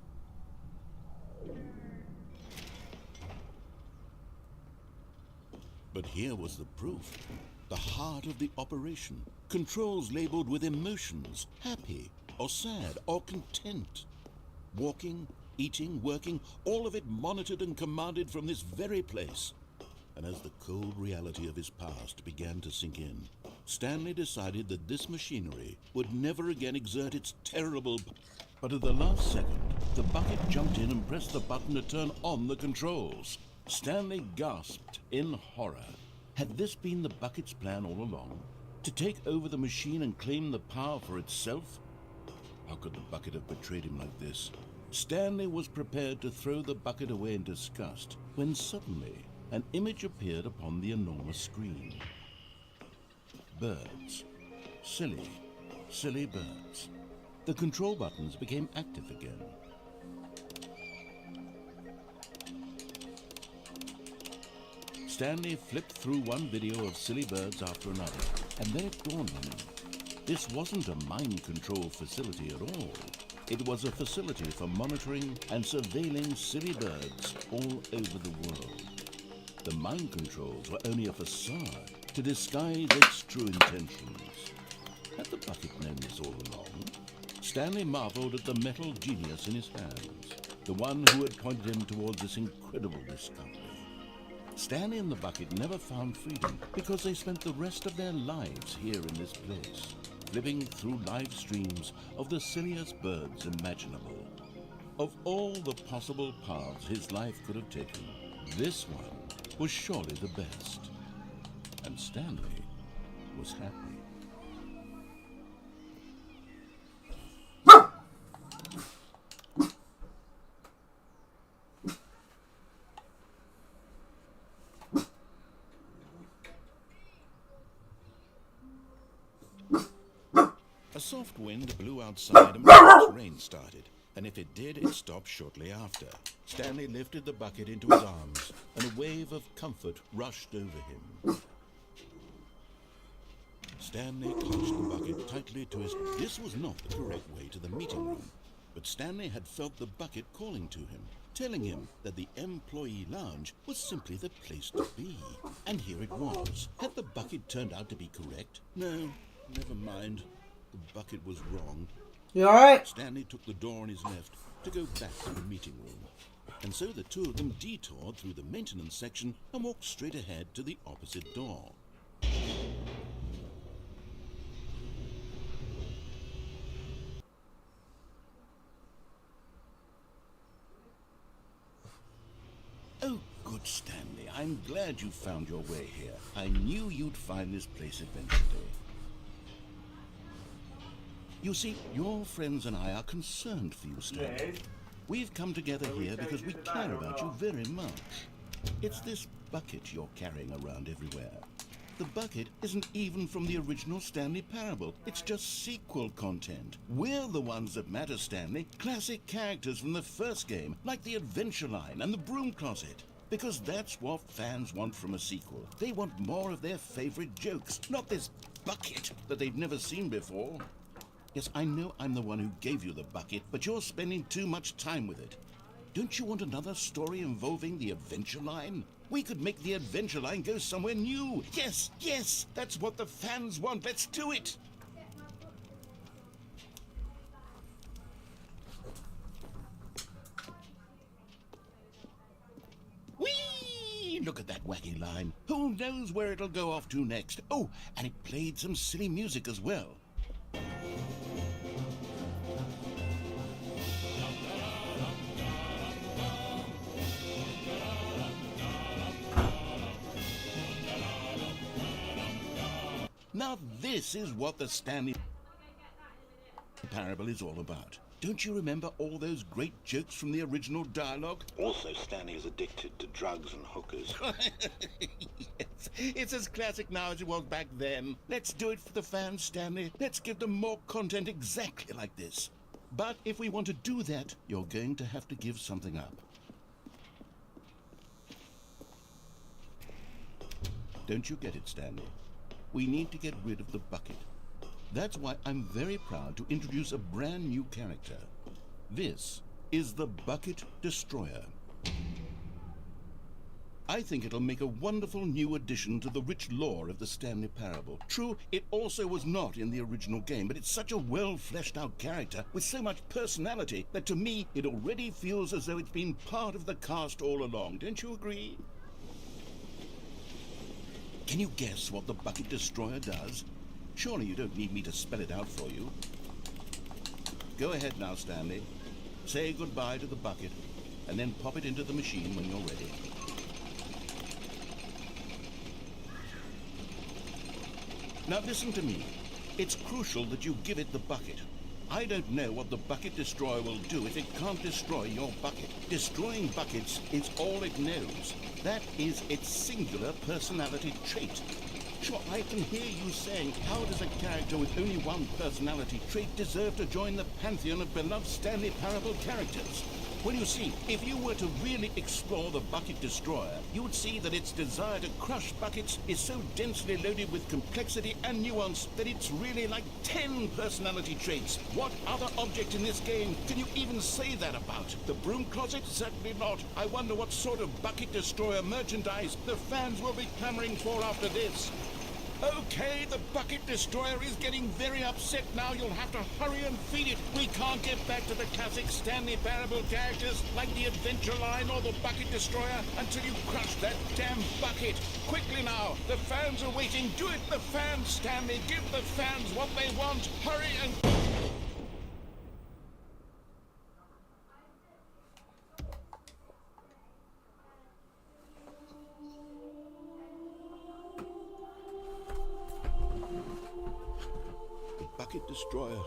But here was the proof. The heart of the operation. Controls labeled with emotions, happy or sad or content. Walking, eating, working, all of it monitored and commanded from this very place. And as the cold reality of his past began to sink in, Stanley decided that this machinery would never again exert its terrible... But at the last second, the bucket jumped in and pressed the button to turn on the controls. Stanley gasped in horror. Had this been the bucket's plan all along? To take over the machine and claim the power for itself? How could the bucket have betrayed him like this? Stanley was prepared to throw the bucket away in disgust when suddenly an image appeared upon the enormous screen. Birds. Silly, silly birds. The control buttons became active again. Stanley flipped through one video of silly birds after another, and then it dawned on him. This wasn't a mind control facility at all. It was a facility for monitoring and surveilling silly birds all over the world. The mind controls were only a facade to disguise its true intentions. Had the bucket known this all along? Stanley marveled at the metal genius in his hands, the one who had pointed him towards this incredible discovery. Stanley and the bucket never found freedom because they spent the rest of their lives here in this place, living through live streams of the silliest birds imaginable. Of all the possible paths his life could have taken, this one was surely the best. And Stanley was happy. A soft wind blew outside and rain started, and if it did, it stopped shortly after. Stanley lifted the bucket into his arms, and a wave of comfort rushed over him. Stanley clutched the bucket tightly to his... This was not the correct way to the meeting room, but Stanley had felt the bucket calling to him, telling him that the employee lounge was simply the place to be. And here it was. Had the bucket turned out to be correct? No, never mind. The bucket was wrong. You alright? Stanley took the door on his left to go back to the meeting room. And so the two of them detoured through the maintenance section and walked straight ahead to the opposite door. Oh, good Stanley. I'm glad you found your way here. I knew you'd find this place eventually. You see, your friends and I are concerned for you, Stanley. We've come together here because we care about you very much. It's this bucket you're carrying around everywhere. The bucket isn't even from the original Stanley Parable. It's just sequel content. We're the ones that matter, Stanley. Classic characters from the first game, like the Adventure Line and the Broom Closet. Because that's what fans want from a sequel. They want more of their favorite jokes, not this bucket that they've never seen before. Yes, I know I'm the one who gave you the bucket, but you're spending too much time with it. Don't you want another story involving the Adventure Line? We could make the Adventure Line go somewhere new. Yes, yes, that's what the fans want. Let's do it. Look at that wacky line. Who knows where it'll go off to next? Oh, and it played some silly music as well. Now this is what the Stanley Parable is all about. Don't you remember all those great jokes from the original dialogue? Also, Stanley is addicted to drugs and hookers. Yes, it's as classic now as it was back then. Let's do it for the fans, Stanley. Let's give them more content exactly like this. But if we want to do that, you're going to have to give something up. Don't you get it, Stanley? We need to get rid of the bucket. That's why I'm very proud to introduce a brand new character. This is the Bucket Destroyer. I think it'll make a wonderful new addition to the rich lore of the Stanley Parable. True, it also was not in the original game, but it's such a well-fleshed-out character with so much personality that to me it already feels as though it's been part of the cast all along. Don't you agree? Can you guess what the Bucket Destroyer does? Surely you don't need me to spell it out for you. Go ahead now, Stanley. Say goodbye to the bucket, and then pop it into the machine when you're ready. Now listen to me. It's crucial that you give it the bucket. I don't know what the Bucket Destroyer will do if it can't destroy your bucket. Destroying buckets is all it knows. That is its singular personality trait. Sure, I can hear you saying, how does a character with only one personality trait deserve to join the pantheon of beloved Stanley Parable characters? Well, you see, if you were to really explore the Bucket Destroyer, you would see that its desire to crush buckets is so densely loaded with complexity and nuance that it's really like 10 personality traits. What other object in this game can you even say that about? The broom closet? Certainly not. I wonder what sort of Bucket Destroyer merchandise the fans will be clamoring for after this. Okay, the Bucket Destroyer is getting very upset now. You'll have to hurry and feed it. We can't get back to the classic Stanley Parable characters like the Adventure Line or the Bucket Destroyer until you crush that damn bucket. Quickly now, the fans are waiting. Do it, the fans, Stanley. Give the fans what they want. Hurry and... Bucket Destroyer,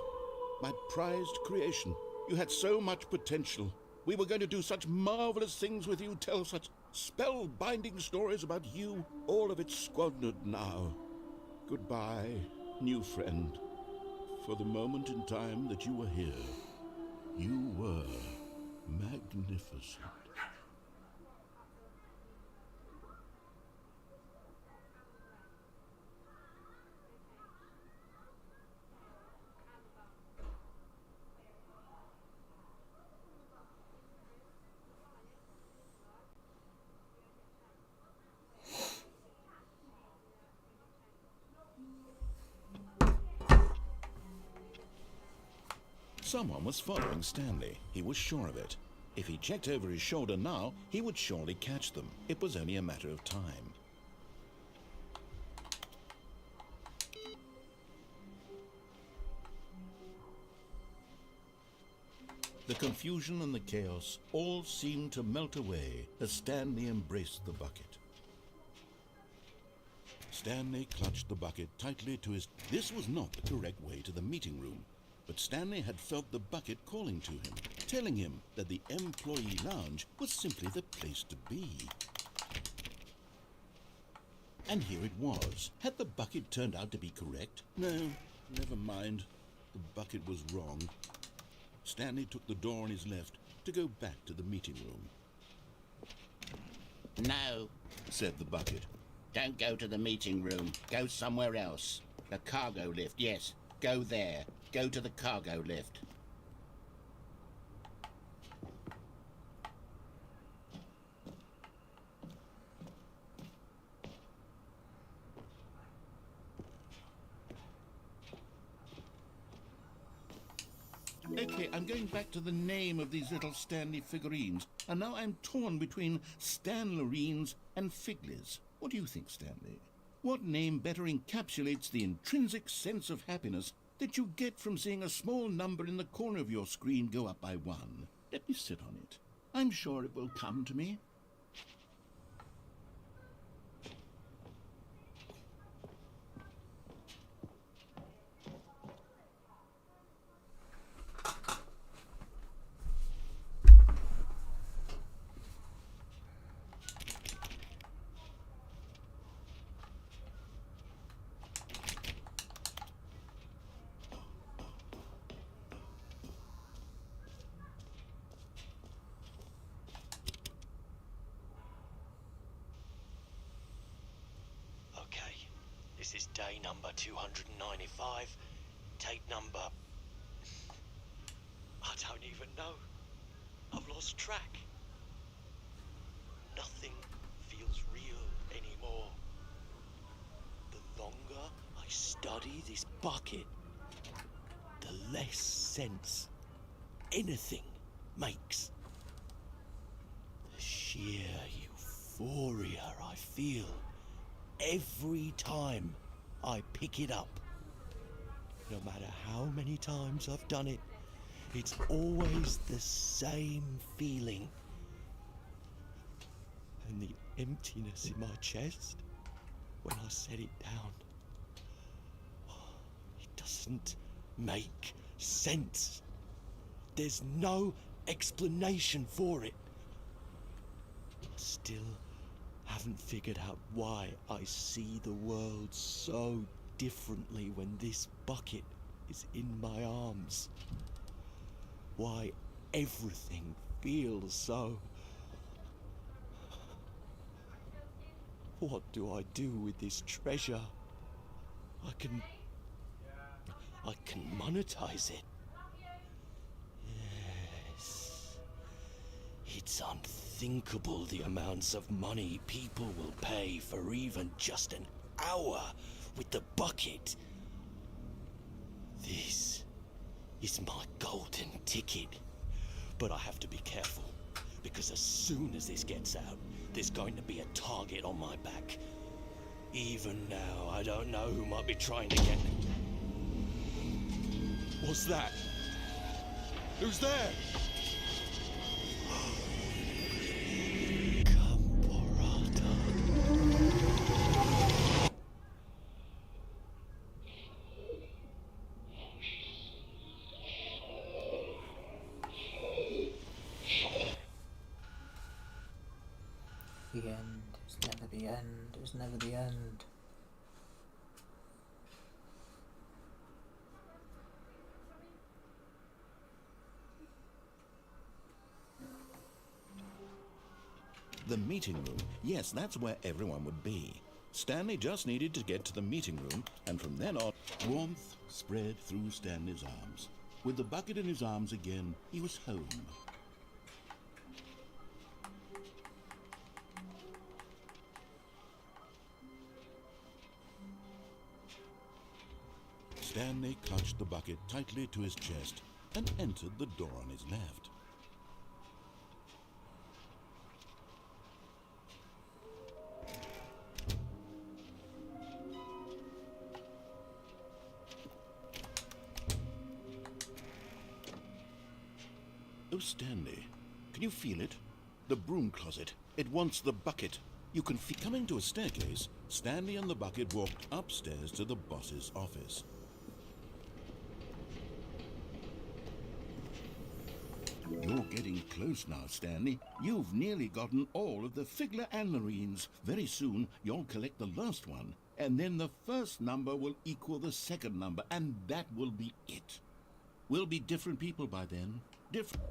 my prized creation. You had so much potential. We were going to do such marvelous things with you, tell such spell-binding stories about you. All of it squandered now. Goodbye, new friend. For the moment in time that you were here, you were magnificent. Someone was following Stanley. He was sure of it. If he checked over his shoulder now, he would surely catch them. It was only a matter of time. The confusion and the chaos all seemed to melt away as Stanley embraced the bucket. Stanley clutched the bucket tightly to his... This was not the correct way to the meeting room. But Stanley had felt the bucket calling to him, telling him that the employee lounge was simply the place to be. And here it was. Had the bucket turned out to be correct? No, never mind. The bucket was wrong. Stanley took the door on his left to go back to the meeting room. No, said the bucket. don't go to the meeting room. Go somewhere else. The cargo lift, yes. Go there. Go to the cargo lift. Okay, I'm going back to the name of these little Stanley figurines, and now I'm torn between Stanlerines and figures. What do you think, Stanley? What name better encapsulates the intrinsic sense of happiness that you get from seeing a small number in the corner of your screen go up by 1? Let me sit on it. I'm sure it will come to me. Okay, this is day number 295. Tape number... I don't even know. I've lost track. Nothing feels real anymore. The longer I study this bucket, the less sense anything makes. The sheer euphoria I feel every time I pick it up. No matter how many times I've done it, it's always the same feeling. And the emptiness in my chest when I set it down. It doesn't make sense. There's no explanation for it. I still haven't figured out why I see the world so differently when this bucket is in my arms. Why everything feels so... What do I do with this treasure? I can monetize it. Yes. It's unthinkable the amounts of money people will pay for even just an hour with the bucket. This is my golden ticket. But I have to be careful, because as soon as this gets out, there's going to be a target on my back. Even now, I don't know who might be trying to get... What's that? Who's there? The end is never the end, is never the end. The meeting room. Yes, that's where everyone would be. Stanley just needed to get to the meeting room, and from then on, warmth spread through Stanley's arms. With the bucket in his arms again, he was home. Stanley clutched the bucket tightly to his chest and entered the door on his left. Oh, Stanley, can you feel it? The broom closet. It wants the bucket. You can feel... Coming to a staircase, Stanley and the bucket walked upstairs to the boss's office. You're getting close now, Stanley. You've nearly gotten all of the Figler and Marines. Very soon, you'll collect the last one. And then the first number will equal the second number, and that will be it. We'll be different people by then. Different.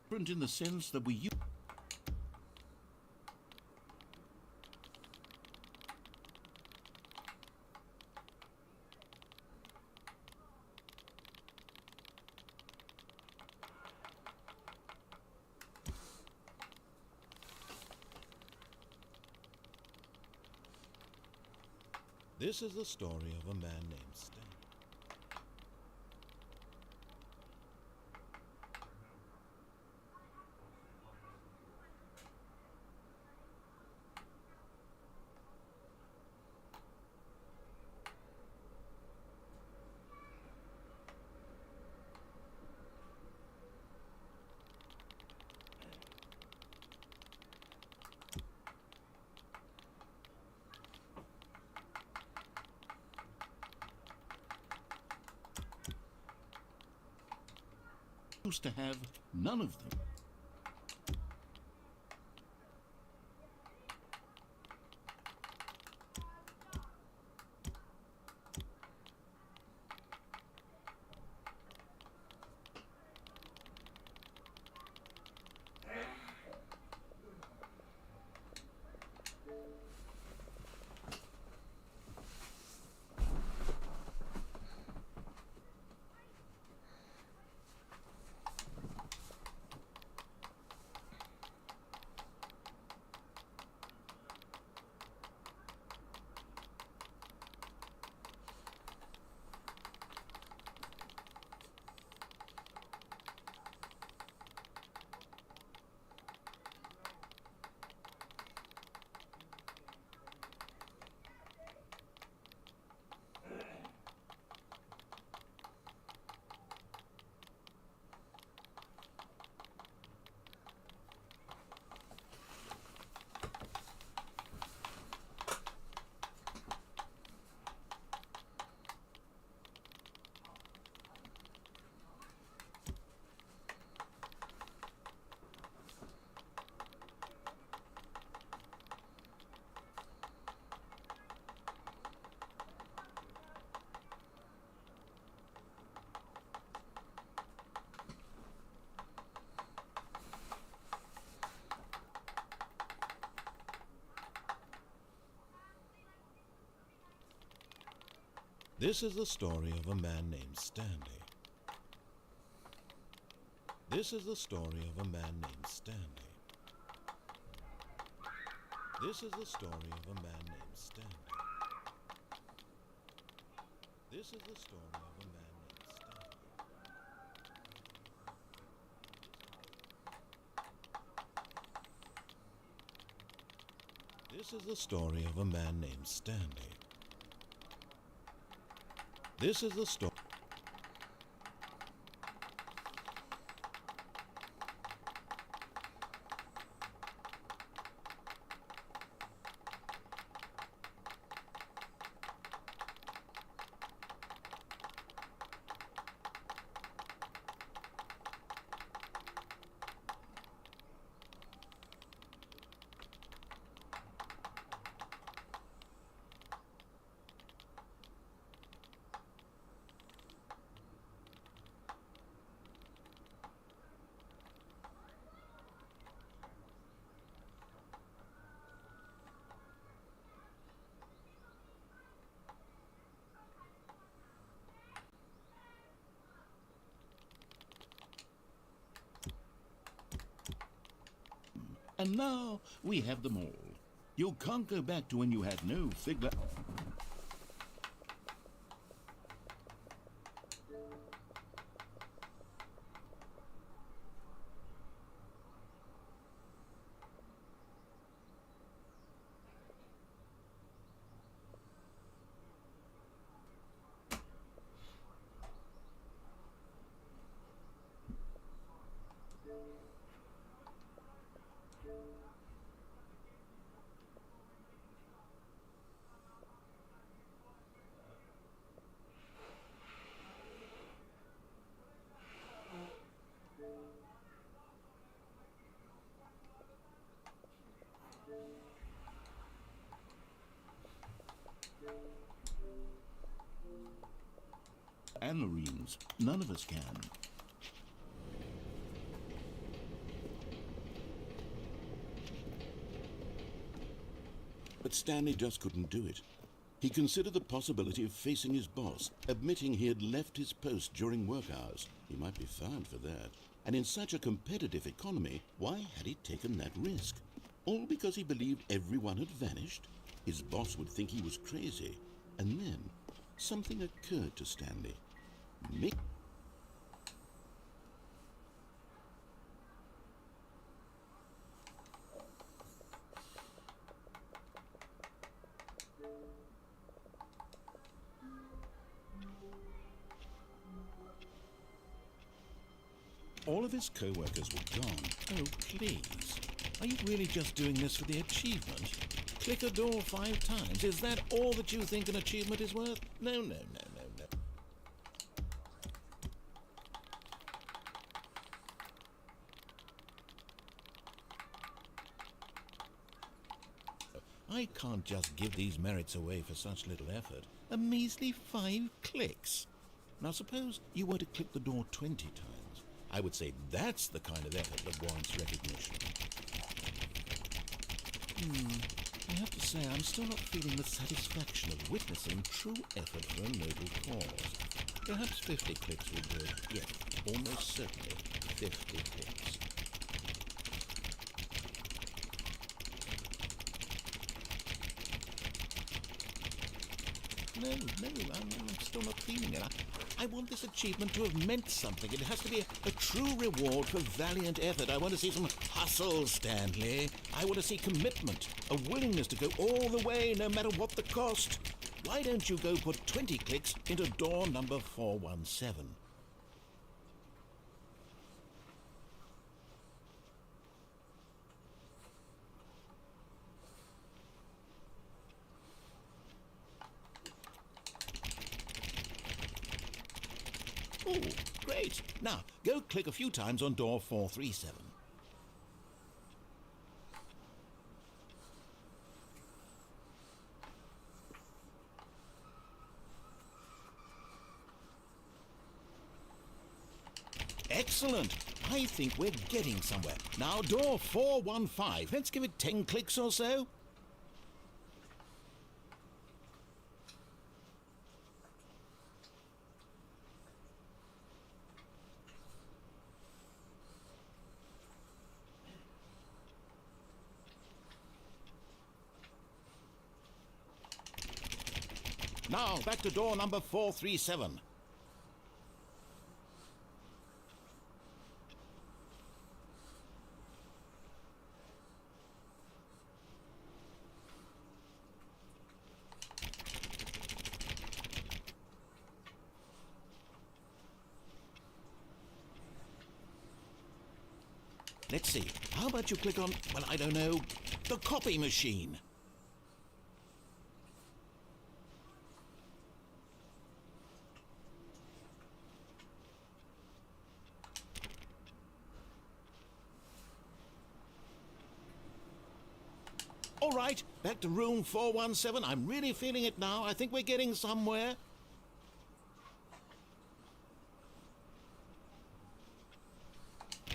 Different in the sense that we use... This is the story of a man named Stanley. Used to have none of them. This is the story of a man named Stanley. This is the story of a man named Stanley. This is the story of a man named Stanley. This is the story of a man named Stanley. This is the story of a man named Stanley. This is the story. And now we have them all. You can't go back to when you had no figure. And Marines, none of us can. But Stanley just couldn't do it. He considered the possibility of facing his boss, admitting he had left his post during work hours. He might be fined for that. And in such a competitive economy, why had he taken that risk? All because he believed everyone had vanished? His boss would think he was crazy. And then something occurred to Stanley. Mick. All of his co-workers were gone. Oh, please. Are you really just doing this for the achievement? Click a door 5 times. Is that all that you think an achievement is worth? No, no, no, no, no. I can't just give these merits away for such little effort. A measly 5 clicks. Now suppose you were to click the door 20 times. I would say that's the kind of effort that warrants recognition. I have to say I'm still not feeling the satisfaction of witnessing true effort for a noble cause. Perhaps 50 clicks will do it. Yes, almost certainly 50 clicks. No, I'm still not feeling it. I want this achievement to have meant something. It has to be a true reward for valiant effort. I want to see some hustle, Stanley. I want to see commitment, a willingness to go all the way, no matter what the cost. Why don't you go put 20 clicks into door number 417? Oh, great. Now, go click a few times on door 437. Excellent. I think we're getting somewhere. Now, door 415. Let's give it 10 clicks or so. Now, back to door number 437. Let's see. How about you click on, well, I don't know, the copy machine? All right, back to room 417. I'm really feeling it now. I think we're getting somewhere.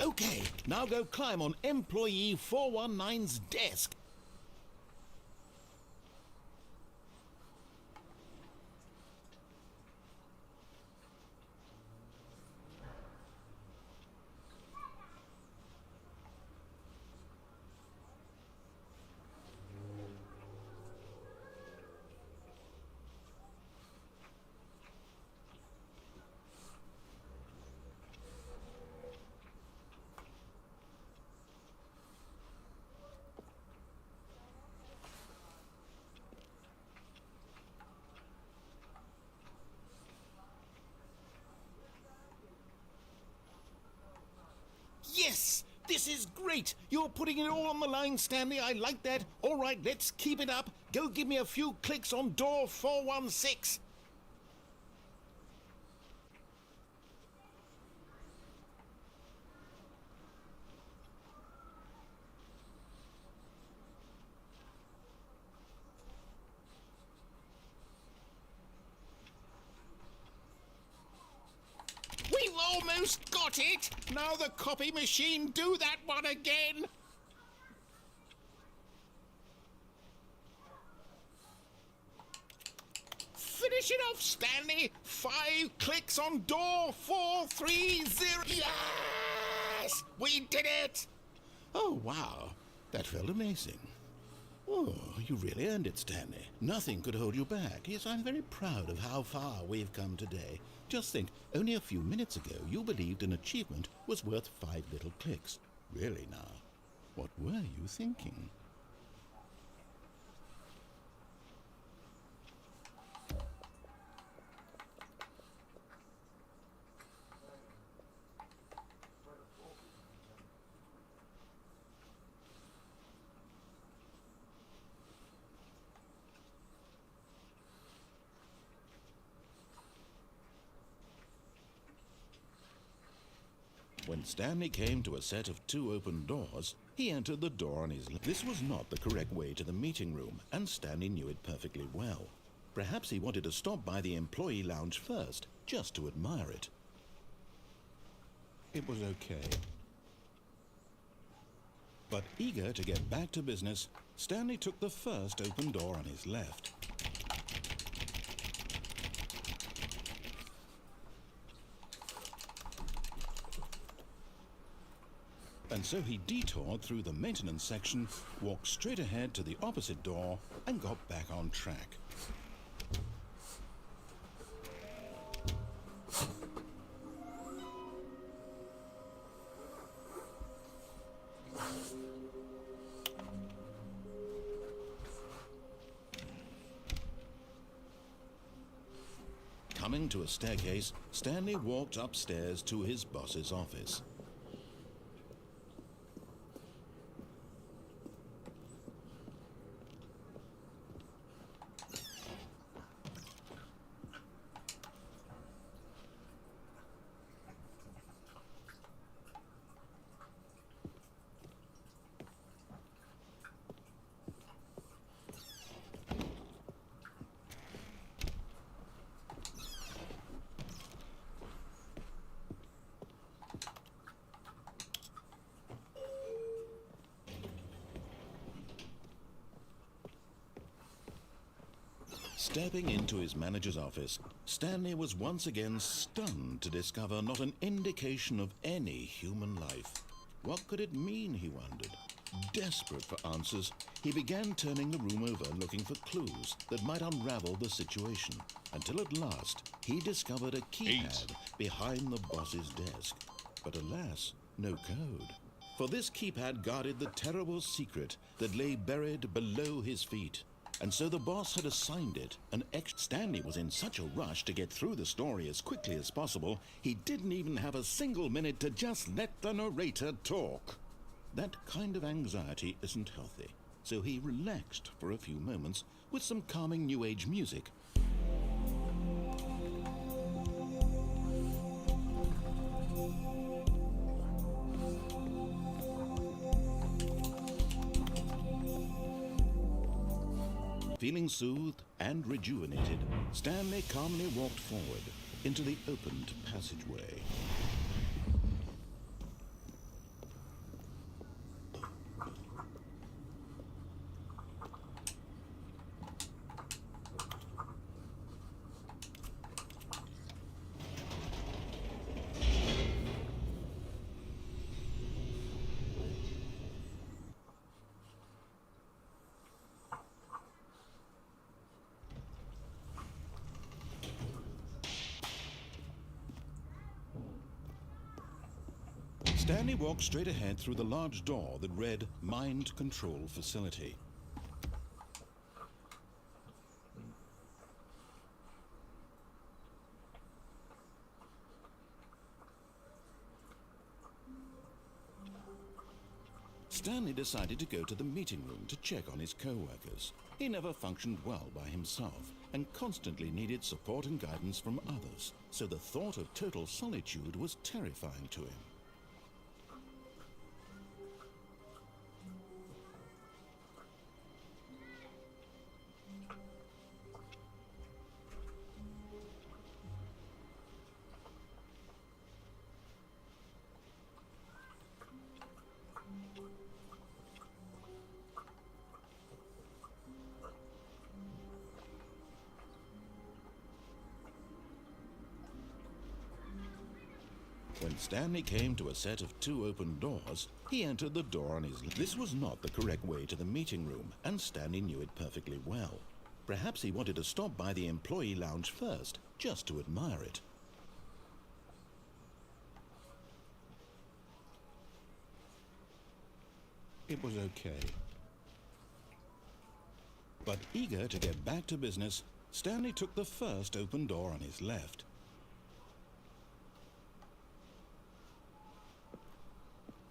Okay, now go climb on employee 419's desk. Yes! This is great! You're putting it all on the line, Stanley. I like that. All right, let's keep it up. Go give me a few clicks on door 416. We've almost got it! Now the copy machine, do that one again! Finish it off, Stanley! 5 clicks on door 430! Yes! We did it! Oh, wow. That felt amazing. Oh, you really earned it, Stanley. Nothing could hold you back. Yes, I'm very proud of how far we've come today. Just think, only a few minutes ago you believed an achievement was worth 5 little clicks. Really now, what were you thinking? When Stanley came to a set of 2 open doors, he entered the door on his left. This was not the correct way to the meeting room, and Stanley knew it perfectly well. Perhaps he wanted to stop by the employee lounge first, just to admire it. It was okay. But eager to get back to business, Stanley took the first open door on his left. And so he detoured through the maintenance section, walked straight ahead to the opposite door, and got back on track. Coming to a staircase, Stanley walked upstairs to his boss's office. Stepping into his manager's office, Stanley was once again stunned to discover not an indication of any human life. What could it mean, he wondered. Desperate for answers, he began turning the room over looking for clues that might unravel the situation, until at last he discovered a keypad behind the boss's desk. But alas, no code. For this keypad guarded the terrible secret that lay buried below his feet. And so the boss had assigned it an Stanley was in such a rush to get through the story as quickly as possible, he didn't even have a single minute to just let the narrator talk. That kind of anxiety isn't healthy, so he relaxed for a few moments with some calming New Age music. Feeling soothed and rejuvenated, Stanley calmly walked forward into the opened passageway. Stanley walked straight ahead through the large door that read Mind Control Facility. Stanley decided to go to the meeting room to check on his co-workers. He never functioned well by himself and constantly needed support and guidance from others, so the thought of total solitude was terrifying to him. When Stanley came to a set of 2 open doors, he entered the door on his left. This was not the correct way to the meeting room, and Stanley knew it perfectly well. Perhaps he wanted to stop by the employee lounge first, just to admire it. It was okay. But eager to get back to business, Stanley took the first open door on his left.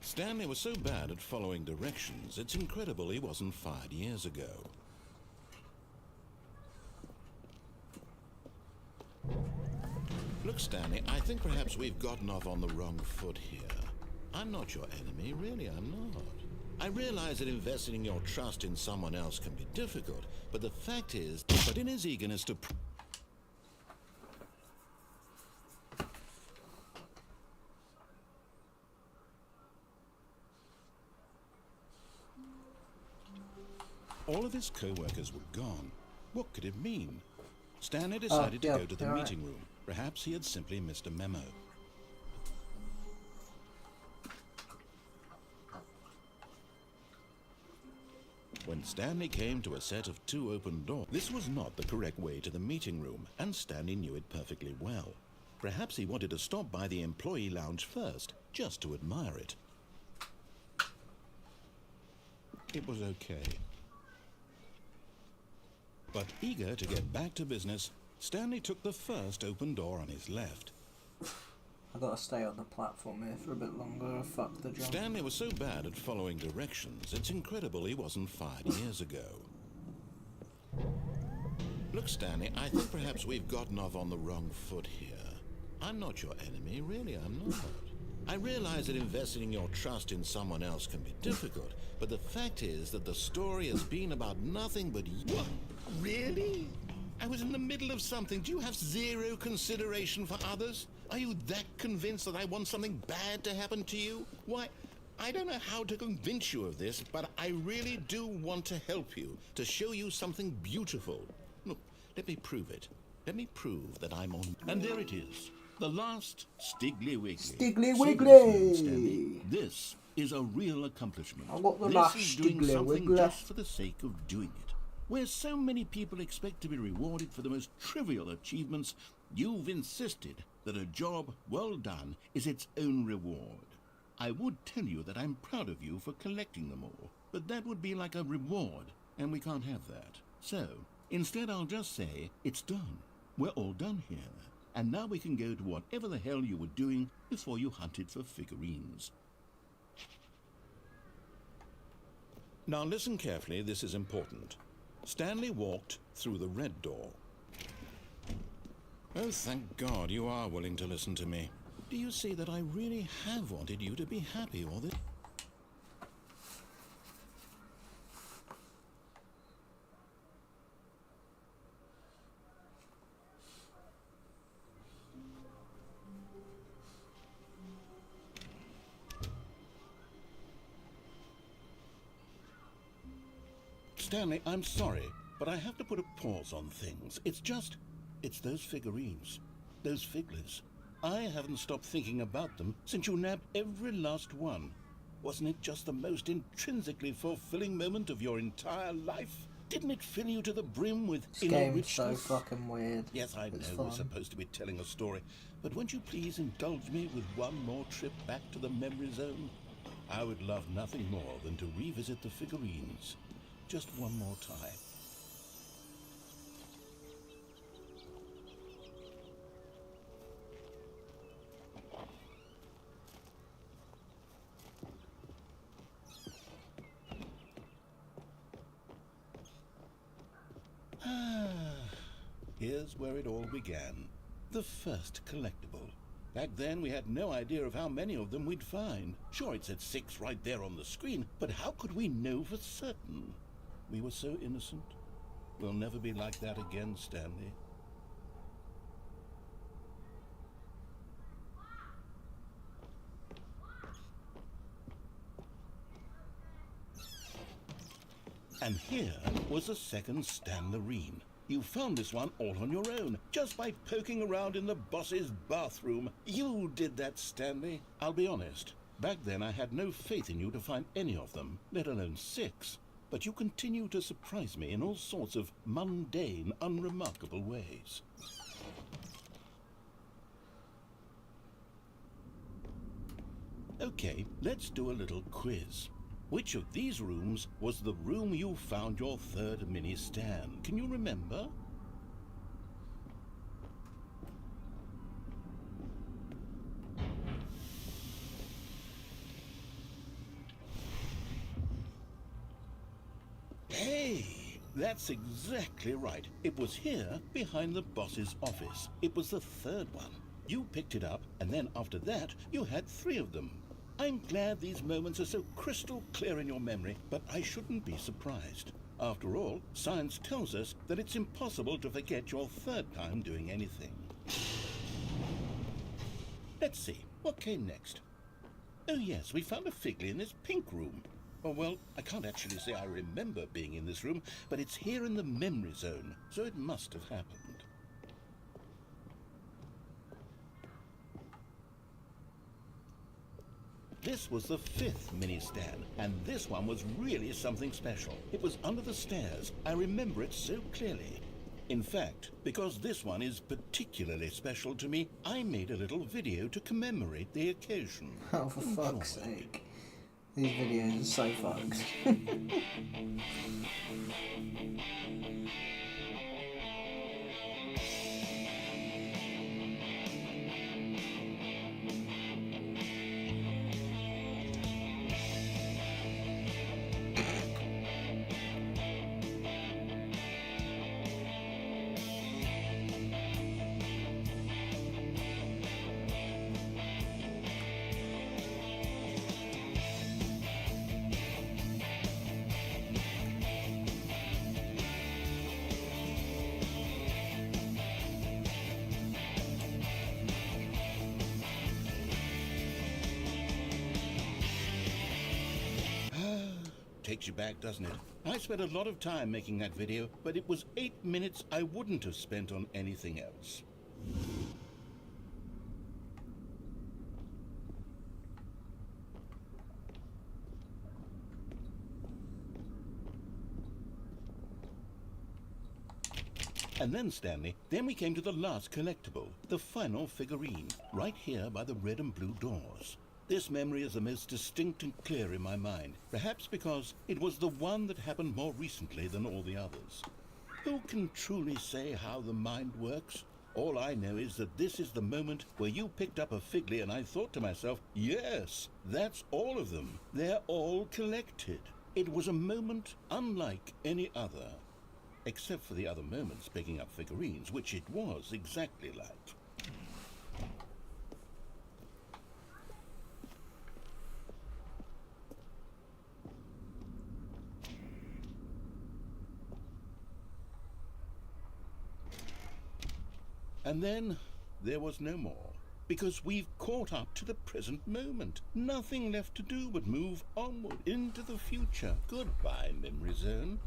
Stanley was so bad at following directions, it's incredible he wasn't fired years ago. Look, Stanley, I think perhaps we've gotten off on the wrong foot here. I'm not your enemy, really, I'm not. I realize that investing your trust in someone else can be difficult, but the fact is, but in his eagerness to... All of his co-workers were gone. What could it mean? Stanley decided to go to the meeting room. Perhaps he had simply missed a memo. When Stanley came to a set of 2 open doors, this was not the correct way to the meeting room, and Stanley knew it perfectly well. Perhaps he wanted to stop by the employee lounge first, just to admire it. It was okay. But eager to get back to business, Stanley took the first open door on his left. I gotta stay on the platform here for a bit longer. Fuck the jump. Stanley was so bad at following directions, it's incredible he wasn't fired years ago. Look, Stanley, I think perhaps we've gotten off on the wrong foot here. I'm not your enemy, really, I'm not. I realize that investing your trust in someone else can be difficult, but the fact is that the story has been about nothing but you. What? Really? I was in the middle of something. Do you have zero consideration for others? Are you that convinced that I want something bad to happen to you? Why, I don't know how to convince you of this, but I really do want to help you, to show you something beautiful. Look, let me prove it. Let me prove that I'm on... And there it is. The last Stiggly Wiggly. Stiggly So Wiggly! Stanley, this is a real accomplishment. I got the This last is doing Stiggly something Wiggly. just for the sake of doing it. Where so many people expect to be rewarded for the most trivial achievements, you've insisted that a job well done is its own reward. I would tell you that I'm proud of you for collecting them all, but that would be like a reward, and we can't have that. So, instead I'll just say, it's done. We're all done here. And now we can go to whatever the hell you were doing before you hunted for figurines. Now listen carefully, this is important. Stanley walked through the red door. Oh, thank God you are willing to listen to me. Do you see that I really have wanted you to be happy all this? Stanley, I'm sorry, but I have to put a pause on things. It's those figurines, those figglers. I haven't stopped thinking about them since you nabbed every last one. Wasn't it just the most intrinsically fulfilling moment of your entire life? Didn't it fill you to the brim with This inner game's so richness? fucking weird. Yes, I It's know we're fun. supposed to be telling a story, but won't you please indulge me with one more trip back to the memory zone? I would love nothing more than to revisit the figurines. Just one more time. Here's where it all began. The first collectible. Back then, we had no idea of how many of them we'd find. Sure, it said 6 right there on the screen, but how could we know for certain? We were so innocent. We'll never be like that again, Stanley. And here was the second Stanlerine. You found this one all on your own, just by poking around in the boss's bathroom. You did that, Stanley. I'll be honest. Back then I had no faith in you to find any of them, let alone 6. But you continue to surprise me in all sorts of mundane, unremarkable ways. Okay, let's do a little quiz. Which of these rooms was the room you found your 3rd mini Stan? Can you remember? Hey, that's exactly right. It was here, behind the boss's office. It was the 3rd one. You picked it up, and then after that, you had 3 of them. I'm glad these moments are so crystal clear in your memory, but I shouldn't be surprised. After all, science tells us that it's impossible to forget your 3rd time doing anything. Let's see, what came next? Oh yes, we found a Figley in this pink room. Oh well, I can't actually say I remember being in this room, but it's here in the memory zone, so it must have happened. This was the 5th mini Stan, and this one was really something special. It was under the stairs. I remember it so clearly. In fact, because this one is particularly special to me, I made a little video to commemorate the occasion. Oh, for fuck's sake. These videos are so fucked. Takes you back, doesn't it? I spent a lot of time making that video, but it was 8 minutes I wouldn't have spent on anything else. And then, Stanley, then we came to the last collectible, the final figurine, right here by the red and blue doors. This memory is the most distinct and clear in my mind, perhaps because it was the one that happened more recently than all the others. Who can truly say how the mind works? All I know is that this is the moment where you picked up a Figley and I thought to myself, yes, that's all of them. They're all collected. It was a moment unlike any other, except for the other moments picking up figurines, which it was exactly like. And then there was no more, because we've caught up to the present moment. Nothing left to do but move onward into the future. Goodbye, memory zone.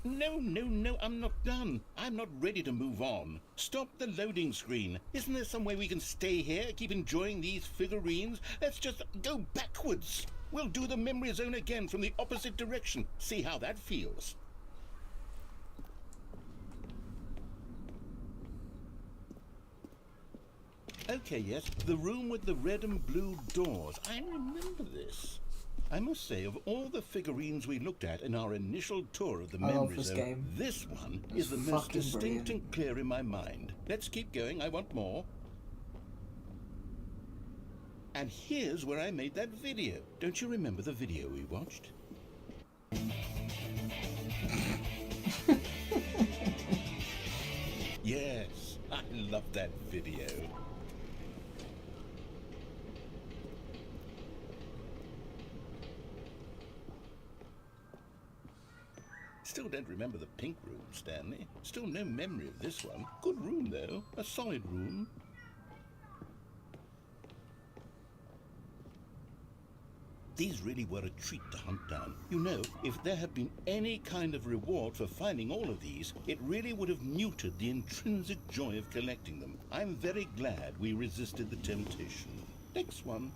No, I'm not done. I'm not ready to move on. Stop the loading screen. Isn't there some way we can stay here, keep enjoying these figurines? Let's just go backwards. We'll do the memory zone again from the opposite direction. See how that feels. Okay, yes, the room with the red and blue doors. I remember this. I must say, of all the figurines we looked at in our initial tour of the memory zone, this one is the most distinct and clear in my mind. Let's keep going. I want more. And here's where I made that video. Don't you remember the video we watched? Yes, I love that video. Still don't remember the pink room, Stanley. Still no memory of this one. Good room, though. A solid room. These really were a treat to hunt down. You know, if there had been any kind of reward for finding all of these, it really would have muted the intrinsic joy of collecting them. I'm very glad we resisted the temptation. Next one.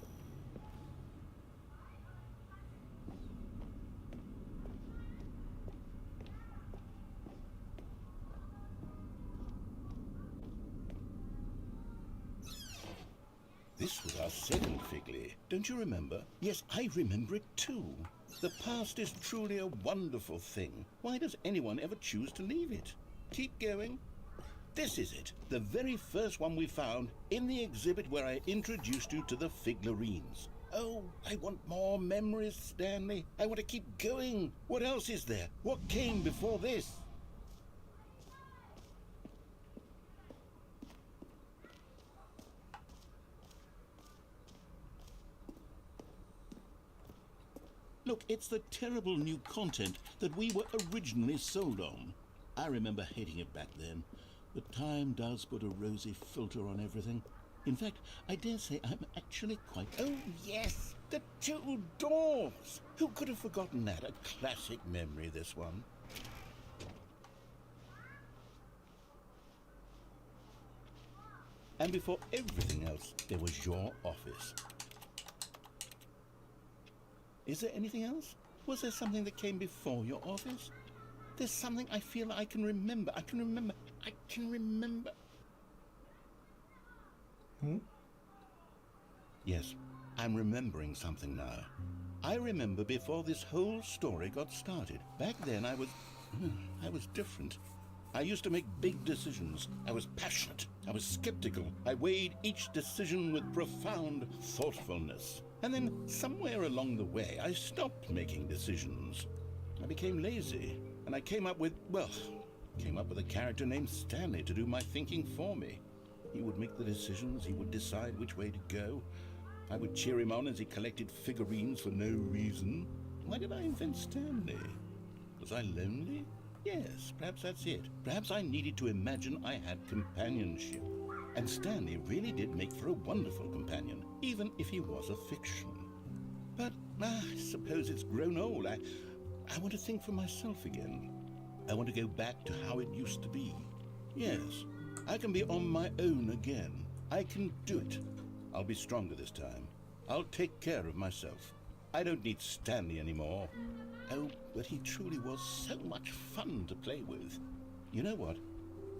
This was our second Figley. Don't you remember? Yes, I remember it too. The past is truly a wonderful thing. Why does anyone ever choose to leave it? Keep going. This is it. The very first one we found in the exhibit where I introduced you to the Figlarines. Oh, I want more memories, Stanley. I want to keep going. What else is there? What came before this? Look, it's the terrible new content that we were originally sold on. I remember hating it back then, but time does put a rosy filter on everything. In fact, I dare say I'm actually quite... Oh, yes, the two doors! Who could have forgotten that? A classic memory, this one. And before everything else, there was your office. Is there anything else? Was there something that came before your office? There's something I feel I can remember. I can remember. Yes, I'm remembering something now. I remember before this whole story got started. Back then I was different. I used to make big decisions. I was passionate. I was skeptical. I weighed each decision with profound thoughtfulness. And then somewhere along the way, I stopped making decisions. I became lazy, and I came up with a character named Stanley to do my thinking for me. He would make the decisions, he would decide which way to go. I would cheer him on as he collected figurines for no reason. Why did I invent Stanley? Was I lonely? Yes, perhaps that's it. Perhaps I needed to imagine I had companionship. And Stanley really did make for a wonderful companion, even if he was a fiction. But I suppose it's grown old. I want to think for myself again. I want to go back to how it used to be. Yes, I can be on my own again. I can do it. I'll be stronger this time. I'll take care of myself. I don't need Stanley anymore. Oh, but he truly was so much fun to play with. You know what?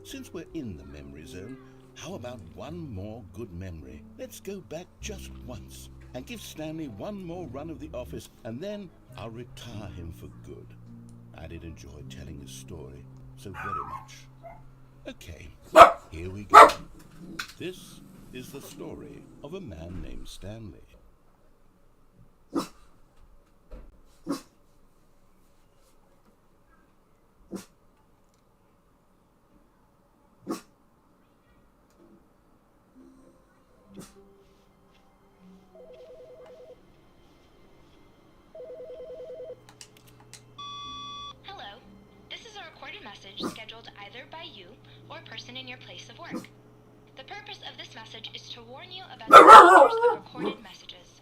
Since we're in the memory zone, how about one more good memory? Let's go back just once and give Stanley one more run of the office, and then I'll retire him for good. I did enjoy telling his story so very much. Okay, here we go. This is the story of a man named Stanley. Scheduled either by you or person in your place of work. The purpose of this message is to warn you about the dangers of recorded messages.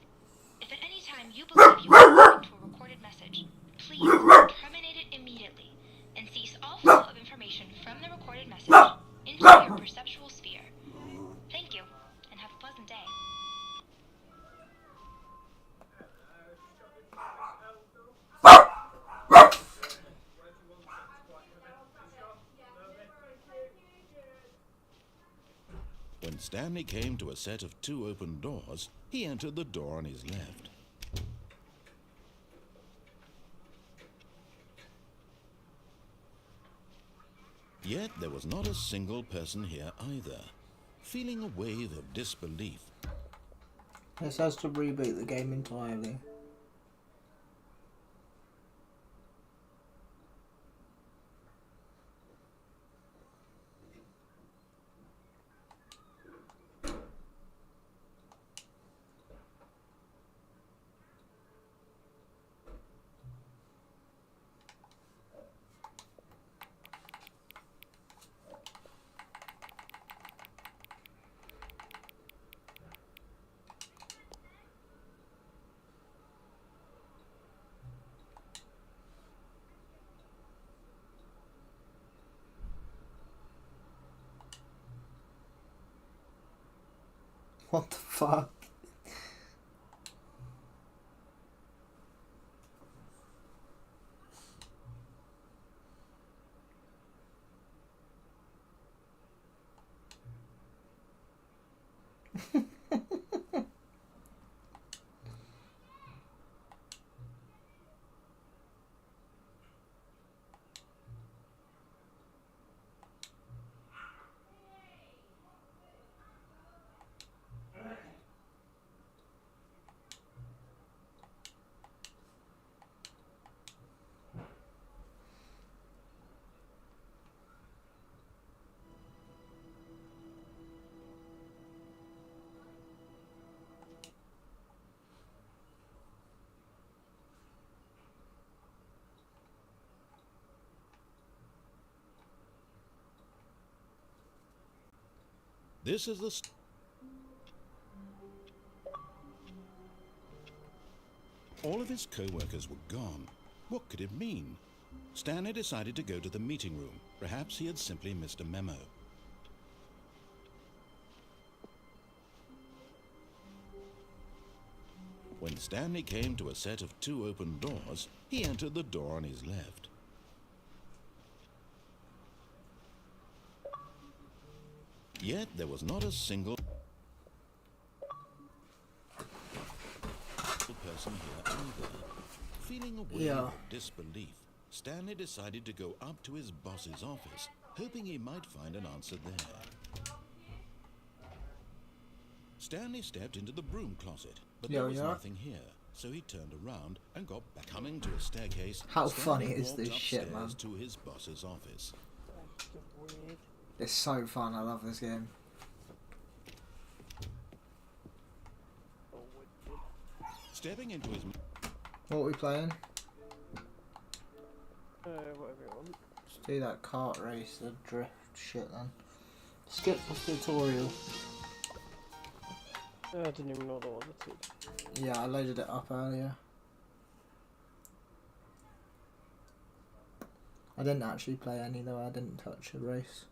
If at any time you believe you are listening to a recorded message, please terminate it immediately and cease all flow of information from the recorded message into your perceptual sphere. Thank you, and have a pleasant day. When Stanley came to a set of two open doors, he entered the door on his left. Yet there was not a single person here either. Feeling a wave of disbelief, This has to reboot the game entirely. What the fuck? This is the... All of his co-workers were gone. What could it mean? Stanley decided to go to the meeting room. Perhaps he had simply missed a memo. When Stanley came to a set of 2 open doors, he entered the door on his left. Yet there was not a single person here either. Feeling a wave of disbelief, Stanley decided to go up to his boss's office, hoping he might find an answer there. Stanley stepped into the broom closet, but there was nothing here, so he turned around and got back. Coming to a staircase, How Stanley funny is walked this shit, man? upstairs to his boss's office. It's so fun, I love this game. Stepping into his... What are we playing? Whatever you want. Let's do that kart race, the drift shit then. Skip the tutorial. I didn't even know there was a tutorial. Yeah, I loaded it up earlier. I didn't actually play any though, I didn't touch a race.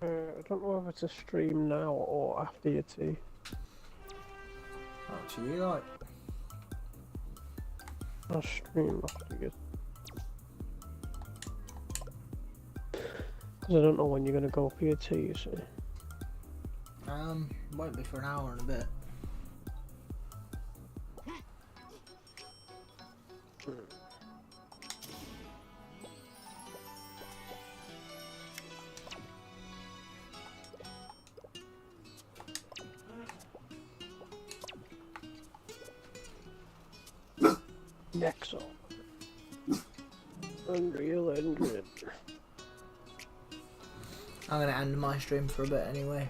I don't know if it's a stream now or after your tea. What do you like? I'll stream after you. Because I don't know when you're going to go for your tea, you see. Won't be for an hour and a bit. Next up. Unreal Engine. I'm gonna end my stream for a bit anyway.